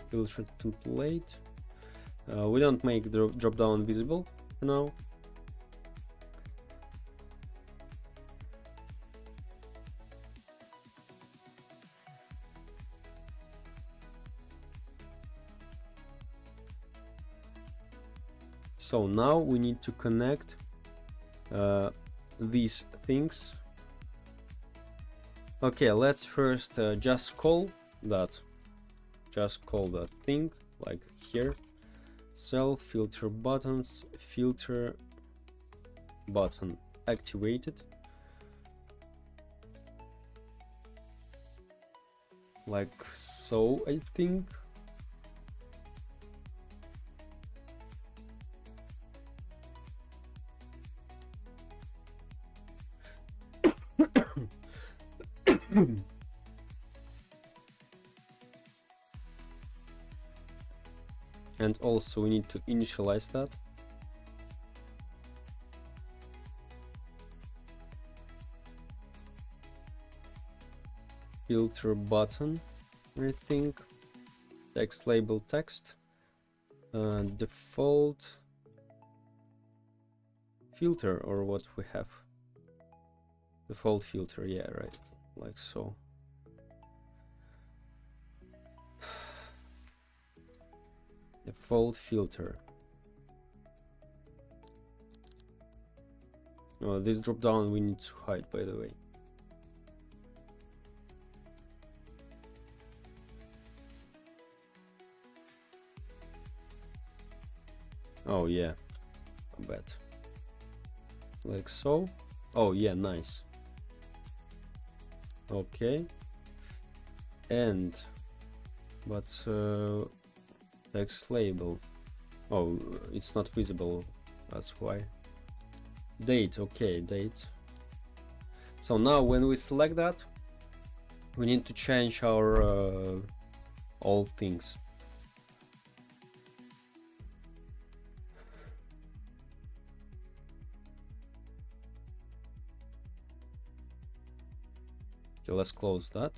Filter template. We don't make the drop down visible for now. So now we need to connect these things. Okay, let's first just call that thing, like here. Self filter buttons, filter button activated, like so, I think. And also we need to initialize that. Filter button, I think. Text label text. Default filter, or what we have. Default filter, yeah, right, like so. Default filter. Oh, this drop down we need to hide, by the way. Oh yeah, I bet. Like so. Oh yeah, nice. Okay. And but text label. Oh, it's not visible, that's why. Date, okay, date. So now when we select that, we need to change our all things. Okay, let's close that.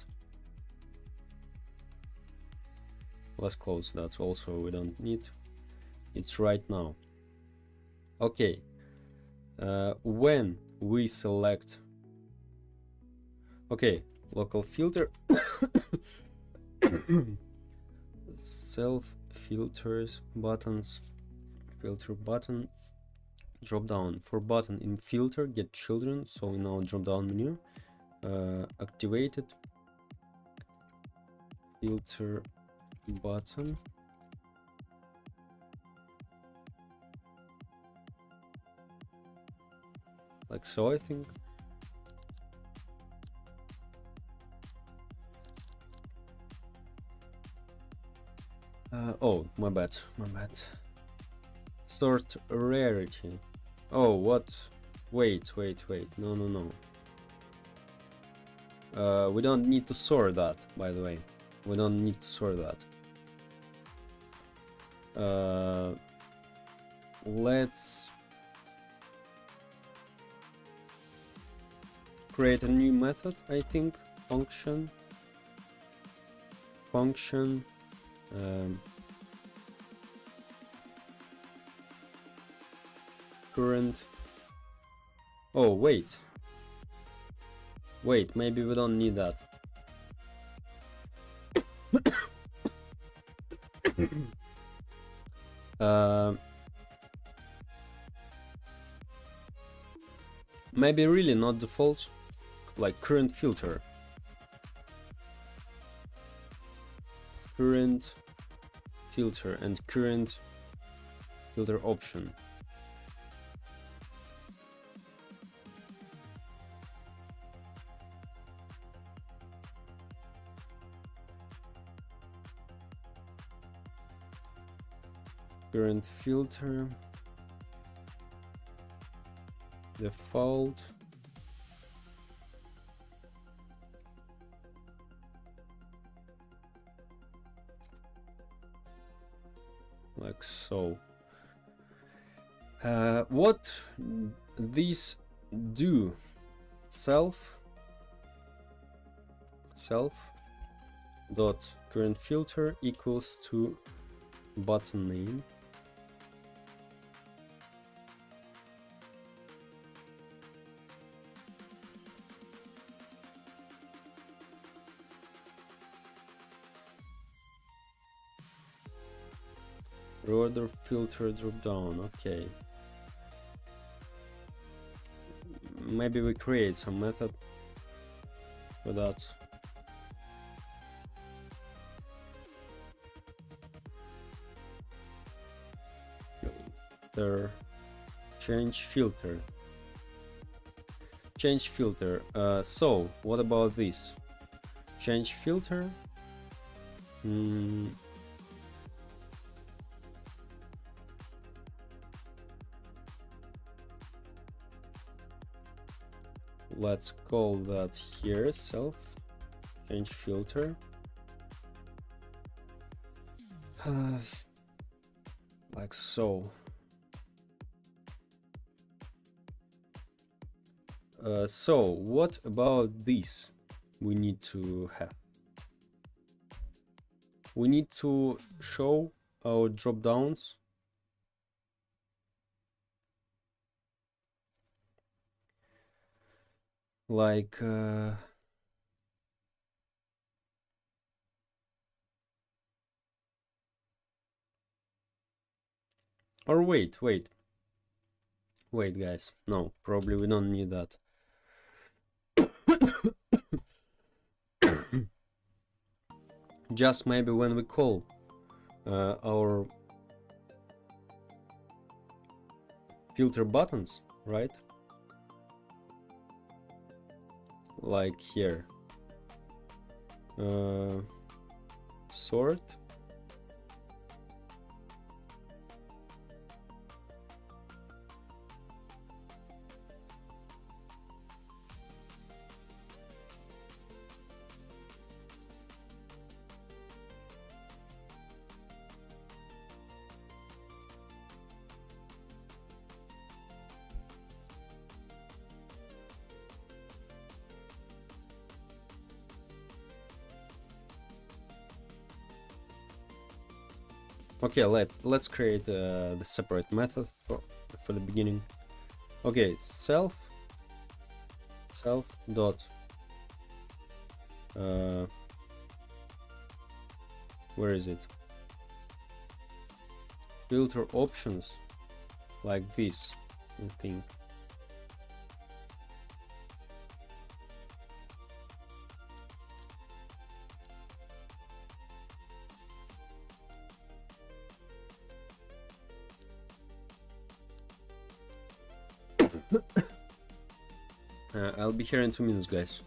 Let's close that also, we don't need. It's right now. Okay. When we select, okay, local filter, self filters, buttons, filter button, drop down. For button in filter, get children. So now drop down menu, activated filter button. Like so, I think. Oh, my bad, my bad. Sort rarity. Oh, what? Wait, no. We don't need to sort that, by the way. We don't need to sort that. Let's create a new method, I think. Function current. Oh wait, maybe we don't need that. Maybe really not default, like current filter. Current filter and current filter option. Current filter, default, like so. What these do? Self dot current filter equals to button name. Reorder filter drop down. Okay. Maybe we create some method for that. Filter, change filter. Change filter. So what about this? Change filter. Let's call that here self change filter. Like so. So what about this we need to have? We need to show our drop downs like or wait guys, no, probably we don't need that. Just maybe when we call our filter buttons, right? Like here, sort, okay, let's create the separate method for the beginning. Okay, self dot where is it? Filter options, like this, I think. I'll be here in 2 minutes, guys.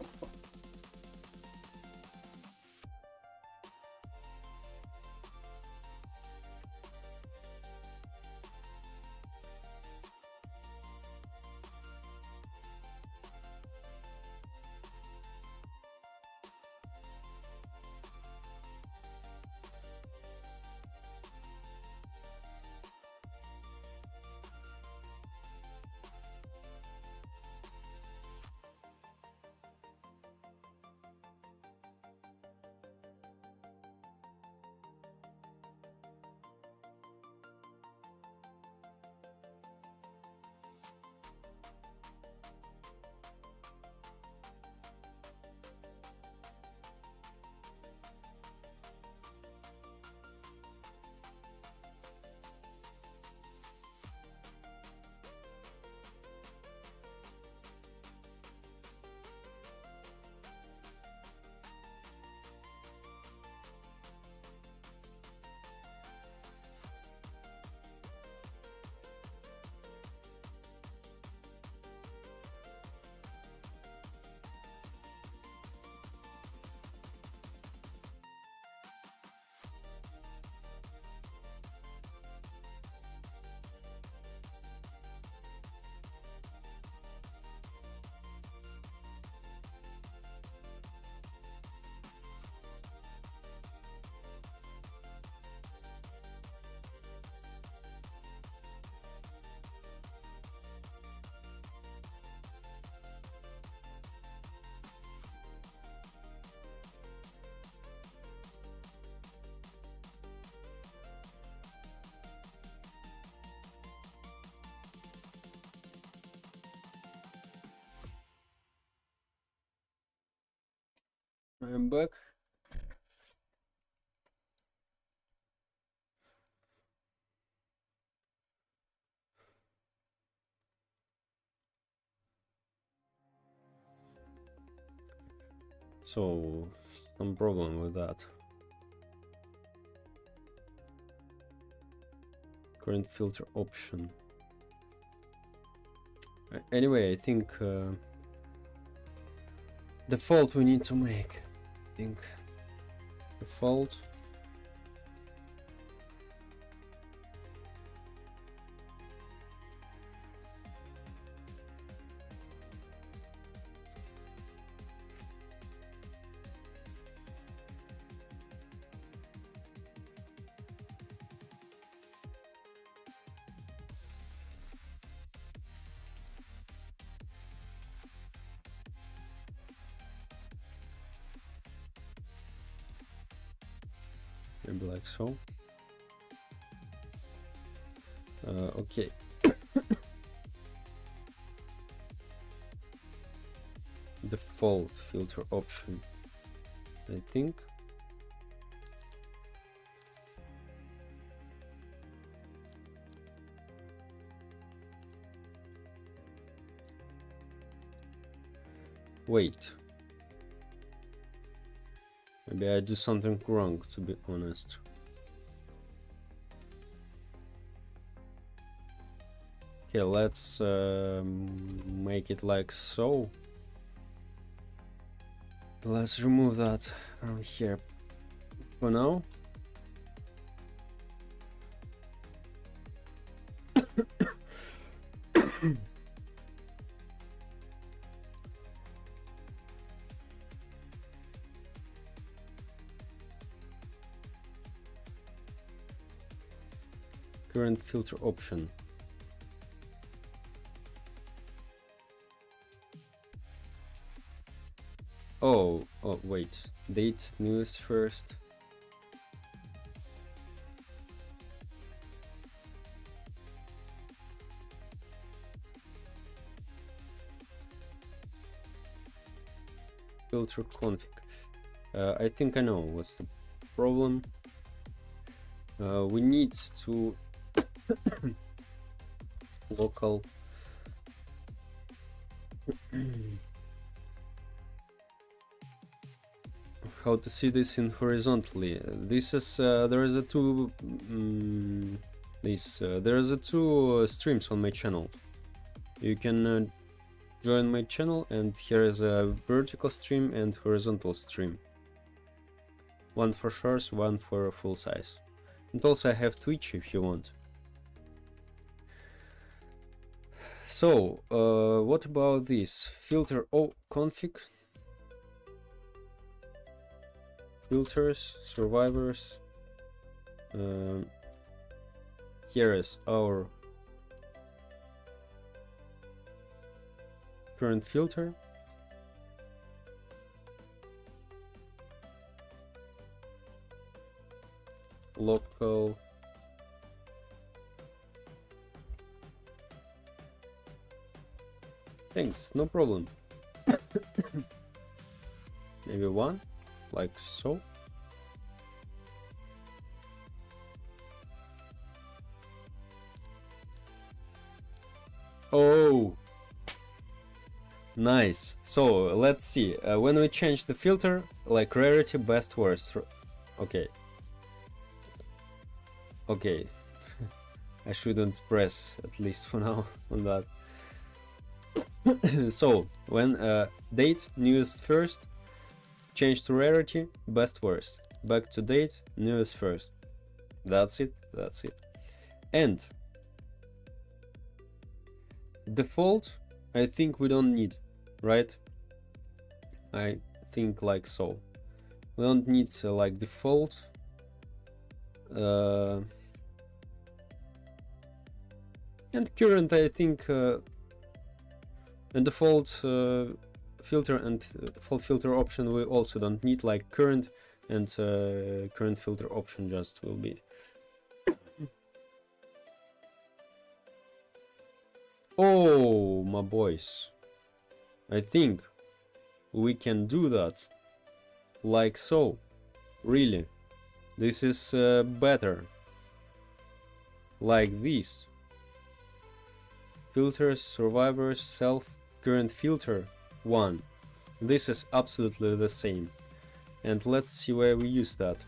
I'm back. So, some problem with that. Current filter option. Anyway, I think default we need to make. I think default. maybe like so. Okay. Default filter option, I think. Wait. Maybe I do something wrong, to be honest. Okay, let's make it like so. Let's remove that from here for now. Current filter option. Oh, wait. Date news first. Filter config. I think I know what's the problem. We need to local how to see this in horizontally. This is there is a two there is a two streams on my channel. You can join my channel, and here is a vertical stream and horizontal stream. One for shorts, one for full size. And also I have Twitch if you want. So what about this filter config? Filters, survivors. Here is our current filter. Local thanks, no problem. Maybe one, like so. Oh, nice. So let's see. When we change the filter, like rarity, best, worst. Okay. Okay. I shouldn't press, at least for now, on that. So when date, newest first, change to rarity, best, worst. Back to date, newest first. That's it. That's it. And default, I think we don't need, right? I think like so. We don't need like default. And current, I think, and default filter and default filter option we also don't need, like current and current filter option just will be. Oh, my boys, I think we can do that like so. Really, this is better. Like this. Filters, survivors, self, current filter 1. This is absolutely the same. And let's see where we use that.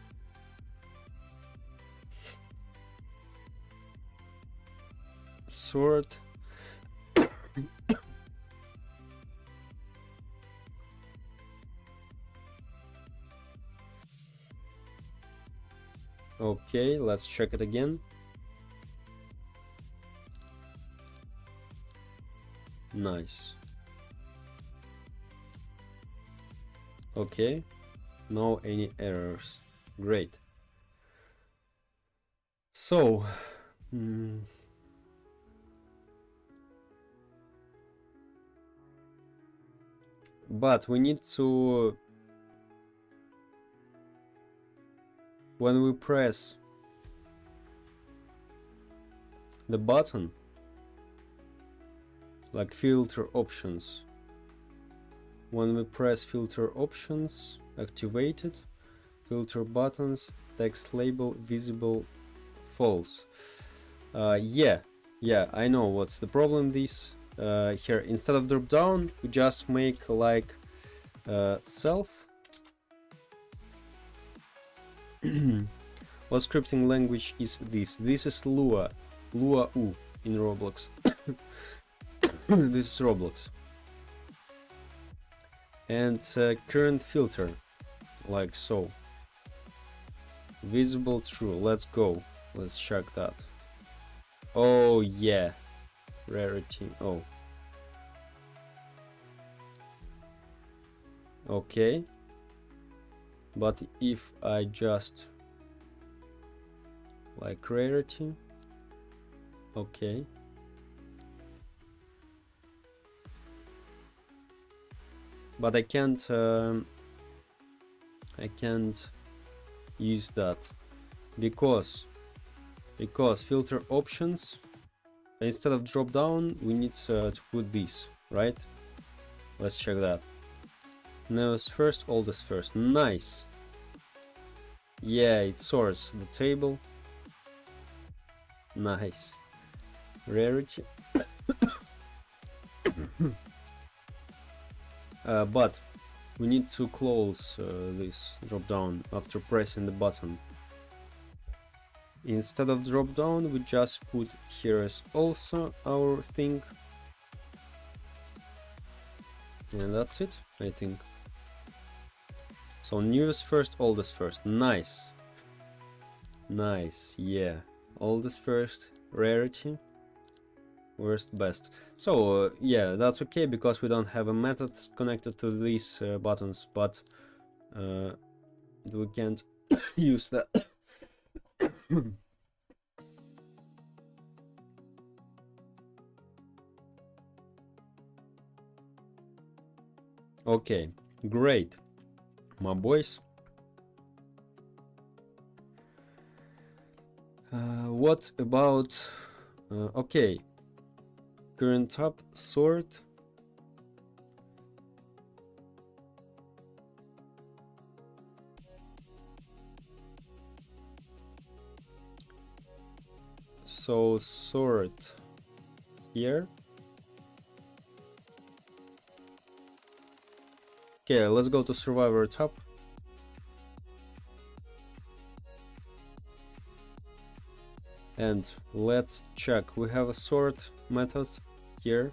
Sort. Okay, let's check it again. Nice. Okay, no any errors. Great. So, but we need to when we press the button, like filter options, when we press filter options, activated, filter buttons, text label visible, false. Yeah, I know what's the problem. This here, instead of drop down, we just make like self. What scripting language is this? This is Lua U in Roblox. This is Roblox. And current filter, like so. Visible true. Let's go. Let's check that. Oh yeah, rarity. Oh, okay. But if I just like rarity, okay. But I can't use that because filter options, instead of drop down, we need to put this, right? Let's check that. Newest first, oldest first. Nice. Yeah, it sorts the table. Nice. Rarity. But we need to close this drop down after pressing the button. Instead of drop down, we just put here as also our thing, and that's it, I think. So newest first, oldest first. Nice, yeah. Oldest first, rarity, worst, best. So yeah, that's okay because we don't have a method connected to these buttons, but we can't use that. Okay, great, my boys. What about okay, current tab, sort. So sort here. Okay, let's go to Survivor tab. And let's check. We have a sort method here.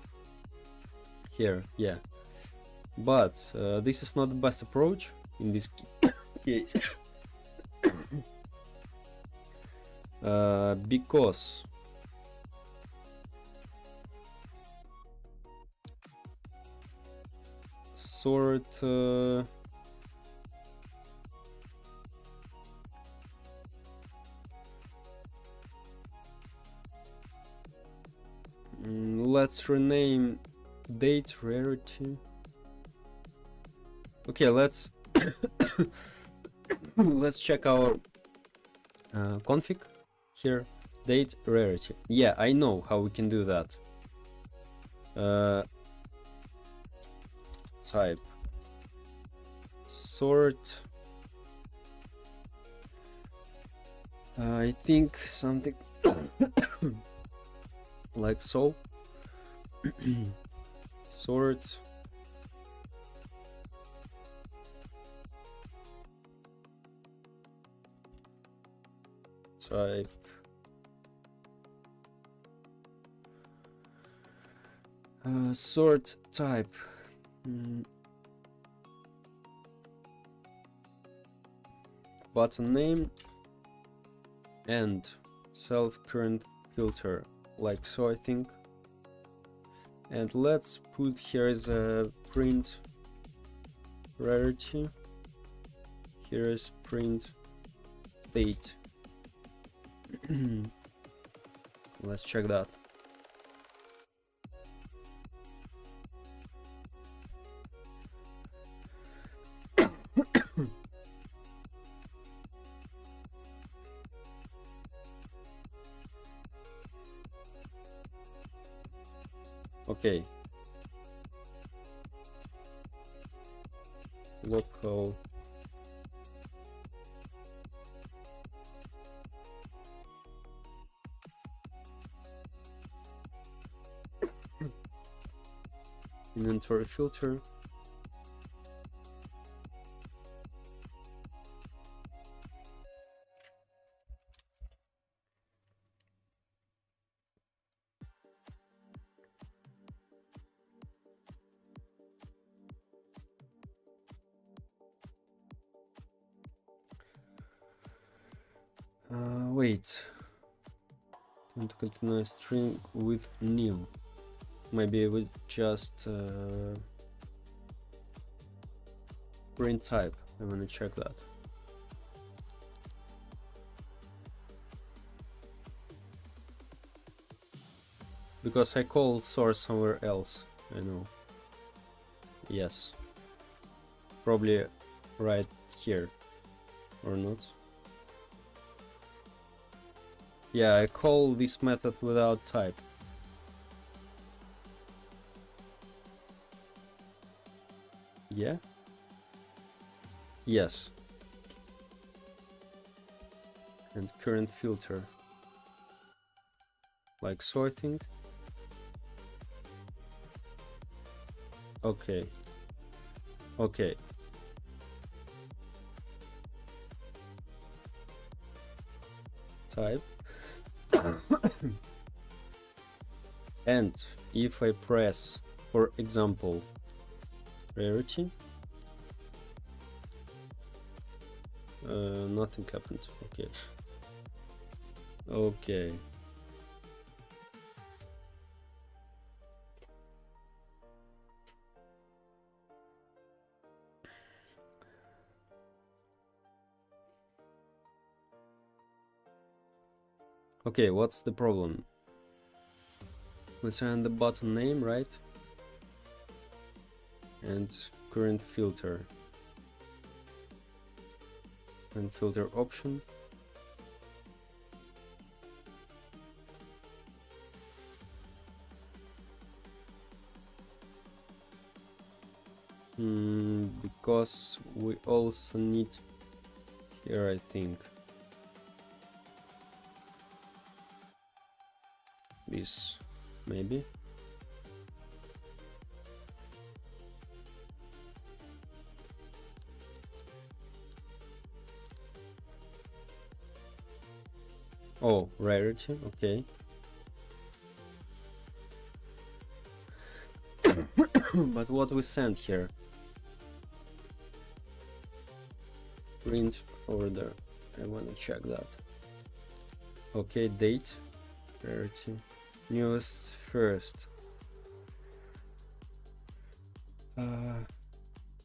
Yeah. But this is not the best approach in this case. Because sort let's rename date rarity. Okay, let's let's check our config here. Date rarity. Yeah, I know how we can do that. Type sort. I think something like so. Sort type sort type button name and self current filter, like so, I think. And let's put here as a print rarity. Here is print date. Let's check that. Okay. Local inventory filter. Wait. Want to continue a string with nil. Maybe we just print type. I want to check that. Because I call source somewhere else. I know. Yes. Probably right here. Or not. Yeah, I call this method without type. Yeah? Yes. And current filter. Like sorting. Okay. Okay. Type. And if I press, for example, rarity, nothing happened. Okay. Okay. Okay, what's the problem? Let's find the button name, right? And current filter. And filter option. Because we also need here, I think. This, maybe. Oh, rarity, okay. But what we sent here? Print order. I want to check that. Okay, date, rarity, newest first.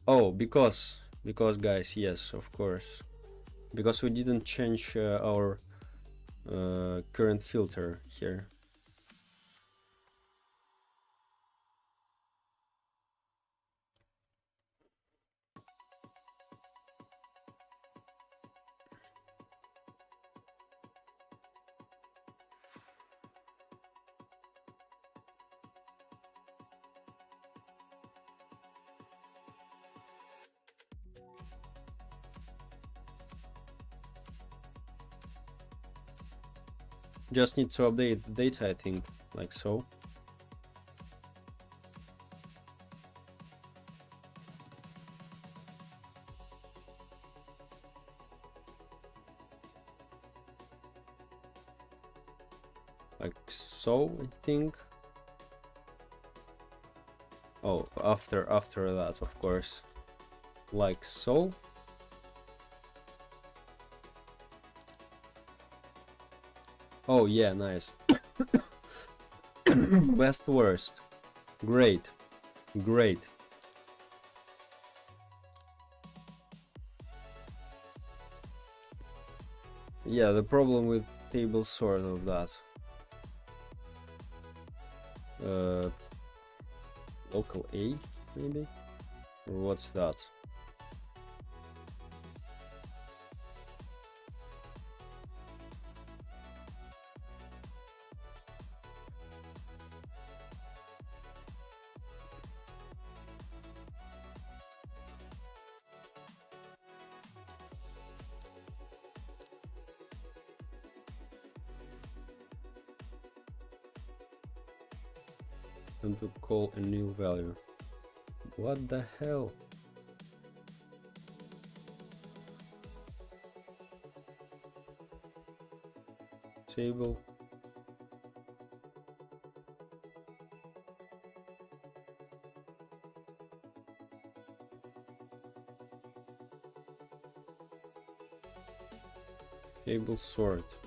Oh, because guys, yes, of course, because we didn't change our current filter here. Just need to update the data, I think, like so. Like so, I think. Oh, after that, of course. Like so. Oh yeah, nice. Best worst. Great. Great. Yeah, the problem with table sort of that. Local A, maybe? Or what's that? and to call a new value. What the hell? Table. Table sort.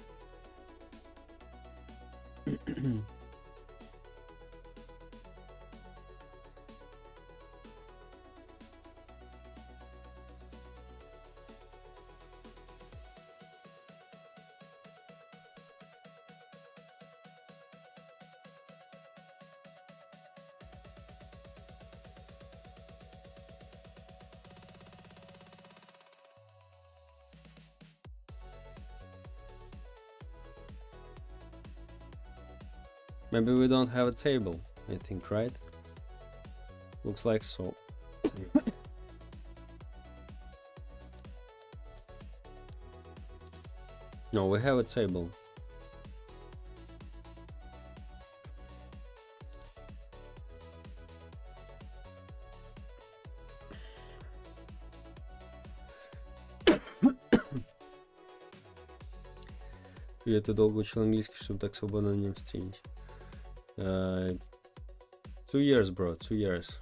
Maybe we don't have a table, I think, right? Looks like so. No, we have a table. Я это долго учил английский, чтобы так свободно на нем стримить. 2 years, bro, 2 years.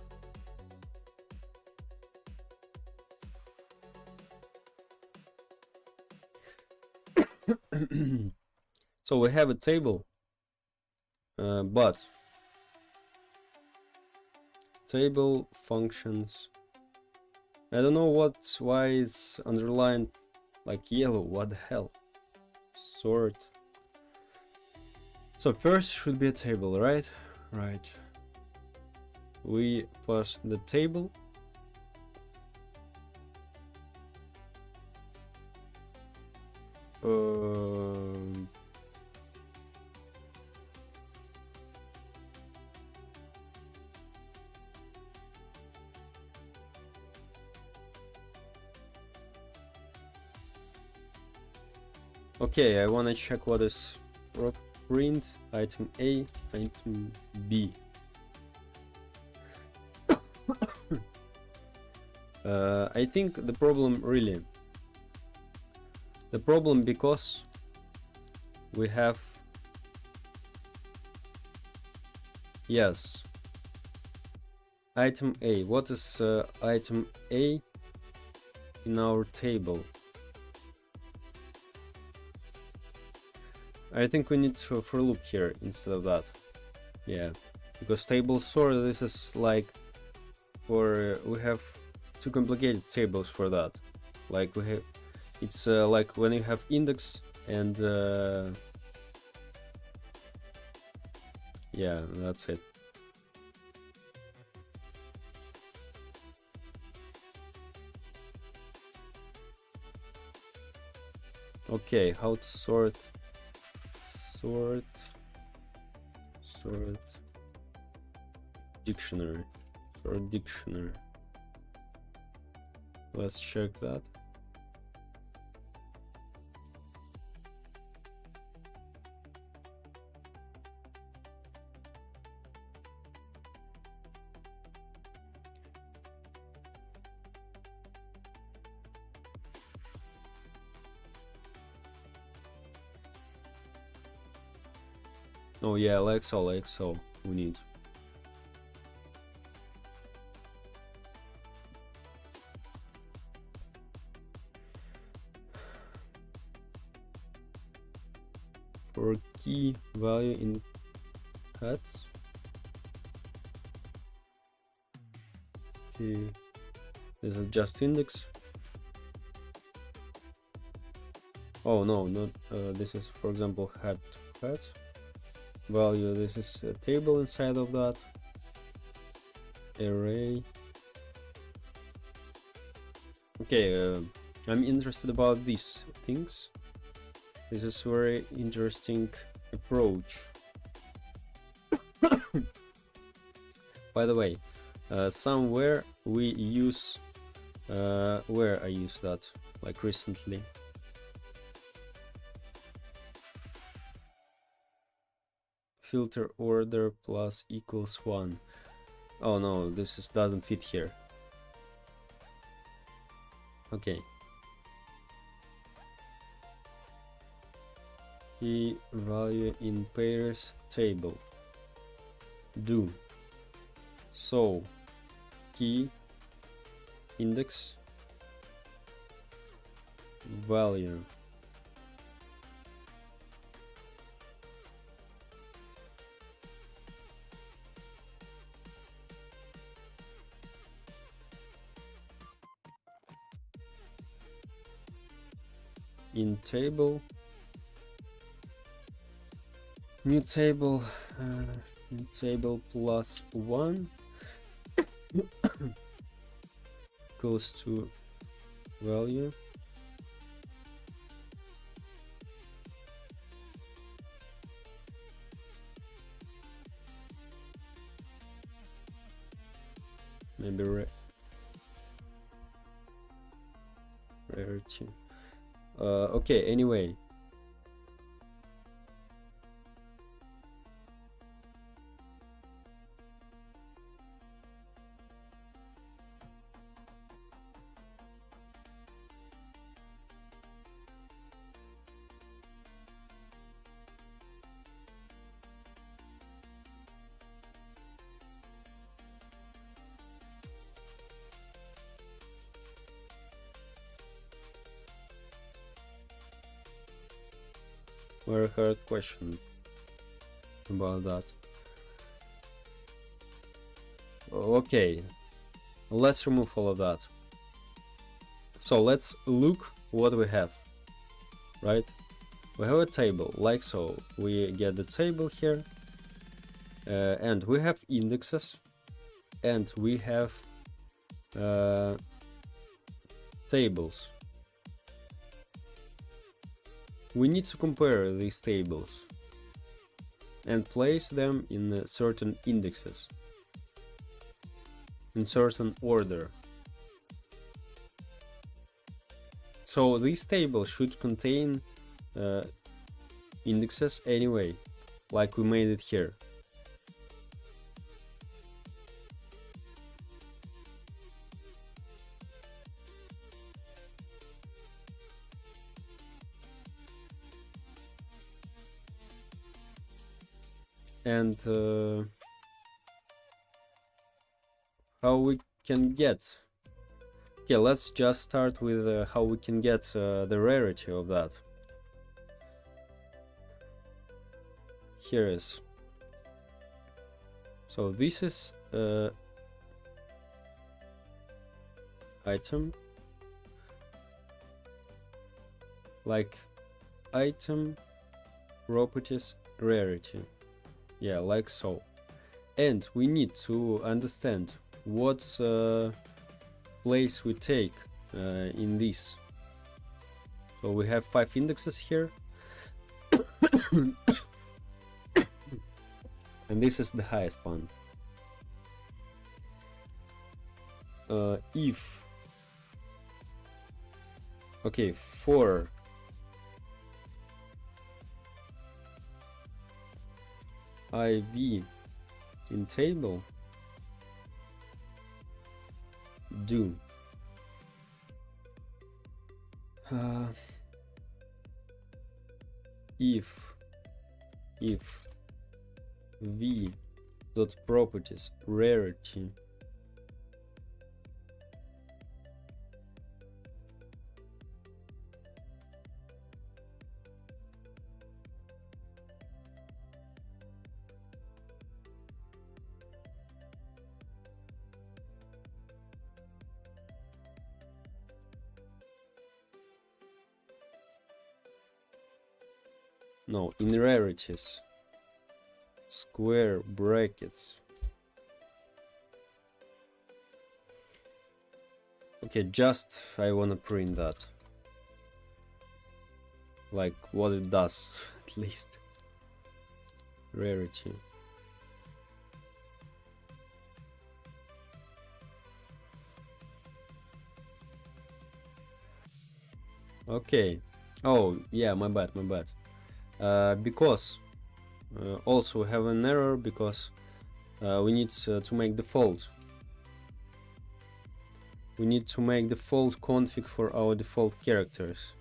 So we have a table, but table functions. I don't know why it's underlined like yellow. What the hell? Sort. So first should be a table, right? Right. We pass the table. Okay, I wanna check what is print item A, item B. I think the problem because we have, yes, item A. What is item A in our table? I think we need to for loop here instead of that. Yeah, because table sort, this is like for we have too complicated tables for that. Like we have, it's like when you have index and yeah, that's it. Okay, how to sort dictionary. Sort dictionary. Let's check that. Oh yeah, like so we need. For key value in hats. Okay, this is just index. Oh no, not this is, for example, hat value. This is a table inside of that array. Okay, I'm interested about these things. This is very interesting approach. By the way, somewhere we use where I use that like recently. filter order plus equals 1. Oh no, this doesn't fit here. Okay. Key value in pairs table. Do. So key index value in table, new table, new table plus 1 equals to value maybe rarity. Okay, anyway, very hard question about that. Okay, let's remove all of that. So let's look what we have, right? We have a table like so. We get the table here, and we have indexes, and we have tables. We need to compare these tables and place them in certain indexes, in certain order. So this table should contain indexes anyway, like we made it here. And how we can get, okay, let's just start with how we can get the rarity of that. Here is, so this is item, like item properties rarity, yeah, like so. And we need to understand what place we take in this. So we have 5 indexes here and this is the highest one. If, okay, for IV in table, do if v dot properties rarity no, in rarities, square brackets. Okay, just I wanna print that, like what it does at least. Rarity. Okay. Oh yeah, my bad. Because Also we have an error because we need to make default. We need to make default config for our default characters.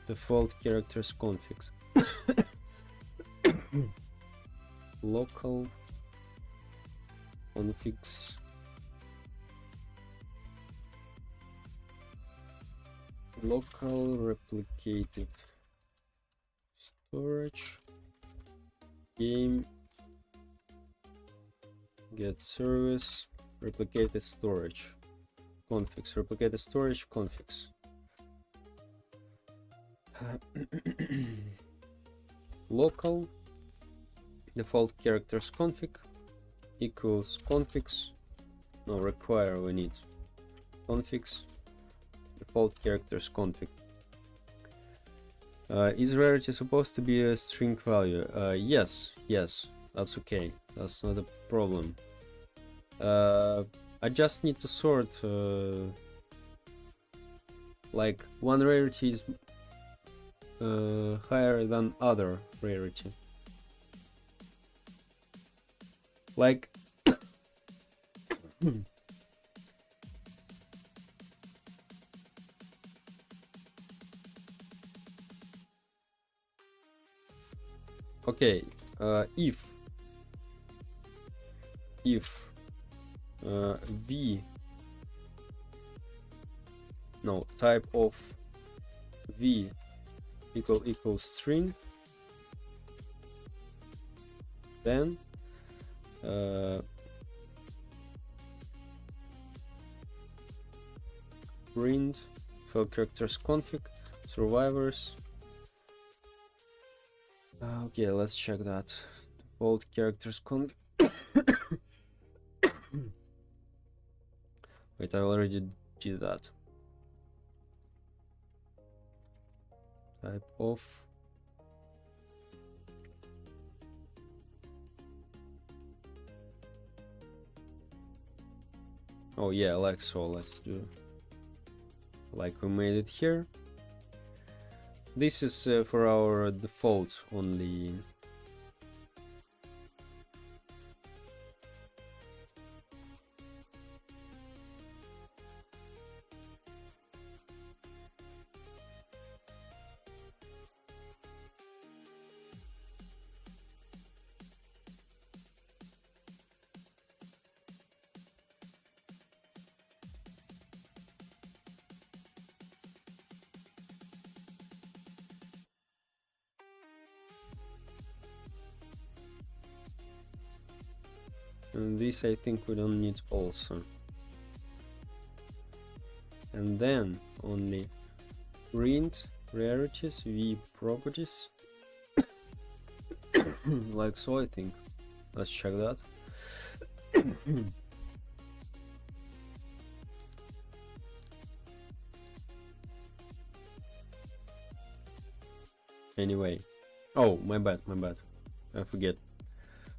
Default characters configs. Local configs. Local replicated storage game get service replicated storage configs. Replicated storage configs. Local default characters config equals configs. No, require, we need configs default characters config. Is rarity supposed to be a string value? Yes, that's okay, that's not a problem. I just need to sort, like one rarity is higher than other rarity. Like okay, if v no type of v equals string, then print file characters config survivors. Okay, let's check that. Default characters config. Wait, I already did that. Type of oh yeah, like so. Let's do like we made it here. This is for our default only. And this I think we don't need also. And then only print rarities v properties like so, I think. Let's check that. Anyway, oh my bad, I forget.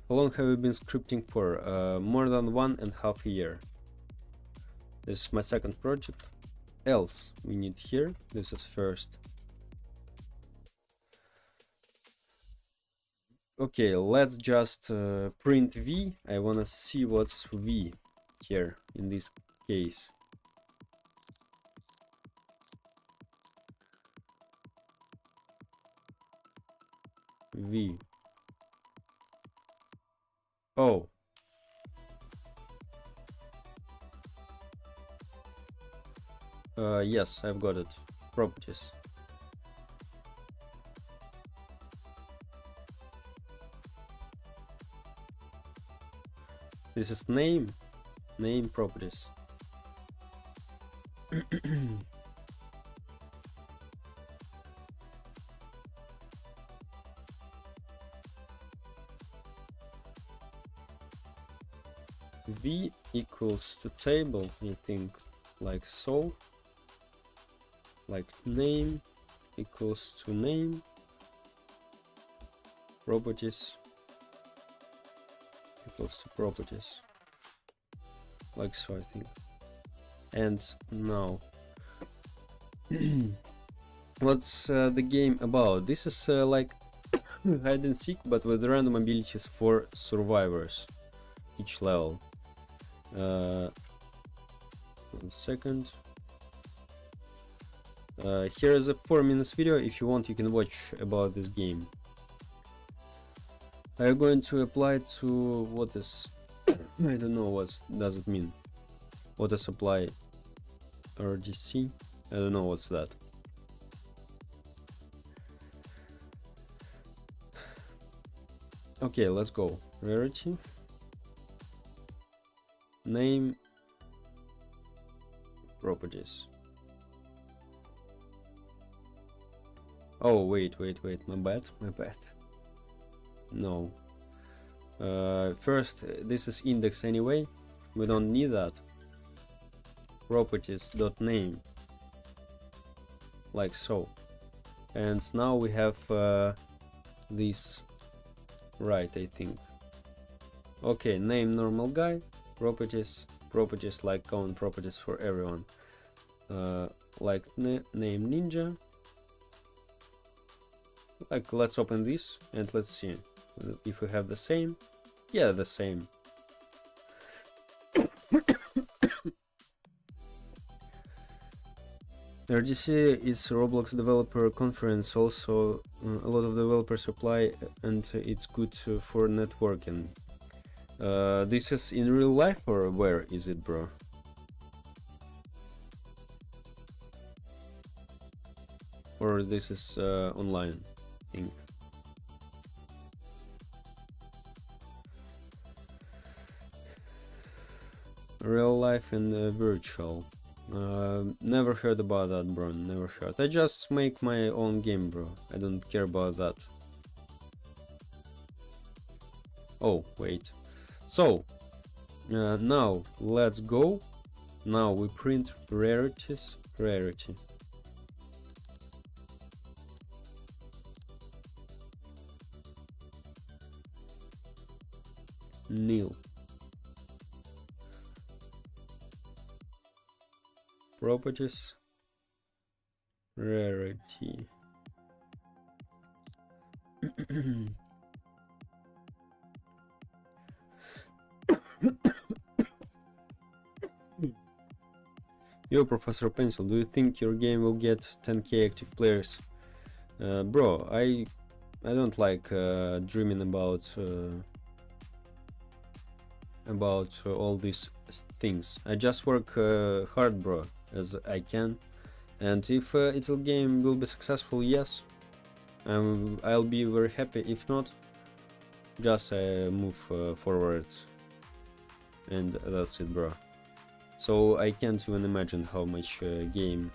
How long have you been scripting for? More than 1.5 years. This is my second project. Else we need here, this is first. Okay, let's just print v. I wanna see what's v here in this case. V. Oh. Yes, I've got it. Properties. This is name properties. V equals to table, I think, like so. Like name equals to name. Properties equals to properties. Like so, I think. And now, what's the game about? This is like hide and seek, but with random abilities for survivors each level. 1 second. Here is a 4 minutes video. If you want, you can watch about this game. I'm going to apply to what is I don't know what does it mean. What is apply RDC? I don't know what's that. Okay, let's go. Rarity. Name. Properties. Oh, wait, my bad. No. First, this is index anyway. We don't need that. Properties.name. Like so. And now we have this right, I think. Okay, name normal guy. Properties like common properties for everyone. Like name ninja. Like, let's open this and let's see if we have the same. Yeah, the same. RDC is Roblox developer conference. Also, a lot of developers apply, and it's good for networking. This is in real life, or where is it, bro? Or this is online thing? Real life and virtual. Never heard about that, bro. Never heard. I just make my own game, bro. I don't care about that. Oh, wait. So, now let's go. Now we print rarities. Rarity. Nil. Properties. Rarity. Yo, Professor Pencil, do you think your game will get 10k active players? Bro, I don't like dreaming about all these things. I just work hard, bro, as I can, and if its game will be successful, yes, I'll be very happy. If not, just move forward, and that's it, bro. So I can't even imagine how much game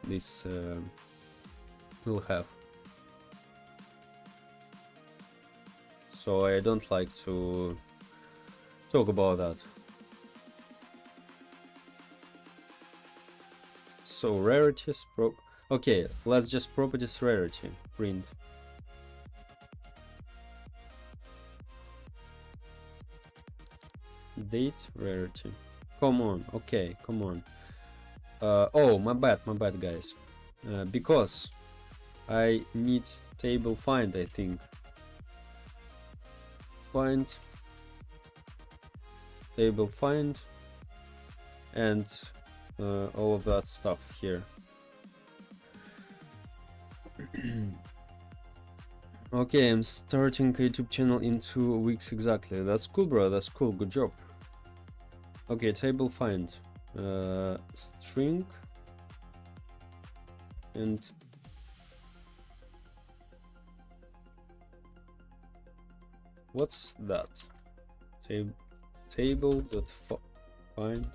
this will have. So I don't like to talk about that. So rarities, okay, let's just properties rarity, print. Date rarity. Come on, okay, come on. Oh, my bad, guys. Because I need table find, I think. Find. Table find. And all of that stuff here. Okay, I'm starting a YouTube channel in 2 weeks exactly. That's cool, bro, that's cool, good job. Okay, table find. String. And what's that? Table.find.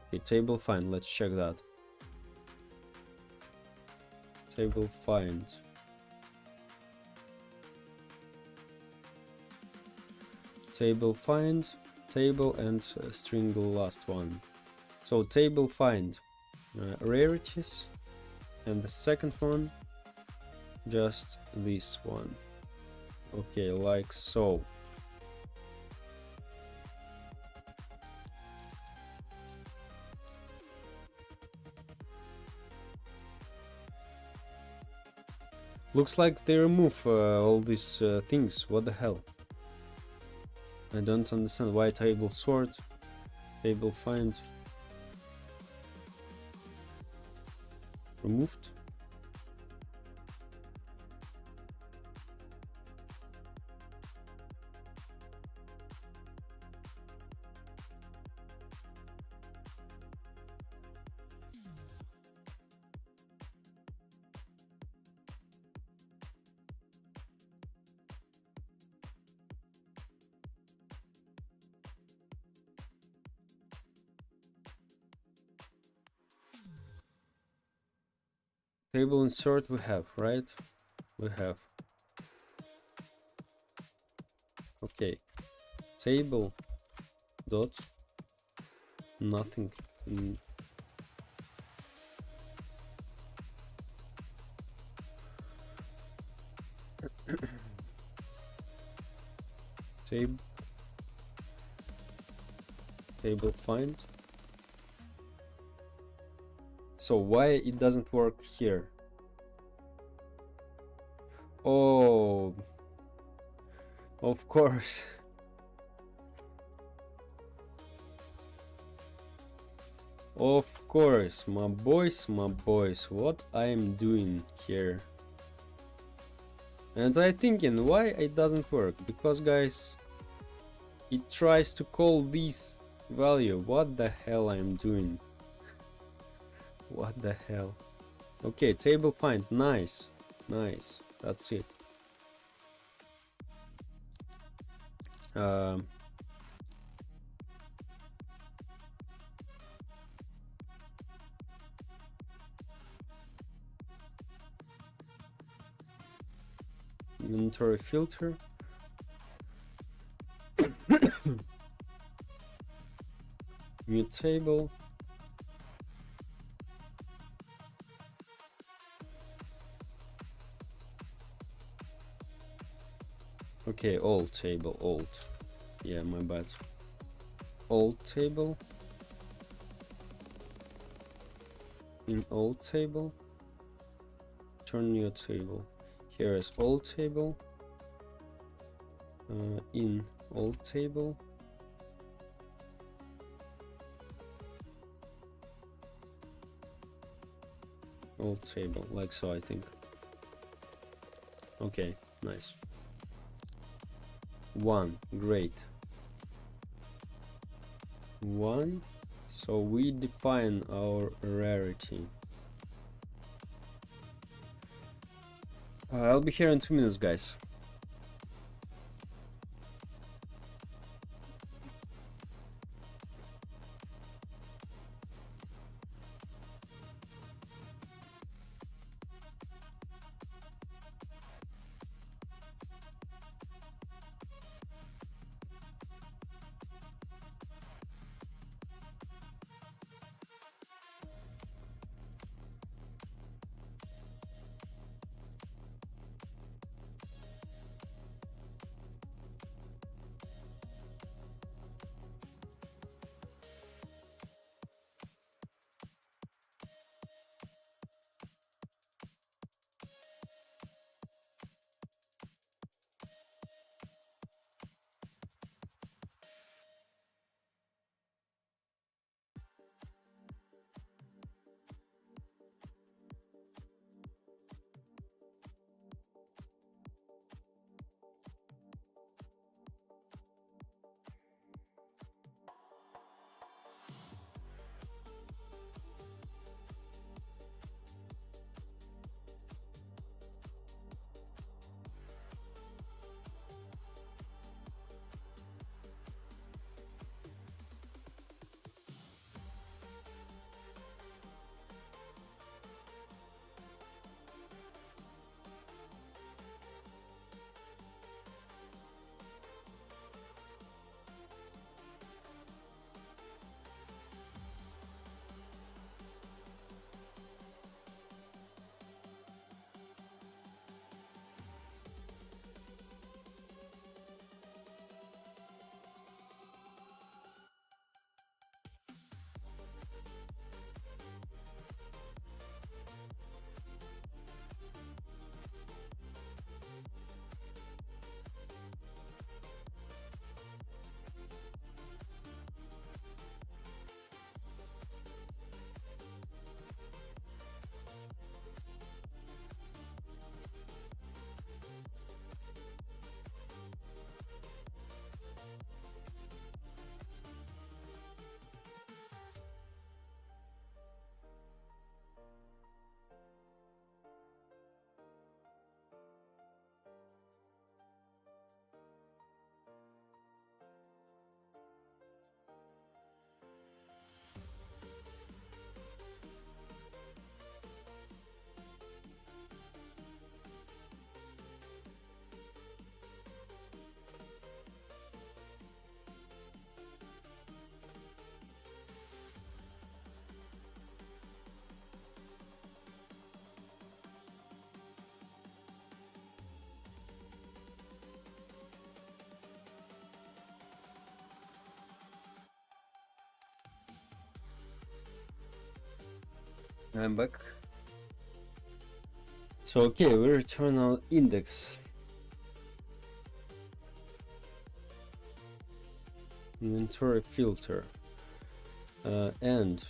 Okay, table find, let's check that. Table find. Table find, table and string the last one. So table find rarities, and the second one just this one. Okay, like so. Looks like they remove all these things. What the hell? I don't understand why table sort, table find removed. Table insert we have, right? We have. Okay. Table dot nothing. Table find. So why it doesn't work here? Oh, of course. Of course, my boys, what I am doing here. And I thinking why it doesn't work, because guys, it tries to call this value. What the hell I am doing? What the hell? Okay, table find, nice, that's it. Inventory filter. New table. Okay, old table, old. Yeah, my bad. Old table. In old table. Turn new table. Here is old table. In old table. Old table, like so, I think. Okay, nice. 1, great. 1, so we define our rarity. I'll be here in 2 minutes, guys. I'm back. So okay, we return our index. Inventory filter. And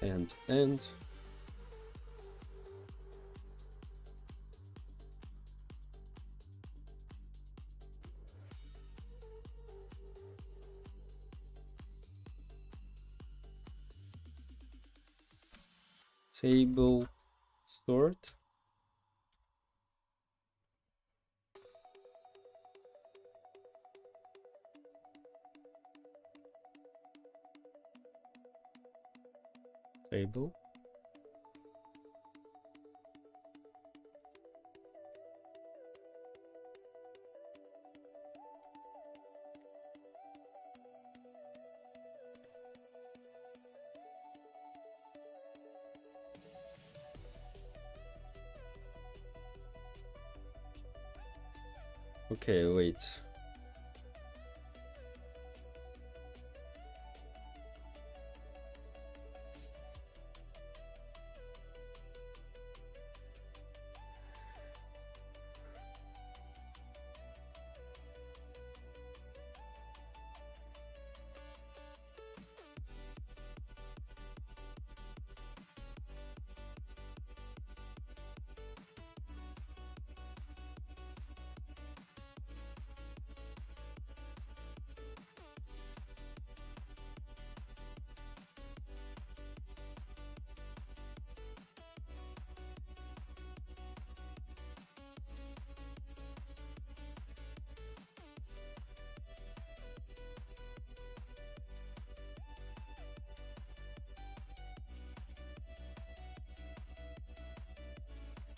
and table sort. Table. Okay, wait.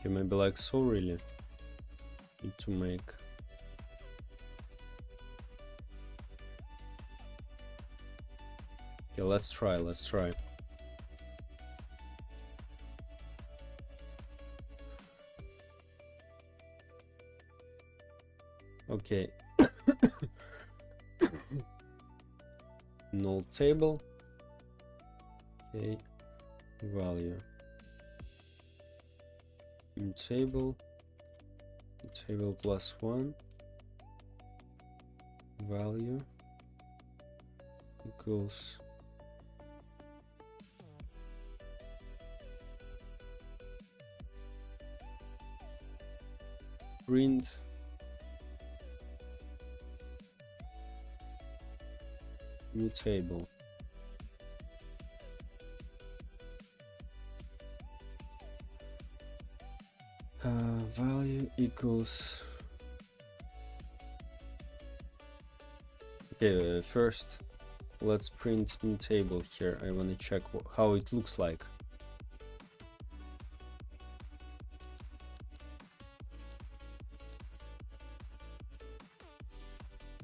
Okay, maybe like so really need to make. Okay, let's try. Okay. Null table. Okay, value. In table plus 1 value equals print new table. Value equals. Okay, first let's print new table here. I want to check how it looks like.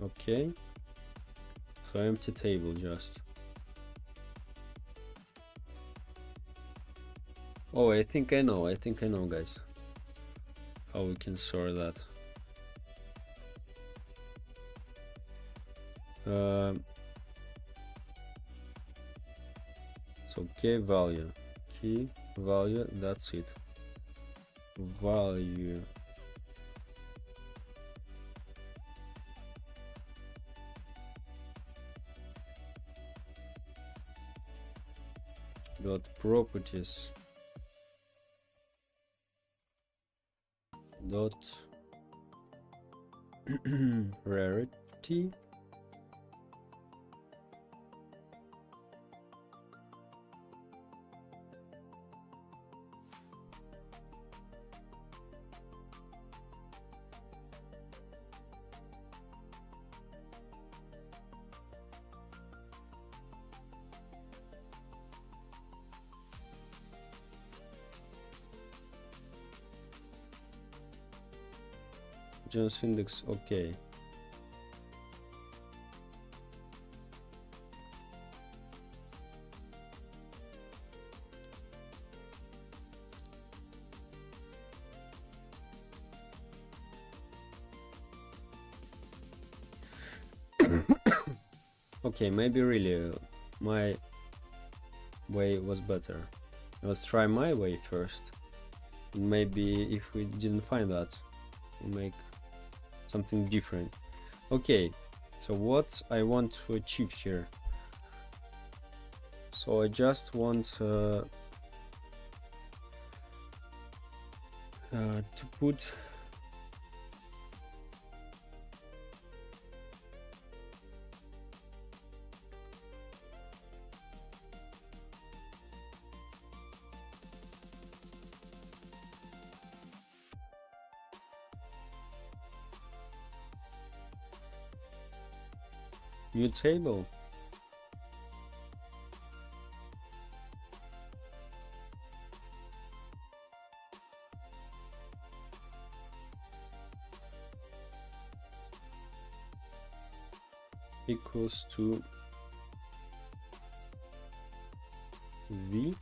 Okay, so empty table just. Oh, I think I know, guys, how we can sort that. So key value, that's it. Value dot properties dot rarity Jones index. Okay. Okay, maybe really my way was better. Let's try my way first. Maybe if we didn't find that, we'll make something different. Okay, so what I want to achieve here. So I just want to put new table. Equals to v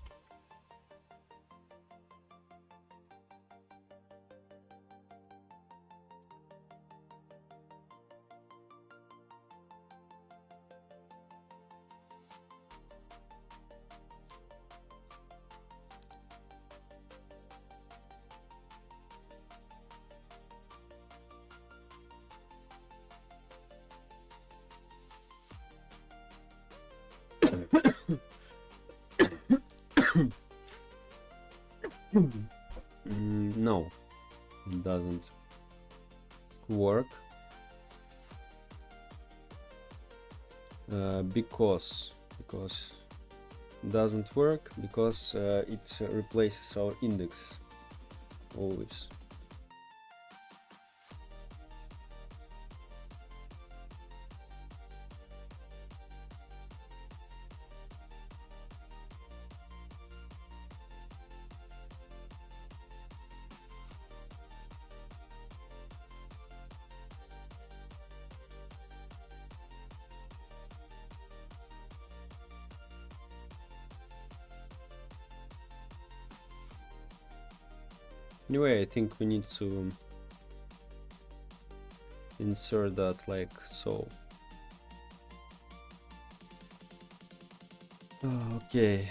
no, it doesn't work because it doesn't work because it replaces our index always. Anyway, I think we need to insert that like so. Okay.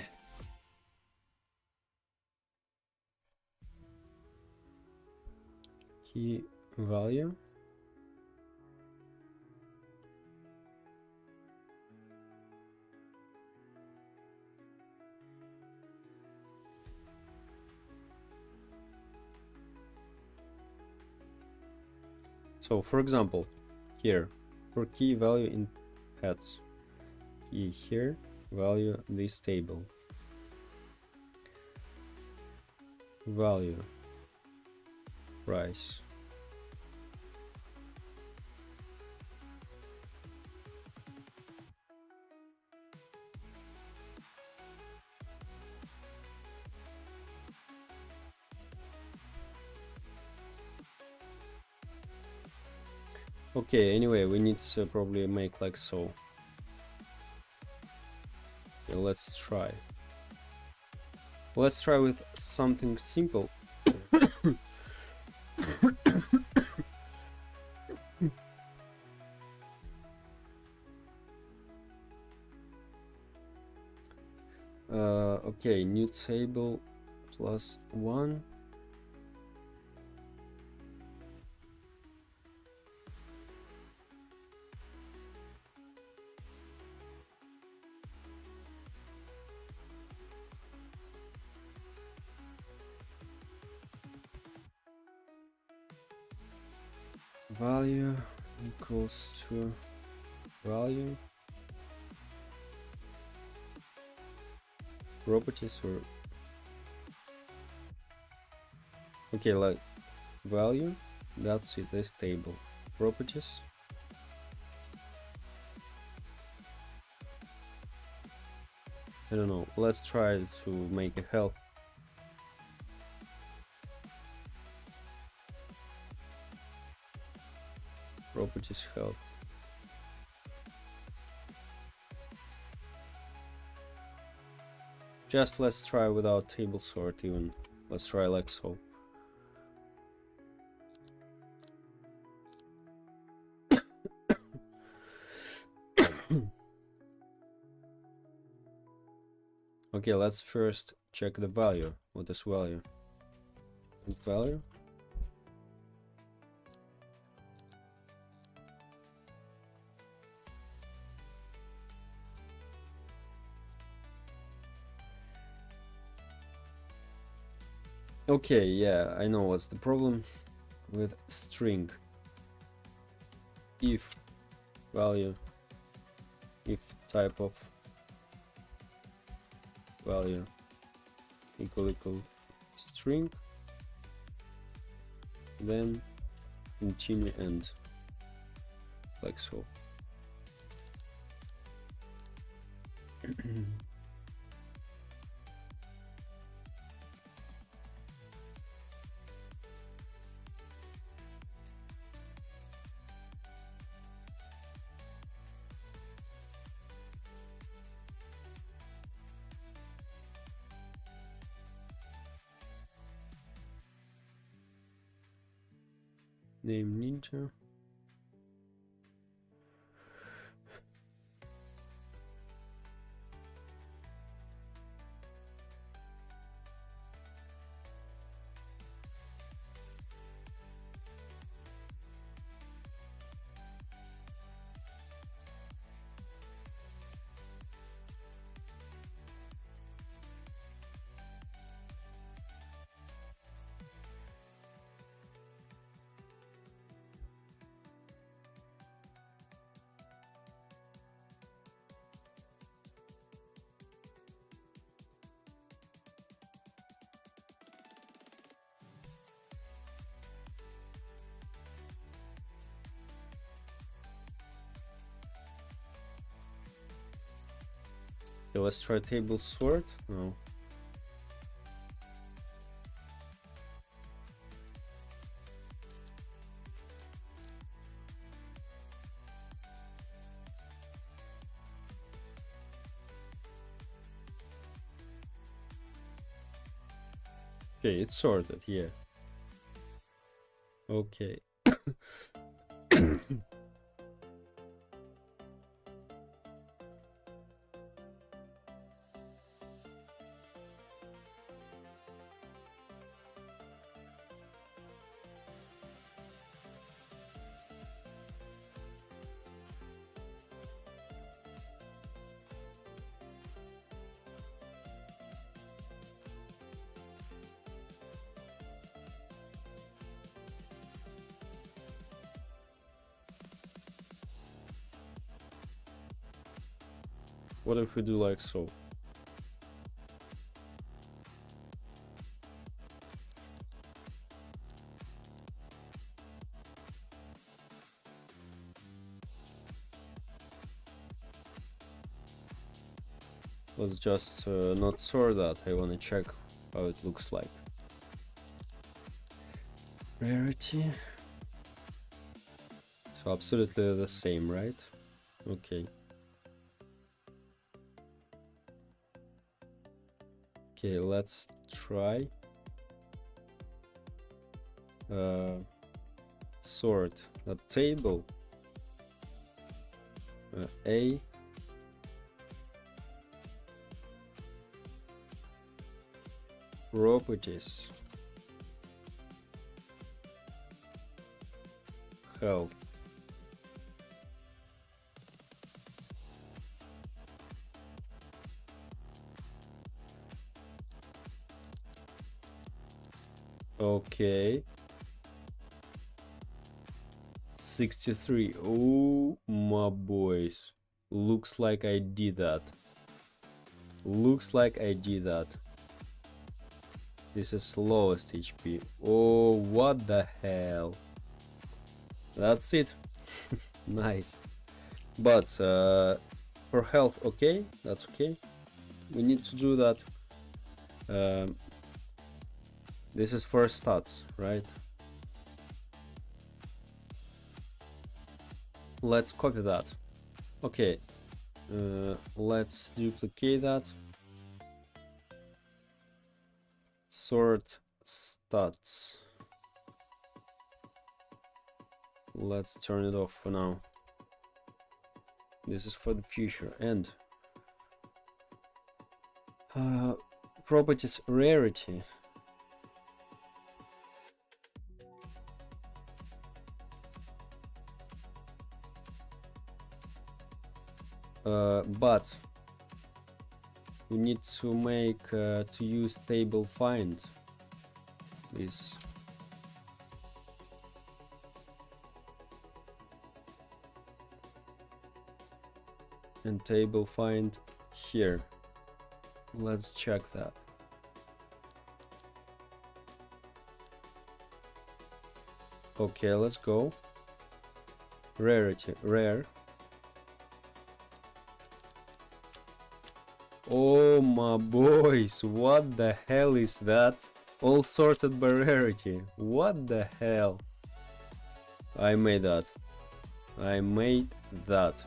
Key value. So for example, here for key value in heads, key here, value this table, value price, okay. Anyway, we need to probably make like so. Okay, let's try with something simple. Okay, new table plus 1. Value equals to value properties, or okay, like value, that's it, this table properties. I don't know, let's try to make a health. Properties health. Just let's try without table sort even. Let's try like so. Okay, let's first check the value. What is value? Value? Okay, yeah, I know what's the problem with string. If value, if type of value equal string, then continue end, like so. Name ninja. Okay, let's try table sort. No. Okay, it's sorted, yeah. Okay. What if we do like so? Let's just not sort that. I want to check how it looks like. Rarity. So absolutely the same, right? Okay. Okay, let's try sort the table A properties, health. Okay. 63. Oh my boys. Looks like I did that. Looks like I did that. This is lowest HP. Oh, what the hell. That's it. Nice. But for health, okay, that's okay. We need to do that. This is for stats, right? Let's copy that. Okay, let's duplicate that. Sort stats. Let's turn it off for now. This is for the future. And properties rarity. But we need to make to use table find this. And table find here. Let's check that. Okay, let's go. Rarity, rare. Oh my boys, what the hell is that? All sorted by rarity. What the hell? I made that. I made that.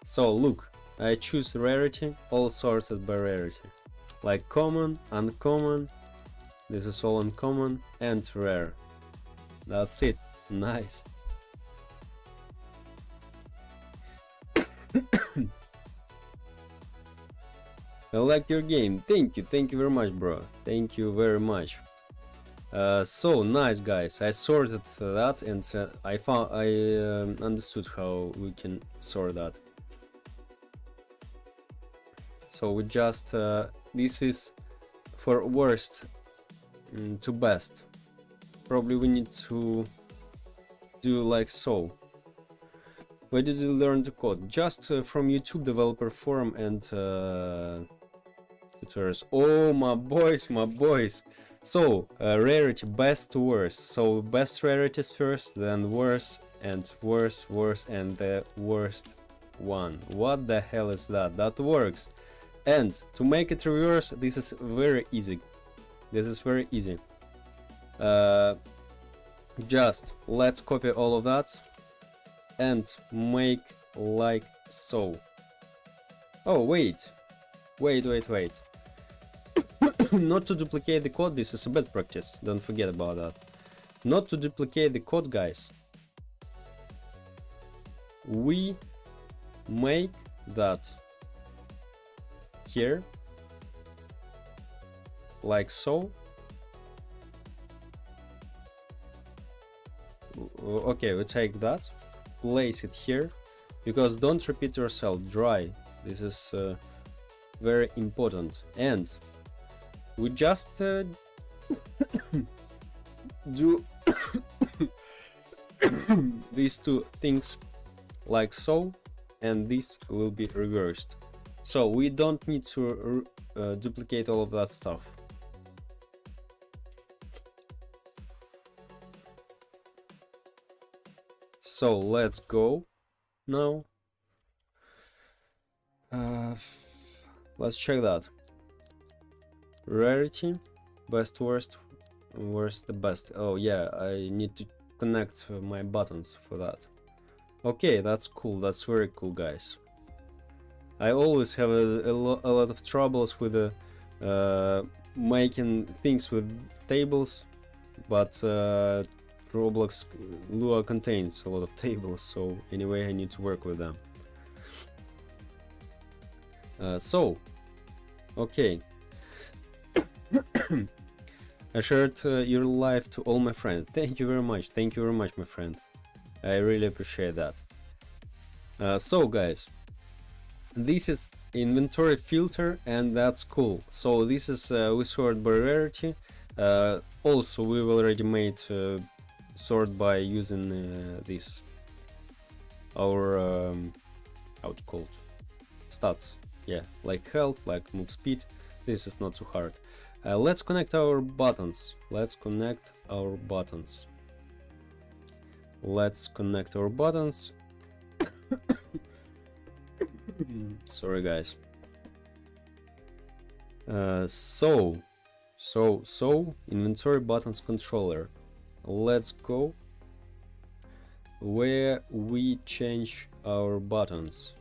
So look, I choose rarity, all sorted by rarity. Like common, uncommon, this is all uncommon, and rare. That's it. Nice. I like your game. Thank you very much, bro. Thank you very much. So nice, guys. I sorted that, and I understood how we can sort that. So we just this is for worst to best. Probably we need to do like so. Where did you learn the code? Just from YouTube developer forum and tutorials. Oh my boys, my boys. So rarity best to worst. So best rarities first, then worst and worst, and the worst one. What the hell is that? That works. And to make it reverse, this is very easy. This is very easy. Just let's copy all of that and make like so. Oh wait. Not to duplicate the code, this is a bad practice, don't forget about that. Not to duplicate the code, guys. We make that here like so. Okay, we take that, place it here, because don't repeat yourself. Dry, this is very important. And we just do these two things like so, and this will be reversed. So we don't need to duplicate all of that stuff. So let's go now. Let's check that. Rarity, best, worst, worst, the best. Oh yeah, I need to connect my buttons for that. Okay, that's cool. That's very cool, guys. I always have a lot of troubles with making things with tables, but Roblox Lua contains a lot of tables, so anyway I need to work with them. So, okay. I shared your life to all my friends. Thank you very much. Thank you very much, my friend. I really appreciate that. So guys, this is inventory filter, and that's cool. So this is we sort by rarity. Also, we've already made sort by using this our how it's called, stats. Yeah, like health, like move speed. This is not too hard. Let's connect our buttons. Let's connect our buttons. Let's connect our buttons. Sorry, guys. So inventory buttons controller. Let's go where we change our buttons.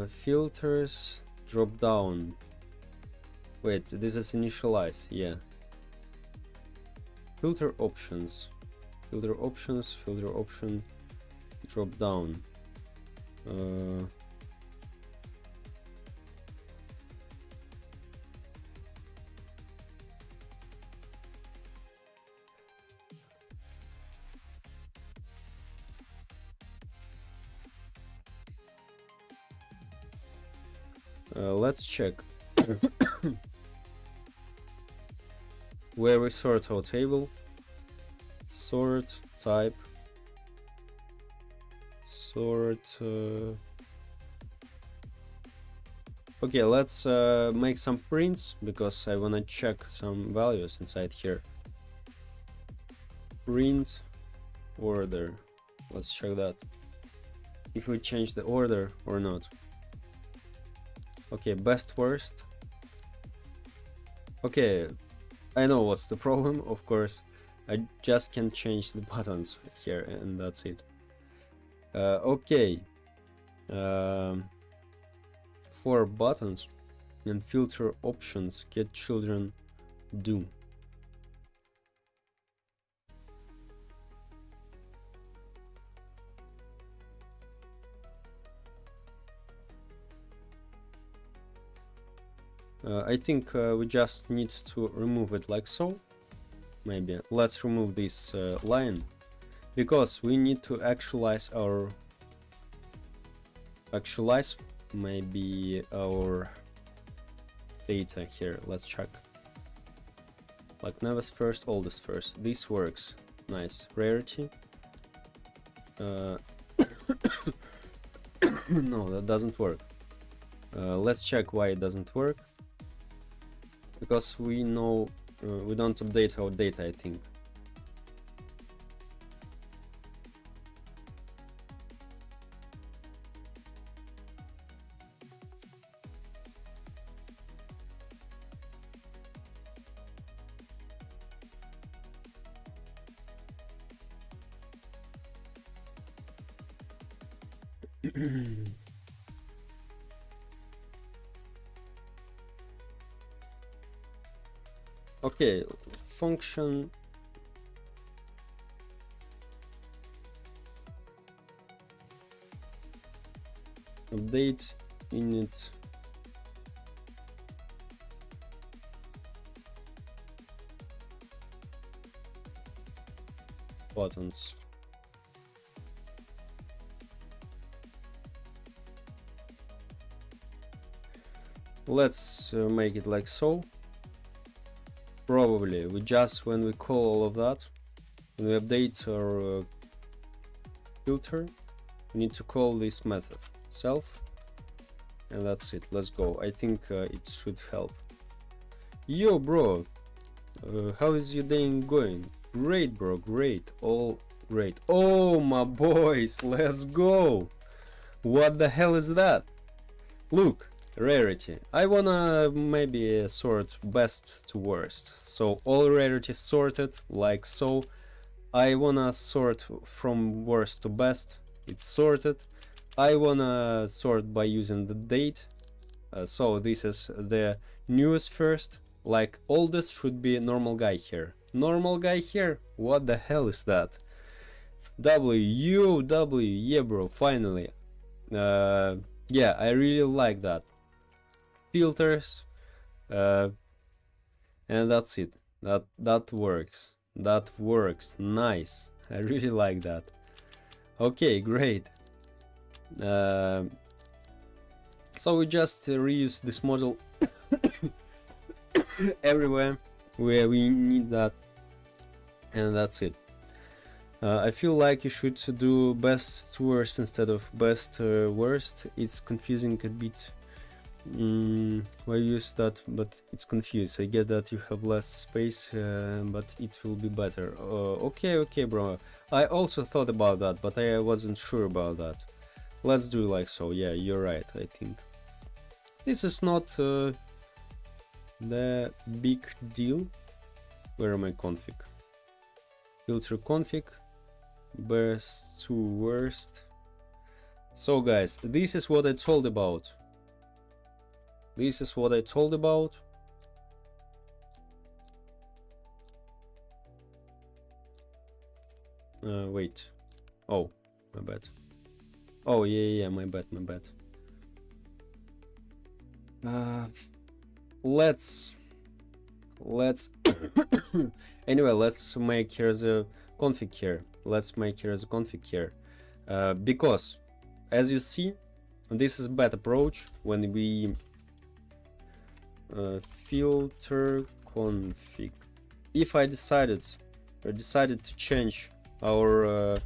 Filters, drop down. Wait, this is initialize, yeah. Filter options, filter option, drop down. Let's check where we sort our table. Sort type, sort. Okay, let's make some prints because I wanna check some values inside here. Print order. Let's check that if we change the order or not. Okay, best worst. Okay, I know what's the problem, of course. I just can change the buttons here and that's it. Okay. 4 buttons and filter options, get children do. I think we just need to remove it like so. Maybe let's remove this line because we need to actualize maybe our data here. Let's check. Like newest first, oldest first. This works. Nice. Rarity. No, that doesn't work. Let's check why it doesn't work. Because we know we don't update our data, I think. Okay, function update init buttons. Let's make it like so. Probably we just, when we call all of that, when we update our filter, we need to call this method self, and that's it. Let's go. I think it should help. Yo bro, how is your day going? Great bro, great, all great. Oh my boys, let's go. What the hell is that? Look, rarity. I wanna maybe sort best to worst, so all rarity sorted like so. I wanna sort from worst to best. It's sorted. I wanna sort by using the date, so this is the newest first. Like oldest should be normal guy here. Normal guy here, what the hell is that? W, yeah, bro, finally. Yeah, I really like that. Filters, and that's it. That works. That works. Nice. I really like that. Okay, great. So we just reuse this model everywhere where we need that, and that's it. I feel like you should do best to worst instead of best worst. It's confusing a bit. Why use that, but it's confused. I get that you have less space, but it will be better. Okay, bro. I also thought about that, but I wasn't sure about that. Let's do like so. Yeah, you're right, I think. This is not the big deal. Where am I config? Filter config. Best to worst. So guys, this is what I told about. This is what I told about. Wait. Oh, my bad. Oh, yeah, my bad. Let's anyway, let's make here the config here. Let's make here the config here. Because, as you see, this is bad approach when we filter config. If I decided to change our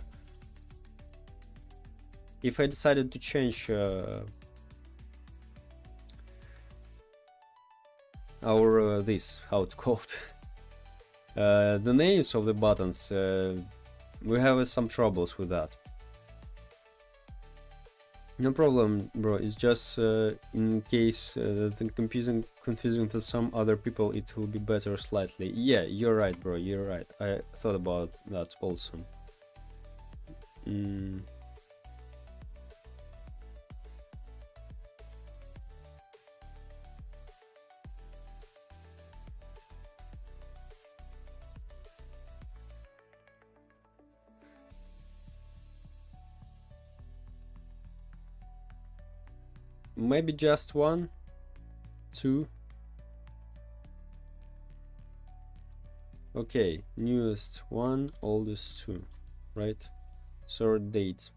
our this, how it's called, the names of the buttons, we have some troubles with that. No problem, bro. It's just in case the confusing to some other people, it will be better slightly. Yeah, you're right, bro. You're right. I thought about that also. Maybe just 1, 2. Okay, newest 1, oldest 2, right? Sort date.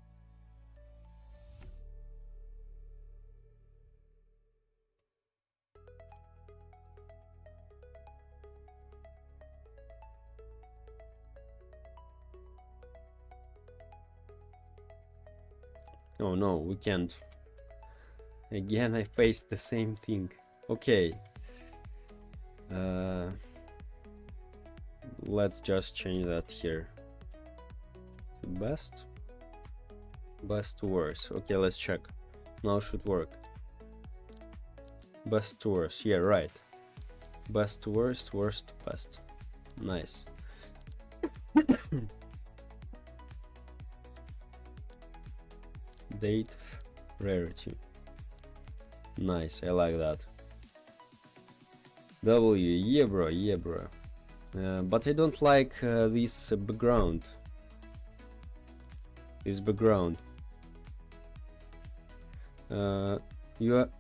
Oh no, we can't. Again, I faced the same thing. Okay. Let's just change that here to best to worst. Okay, let's check. Now should work. Best to worst. Yeah, right. Best to worst, worst to best. Nice. Date rarity. Nice, I like that. W, yeah bro. But I don't like this background. Will you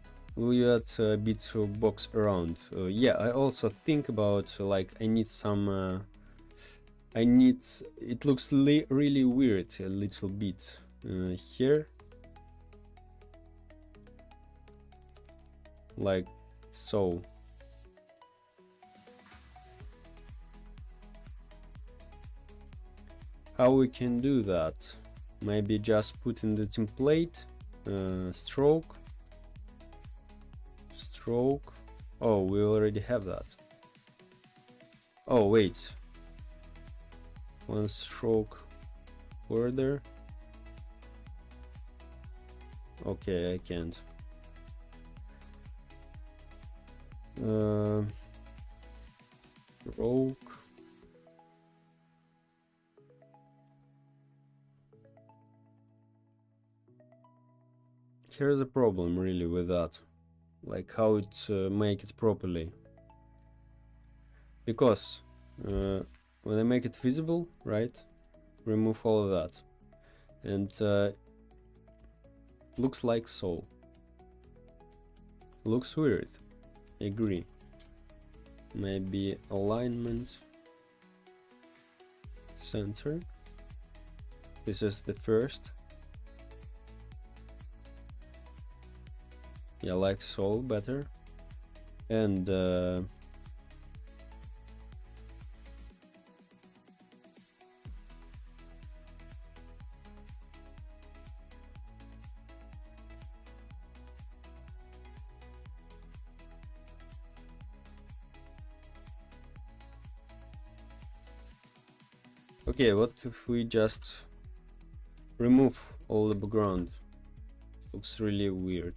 add a bit of box around? Yeah, I also think about like I need some. It looks really weird a little bit here. Like so. How we can do that? Maybe just put in the template stroke. Oh, we already have that. Oh wait, 1 stroke border. Okay, I can't. Stroke. Here's the problem really with that, like how it make it properly, because when I make it visible, right, remove all of that, and looks like so. Looks weird, I agree. Maybe alignment, center. This is the first. Yeah, like so, better. And okay, what if we just remove all the background? Looks really weird.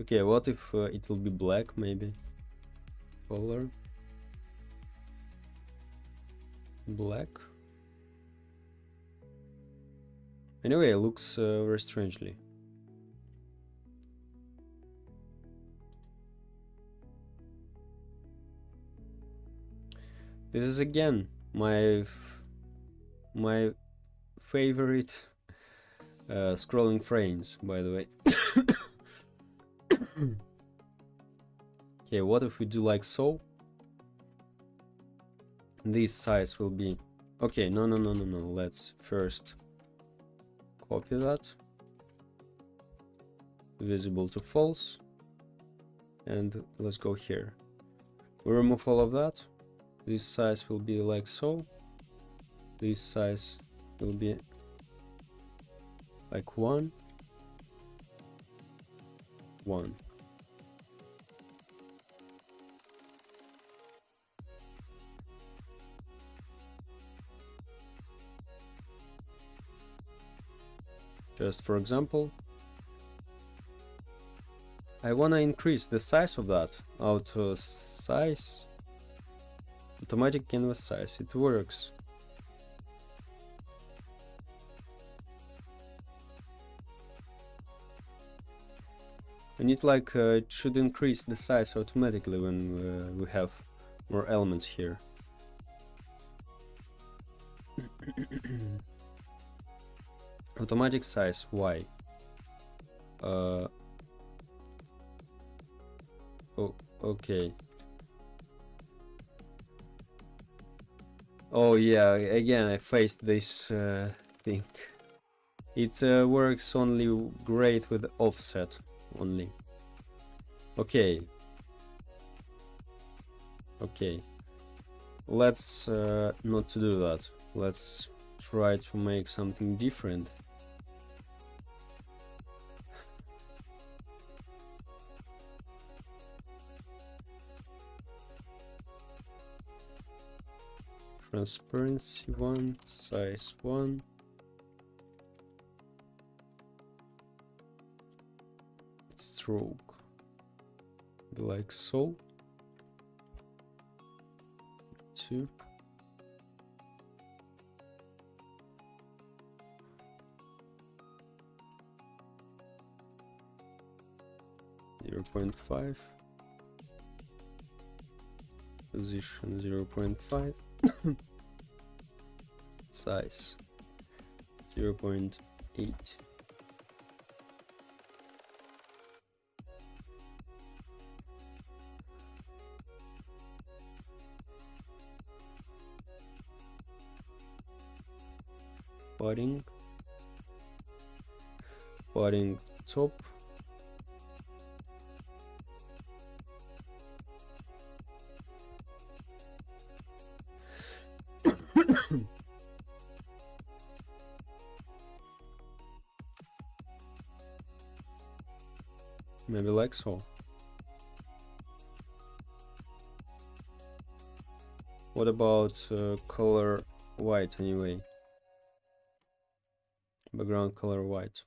Okay, what if it will be black, maybe? Color black. Anyway, it looks very strangely. This is again my favorite scrolling frames, by the way. Okay, what if we do like so? This size will be okay. No. Let's first copy that, visible to false, and let's go here. We remove all of that. This size will be like so. This size will be like 1. Just for example, I wanna increase the size of that. Auto size, automatic canvas size. It works. And it like it should increase the size automatically when we have more elements here. Automatic size, why? Oh, okay. Oh yeah, again I faced this thing. It works only great with offset only. Okay. Let's not to do that. Let's try to make something different. Transparency 1, size 1. Stroke. Be like so. 2. Zero 0.5. Position 0.5. Size 0.8. Padding top. Maybe like so. What about color white anyway? Background color white.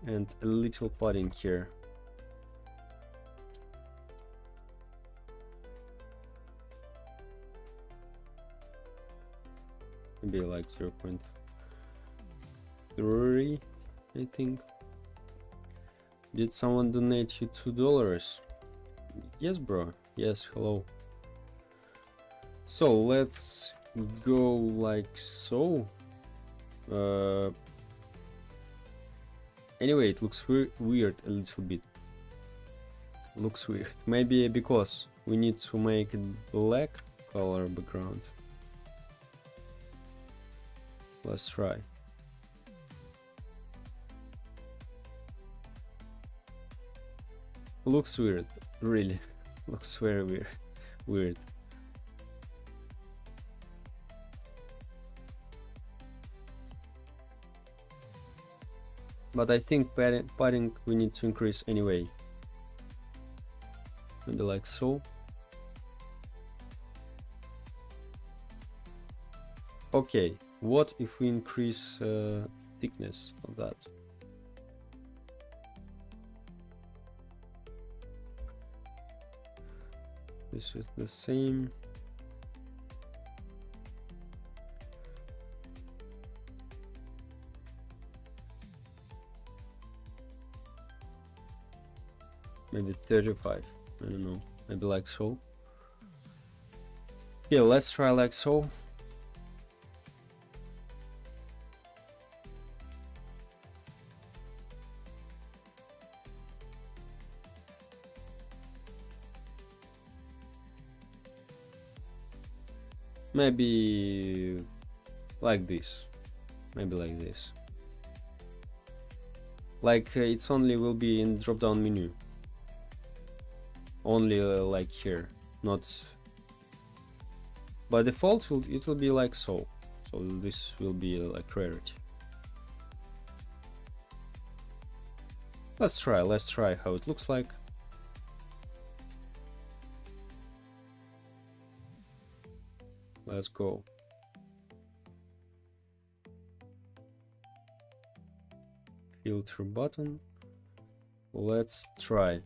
And a little padding here. Maybe like 0.3, I think. Did someone donate you $2? Yes, bro. Yes, hello. So let's go like so. Anyway, it looks weird a little bit. Looks weird. Maybe because we need to make it black color background. Let's try. Looks weird, really. Looks very weird. But I think padding we need to increase anyway. Maybe like so. Okay, what if we increase thickness of that? This is the same. Maybe 35. I don't know. Maybe like so. Yeah, let's try like so. Maybe like this. Maybe like this. Like it's only will be in drop down menu. Only like here, not by default. It will be like so. So this will be like rarity. Let's try how it looks like. Let's go. Filter button. Let's try.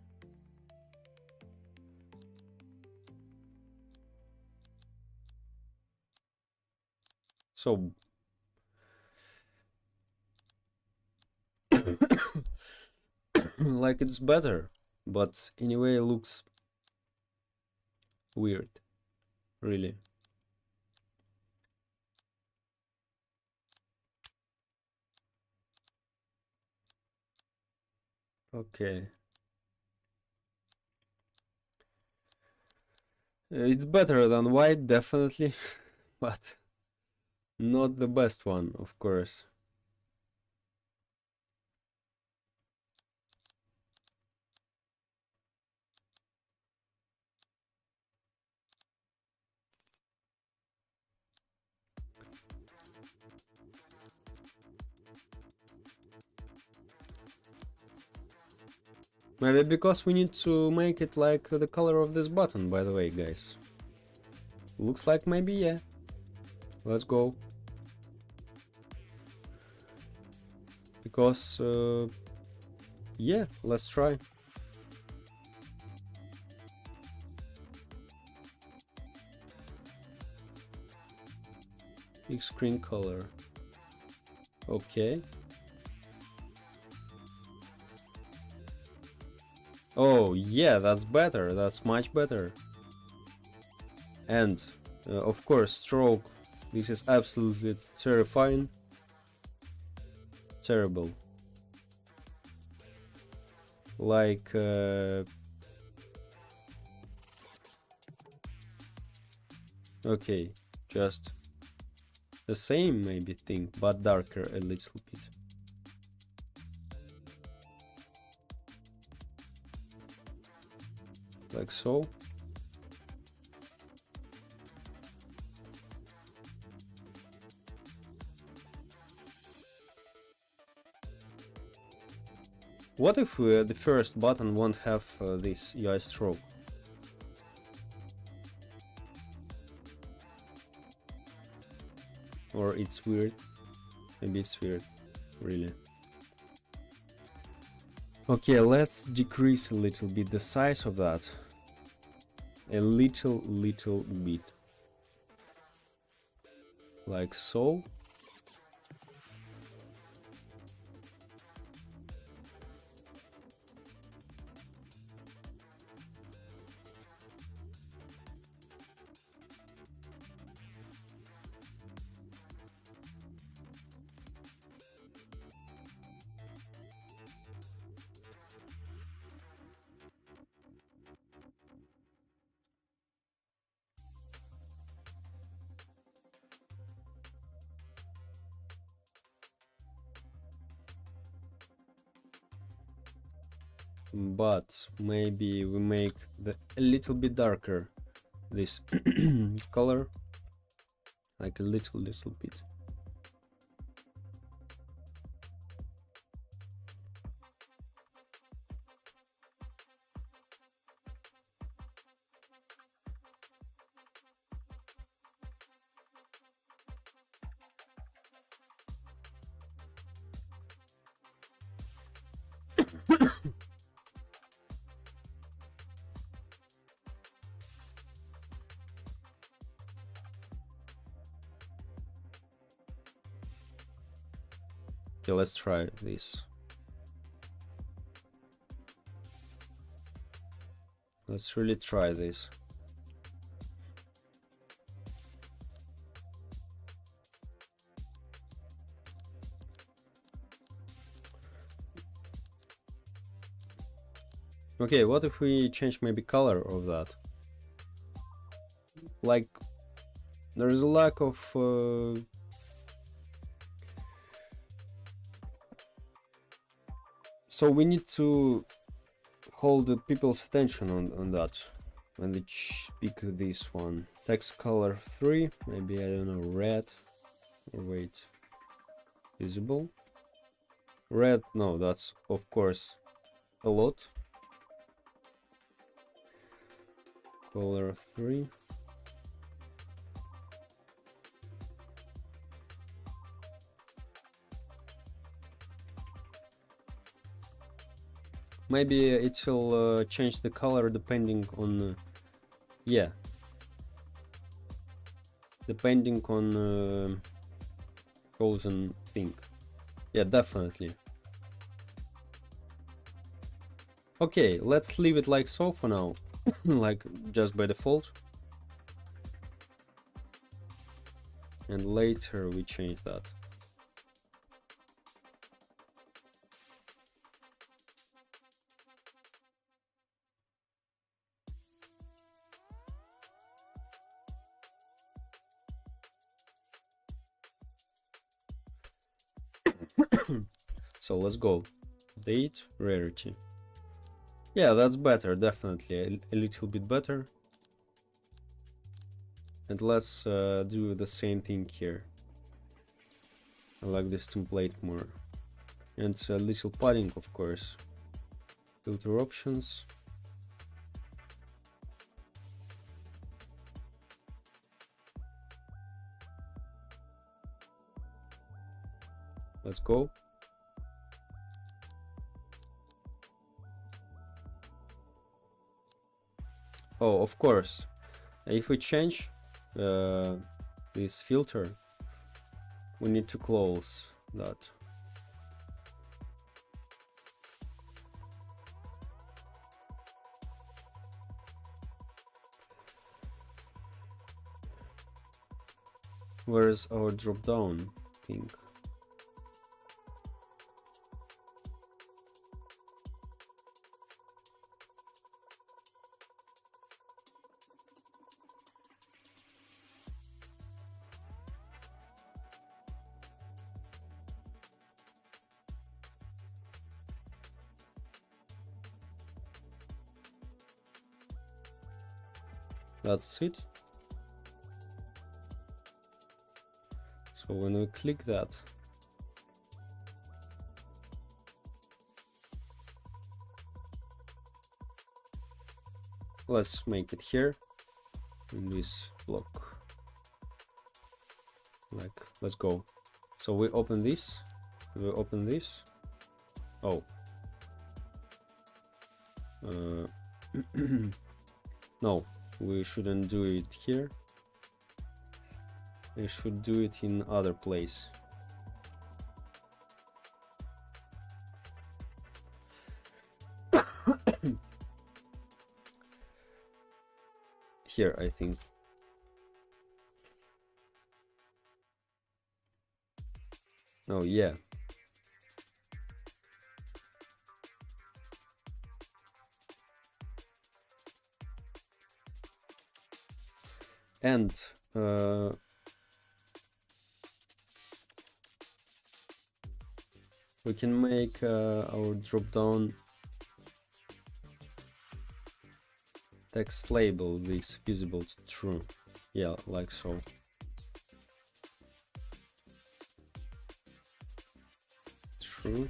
So like it's better, but anyway it looks weird, really. Okay. It's better than white, definitely, but not the best one, of course. Maybe because we need to make it like the color of this button, by the way, guys. Looks like maybe, yeah. Let's go. Because, yeah, let's try. Big screen color. Okay. Oh, yeah, that's better. That's much better. And, of course, stroke. This is absolutely terrifying. Terrible. Like, okay, just the same maybe thing, but darker a little bit. Like so. What if the first button won't have this UI stroke? Or it's weird? Maybe it's weird, really. Okay, let's decrease a little bit the size of that. A little bit. Like so. but maybe we make a little bit darker this color, like a little bit. Okay, let's try this. Let's really try this. Okay, what if we change maybe color of that? Like, there's a lack of so we need to hold the people's attention on that when they pick this one. Text color 3, maybe, I don't know, red, or wait, visible red, no, that's of course a lot. Color 3, maybe it will change the color depending on yeah, depending on frozen thing. Yeah, definitely. Okay, let's leave it like so for now. Like just by default, and later we change that. So let's go. Date, rarity. Yeah, that's better, definitely a little bit better. And let's do the same thing here. I like this template more. And a little padding, of course. Filter options. Let's go. Oh, of course, if we change this filter, we need to close that. Where's our drop down thing? That's it. So when we click that, let's make it here in this block. Like, let's go. So we open this, we open this. Oh. No, we shouldn't do it here. We should do it in other place. Here, I think. Oh, yeah. And we can make our drop down text label is visible to true. Yeah, like so. True.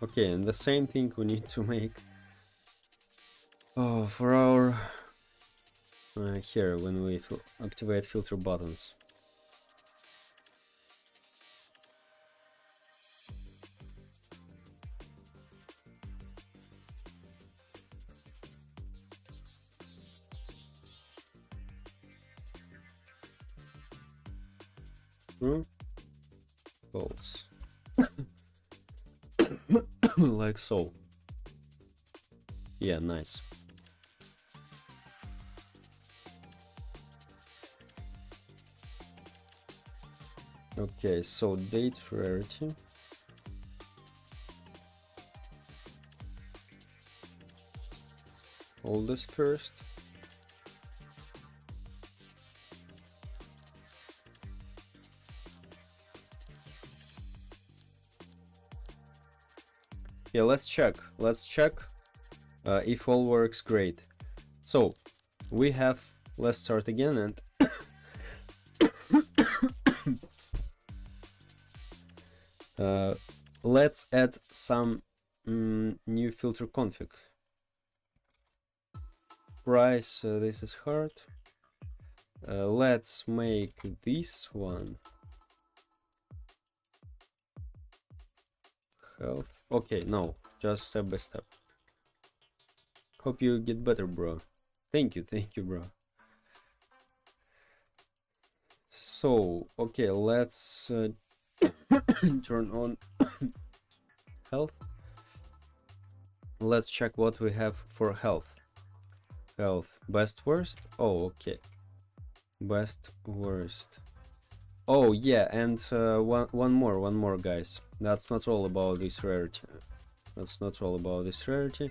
Okay, and the same thing we need to make for our here when we activate filter buttons. True. False. Like so. Yeah, nice. Okay, so date rarity. Oldest first. Yeah, let's check. Let's check if all works great. So we have, let's start again and let's add some new filter config. Price, this is hard. Let's make this one health. Okay, no, just step by step. Hope you get better, bro. Thank you, bro. So, okay, let's turn on health. Let's check what we have for health. Health, best, worst. Oh, okay. Best, worst. Oh, yeah, and one more, guys. That's not all about this rarity. That's not all about this rarity.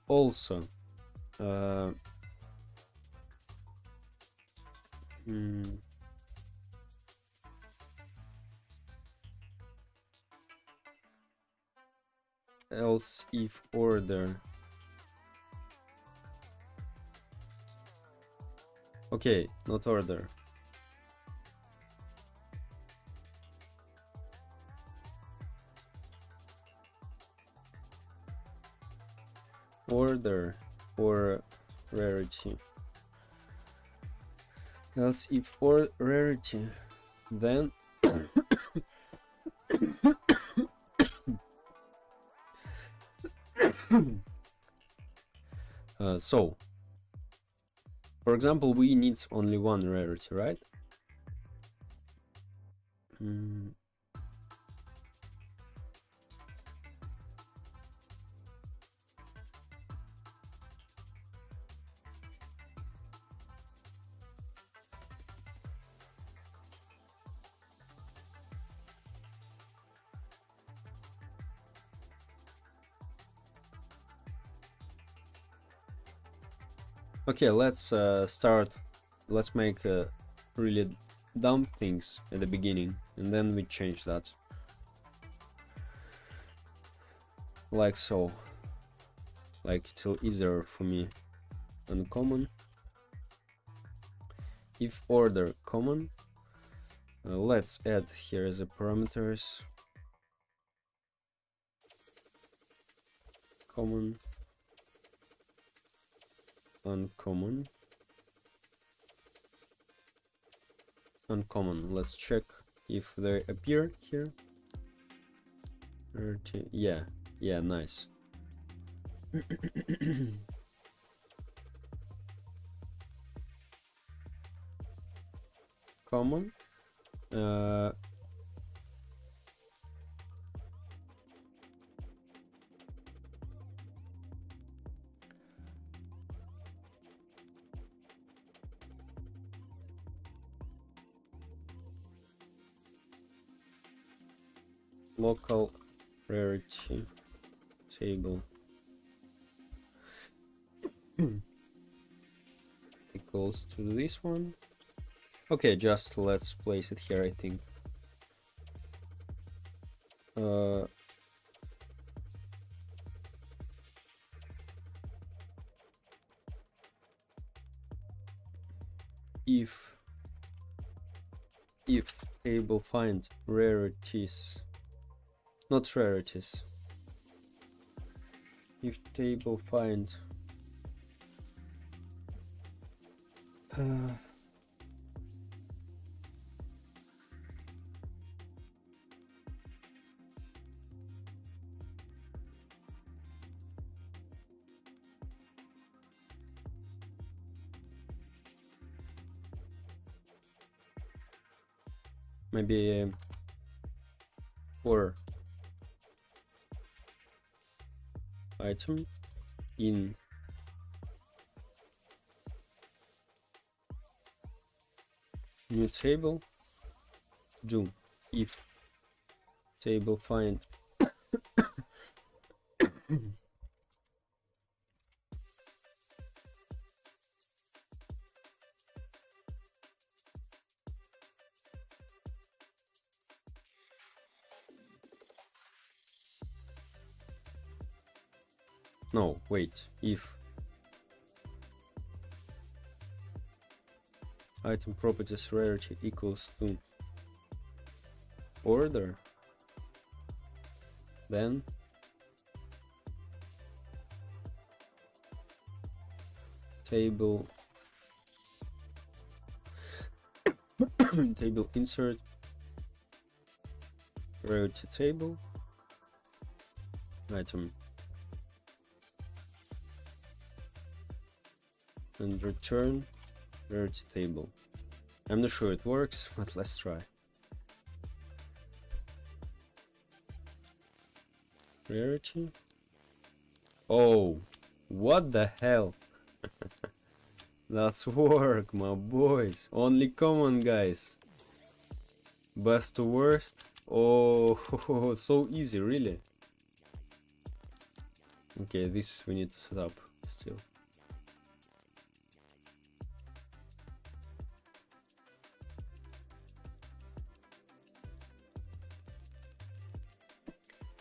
Also, else if order. Okay, not order. Order or rarity. Else if or rarity, then so for example we need only one rarity, right? Okay, let's start. Let's make really dumb things at the beginning, and then we change that. Like so. Like it's easier for me. Uncommon. If order common. Let's add here the parameters. Common. Uncommon. Uncommon. Let's check if they appear here. Yeah, nice. Common. Local rarity table equals to this one. Okay, just let's place it here, I think. If table find rarities, not rarities, if table find maybe or item in new table do if table find no, wait, if item properties rarity equals to order, then table table insert rarity table item and return rarity table. I'm not sure it works, but let's try. Rarity. Oh, what the hell? That's work, my boys. Only common, guys. Best to worst. Oh, so easy, really. Okay, this we need to set up still.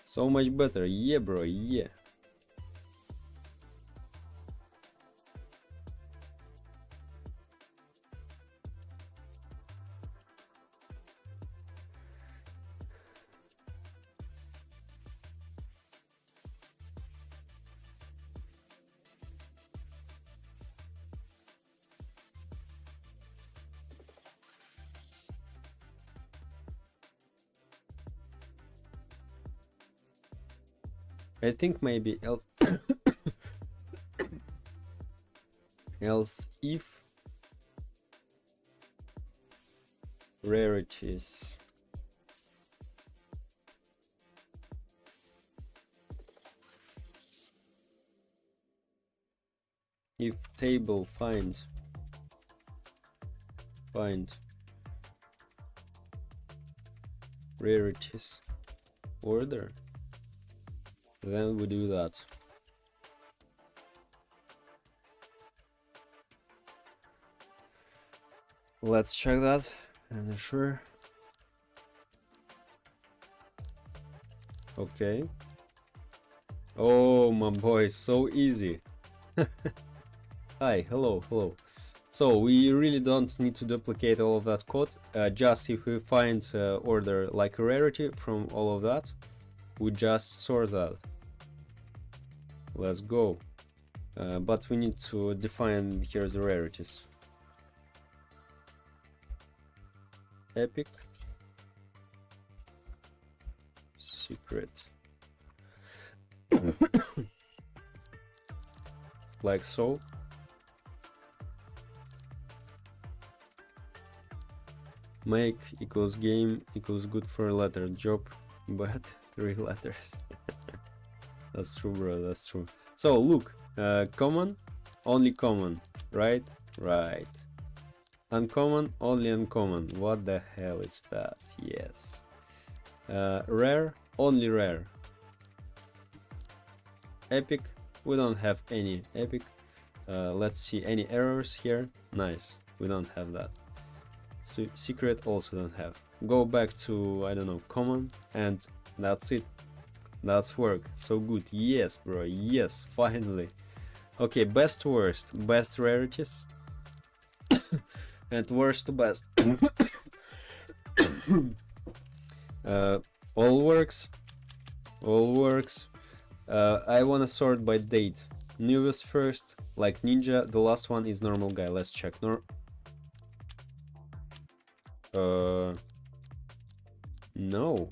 So much better, yeah, bro, yeah. I think maybe else if rarities if table find rarities order, then we do that. Let's check that. I'm not sure. Okay. Oh my boy, so easy. Hi, hello. So we really don't need to duplicate all of that code. Just if we find order like a rarity from all of that, we just sort that. Let's go. But we need to define here the rarities. Epic secret like so. Make equals game equals good for a letter, job but 3 letters. That's true, bro, that's true. So look, common, only common, right? Right. Uncommon, only uncommon. What the hell is that? Yes. Rare, only rare. epic. We don't have any epic. Let's see any errors here. Nice, we don't have that. So secret also don't have. Go back to, I don't know, common, and that's it. That's work. So good. Yes, bro. Yes, finally. Okay, best to worst. Best rarities. And worst to best. All works. All works. I wanna sort by date. Newest first, like ninja. The last one is normal guy. Let's check. No.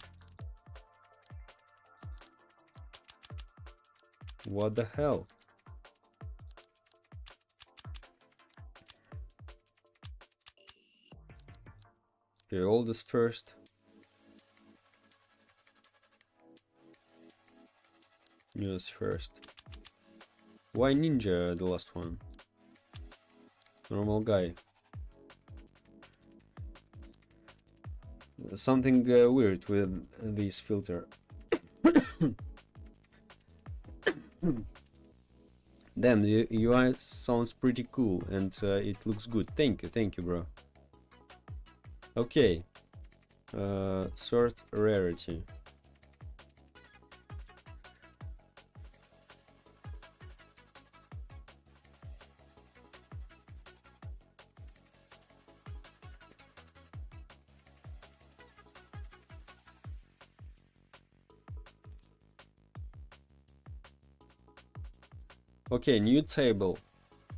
What the hell? Okay, oldest first. Newest first. Why ninja the last one? Normal guy. Something weird with this filter. Damn, the UI sounds pretty cool and it looks good. Thank you, bro. Okay, sort rarity. Okay, new table.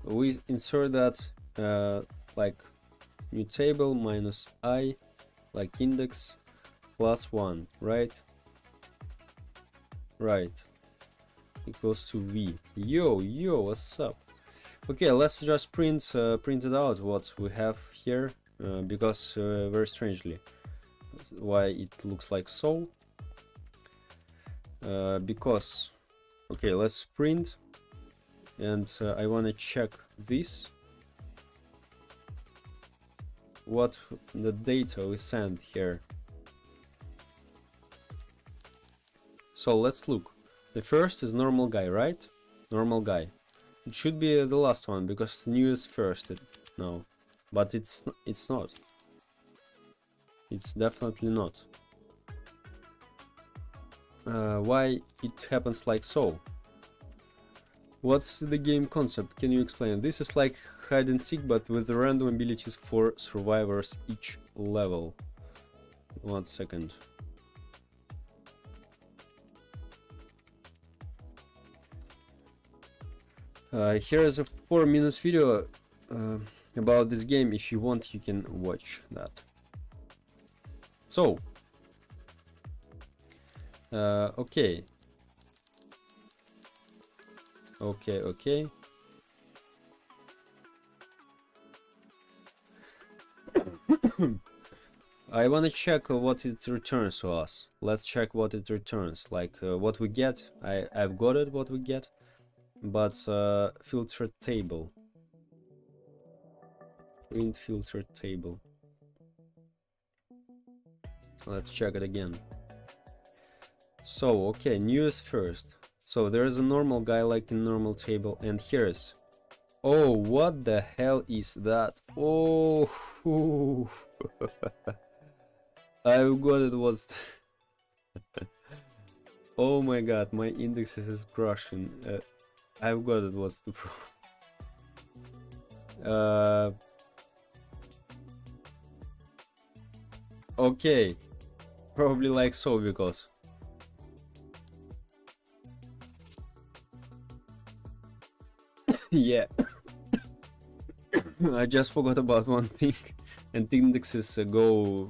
We insert that like new table minus I, like index plus 1, right? Right. Equals to V. Yo, what's up? Okay, let's just print it out what we have here, because very strangely, why it looks like so. Because, okay, let's print. And I want to check this, what the data we send here. So let's look. The first is normal guy, right? Normal guy. It should be the last one because new is first. No, but it's not. It's definitely not. Why it happens like so? What's the game concept? Can you explain? This is like hide and seek, but with random abilities for survivors each level. 1 second. Here is a 4-minute video about this game. If you want, you can watch that. So, okay. Okay. I want to check what it returns to us. Let's check what it returns. Like what we get. I've got it, what we get. But filtered table. Print filtered table. Let's check it again. So, okay, news first. So there is a normal guy like in normal table, and here's. Oh, what the hell is that? Oh, I've got it. What's oh my god, my indexes is crushing. I've got it. What's the problem? Okay, probably like so, because yeah. I just forgot about one thing, and indexes go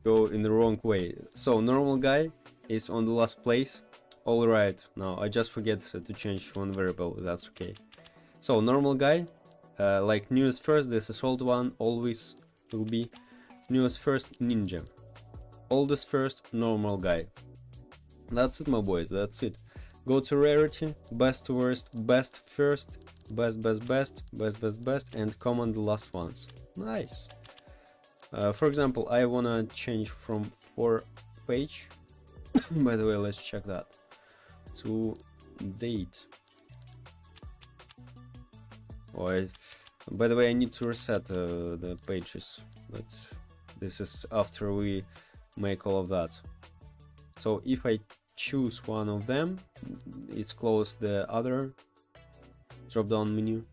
in the wrong way. So normal guy is on the last place. All right, now I just forget to change one variable. That's okay. So normal guy, like newest first. This is old one. Always will be newest first ninja. Oldest first normal guy. That's it, my boys. That's it. Go to rarity, best to worst, best first, best, and common the last ones. Nice. For example, I wanna change from 4 page. By the way, let's check that to date. Oh, by the way, I need to reset the pages, but this is after we make all of that. So if I choose one of them, it's close the other drop down menu.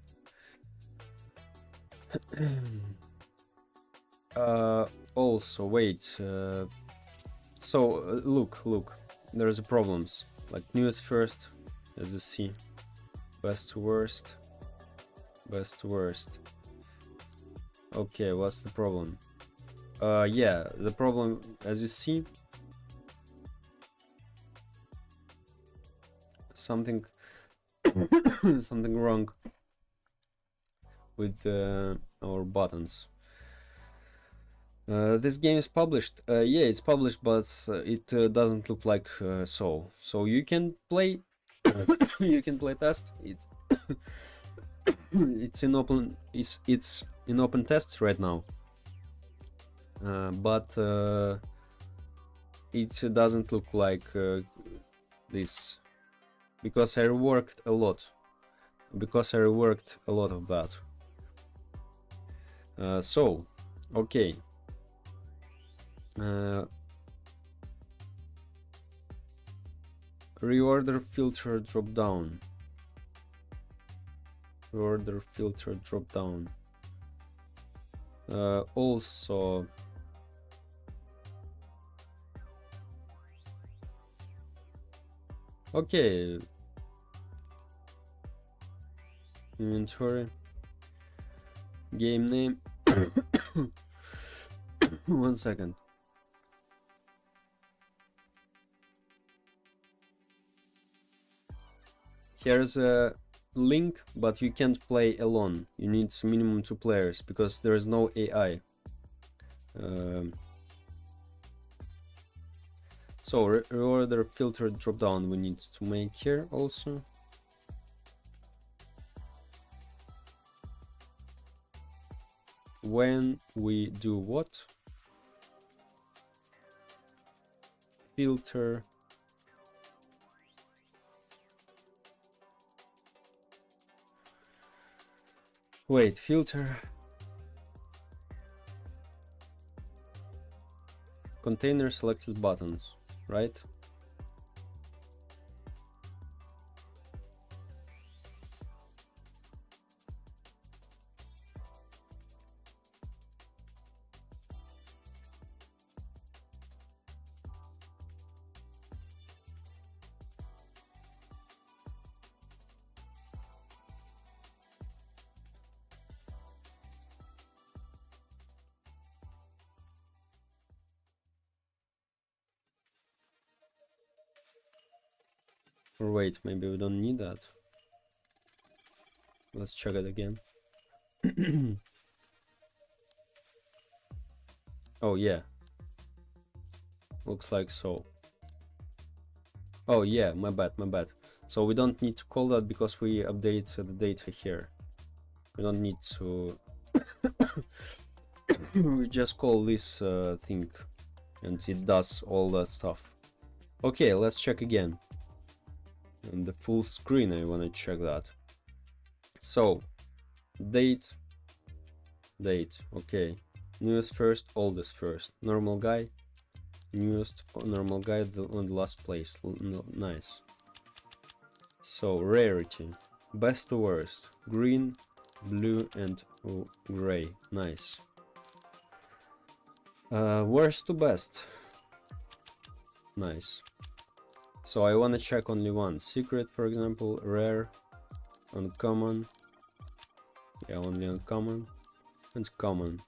Also wait, so look, there's problems, like newest first, as you see, best to worst, best to worst. Okay, what's the problem? Yeah, the problem, as you see, something something wrong with our buttons. This game is published. Yeah, it's published, but it doesn't look like so. So you can play, you can play test. It's it's in open test right now, but it doesn't look like this because I reworked a lot. Because I reworked a lot of that. So, okay. Reorder filter drop down. Reorder filter drop down. Also, okay. Inventory. Game name. 1 second. Here's a link, but you can't play alone. You need minimum 2 players because there is no AI. So reorder filter drop down we need to make here also. When we do what? Filter. Wait, filter. Container selected buttons, right? Or wait, maybe we don't need that. Let's check it again. Oh yeah, looks like so. Oh yeah, my bad. So we don't need to call that because we update the data here. We don't need to we just call this thing and it does all that stuff. Okay, let's check again. And the full screen, I want to check that. So date, okay, newest first, oldest first, normal guy, newest, normal guy on the last place. Nice. So rarity, best to worst, green, blue and gray. Nice. Worst to best. Nice. So I want to check only one. Secret, for example, rare, uncommon. Yeah, only uncommon and common.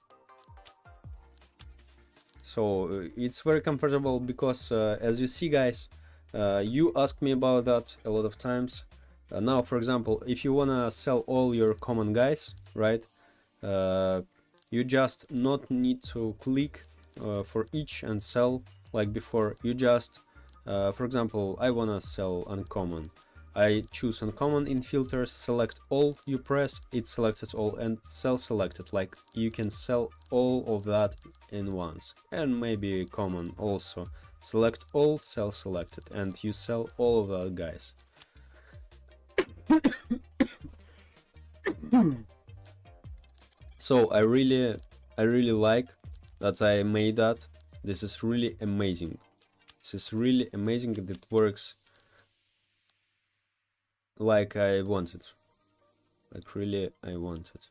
So it's very comfortable because as you see, guys, you asked me about that a lot of times. Now, for example, if you wanna sell all your common guys, right? You just not need to click for each and sell like before. You just for example, I wanna sell uncommon. I choose uncommon in filters, select all, you press it selected all and sell selected, like you can sell all of that in once. And maybe common also, select all, sell selected, and you sell all of that, guys. So I really like that I made that. This is really amazing. This is really amazing, and it works like I wanted. Like really I wanted.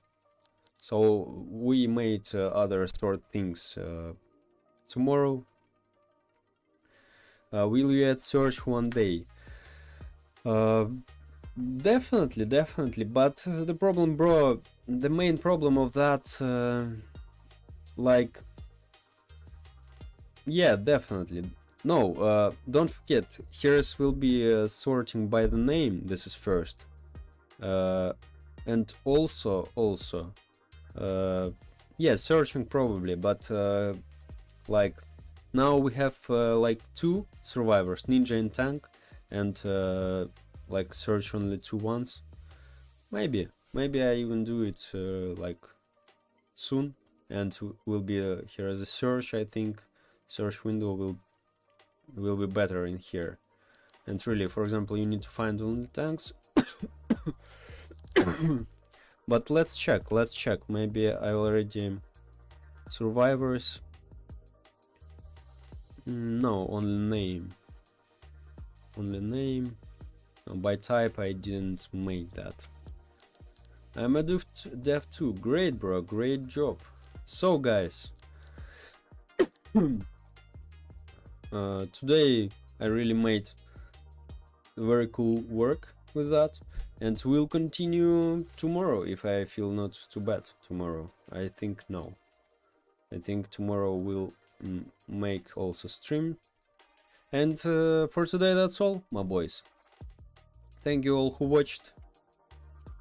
So we made other sort things tomorrow. Will you add search one day? Definitely, but the problem, bro, the main problem of that, like, yeah, definitely. No, don't forget, here's will be sorting by the name. This is first, and also, yeah, searching probably, but like now we have like 2 survivors, ninja and tank, and like search only 2 once. Maybe I even do it like soon, and will be here as a search. I think search window will be better in here. And really, for example, you need to find only tanks. But let's check. Maybe I already survivors. No, only name. By type I didn't make that. I'm a dev 2. Great, bro, great job. So guys, today I really made very cool work with that, and we'll continue tomorrow if I feel not too bad tomorrow. I think no. I think tomorrow we'll make also stream. And for today that's all, my boys. Thank you all who watched.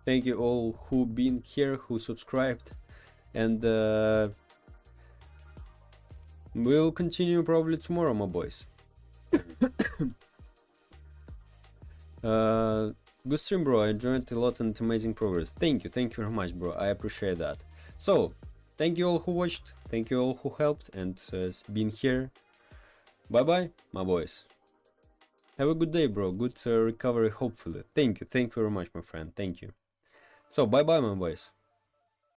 Thank you all who been here, who subscribed, and we'll continue probably tomorrow, my boys. Good stream, bro. I enjoyed a lot and amazing progress. Thank you very much, bro. I appreciate that. So, thank you all who watched. Thank you all who helped and been here. Bye bye, my boys. Have a good day, bro. Good recovery, hopefully. Thank you very much, my friend. Thank you. So, bye bye, my boys.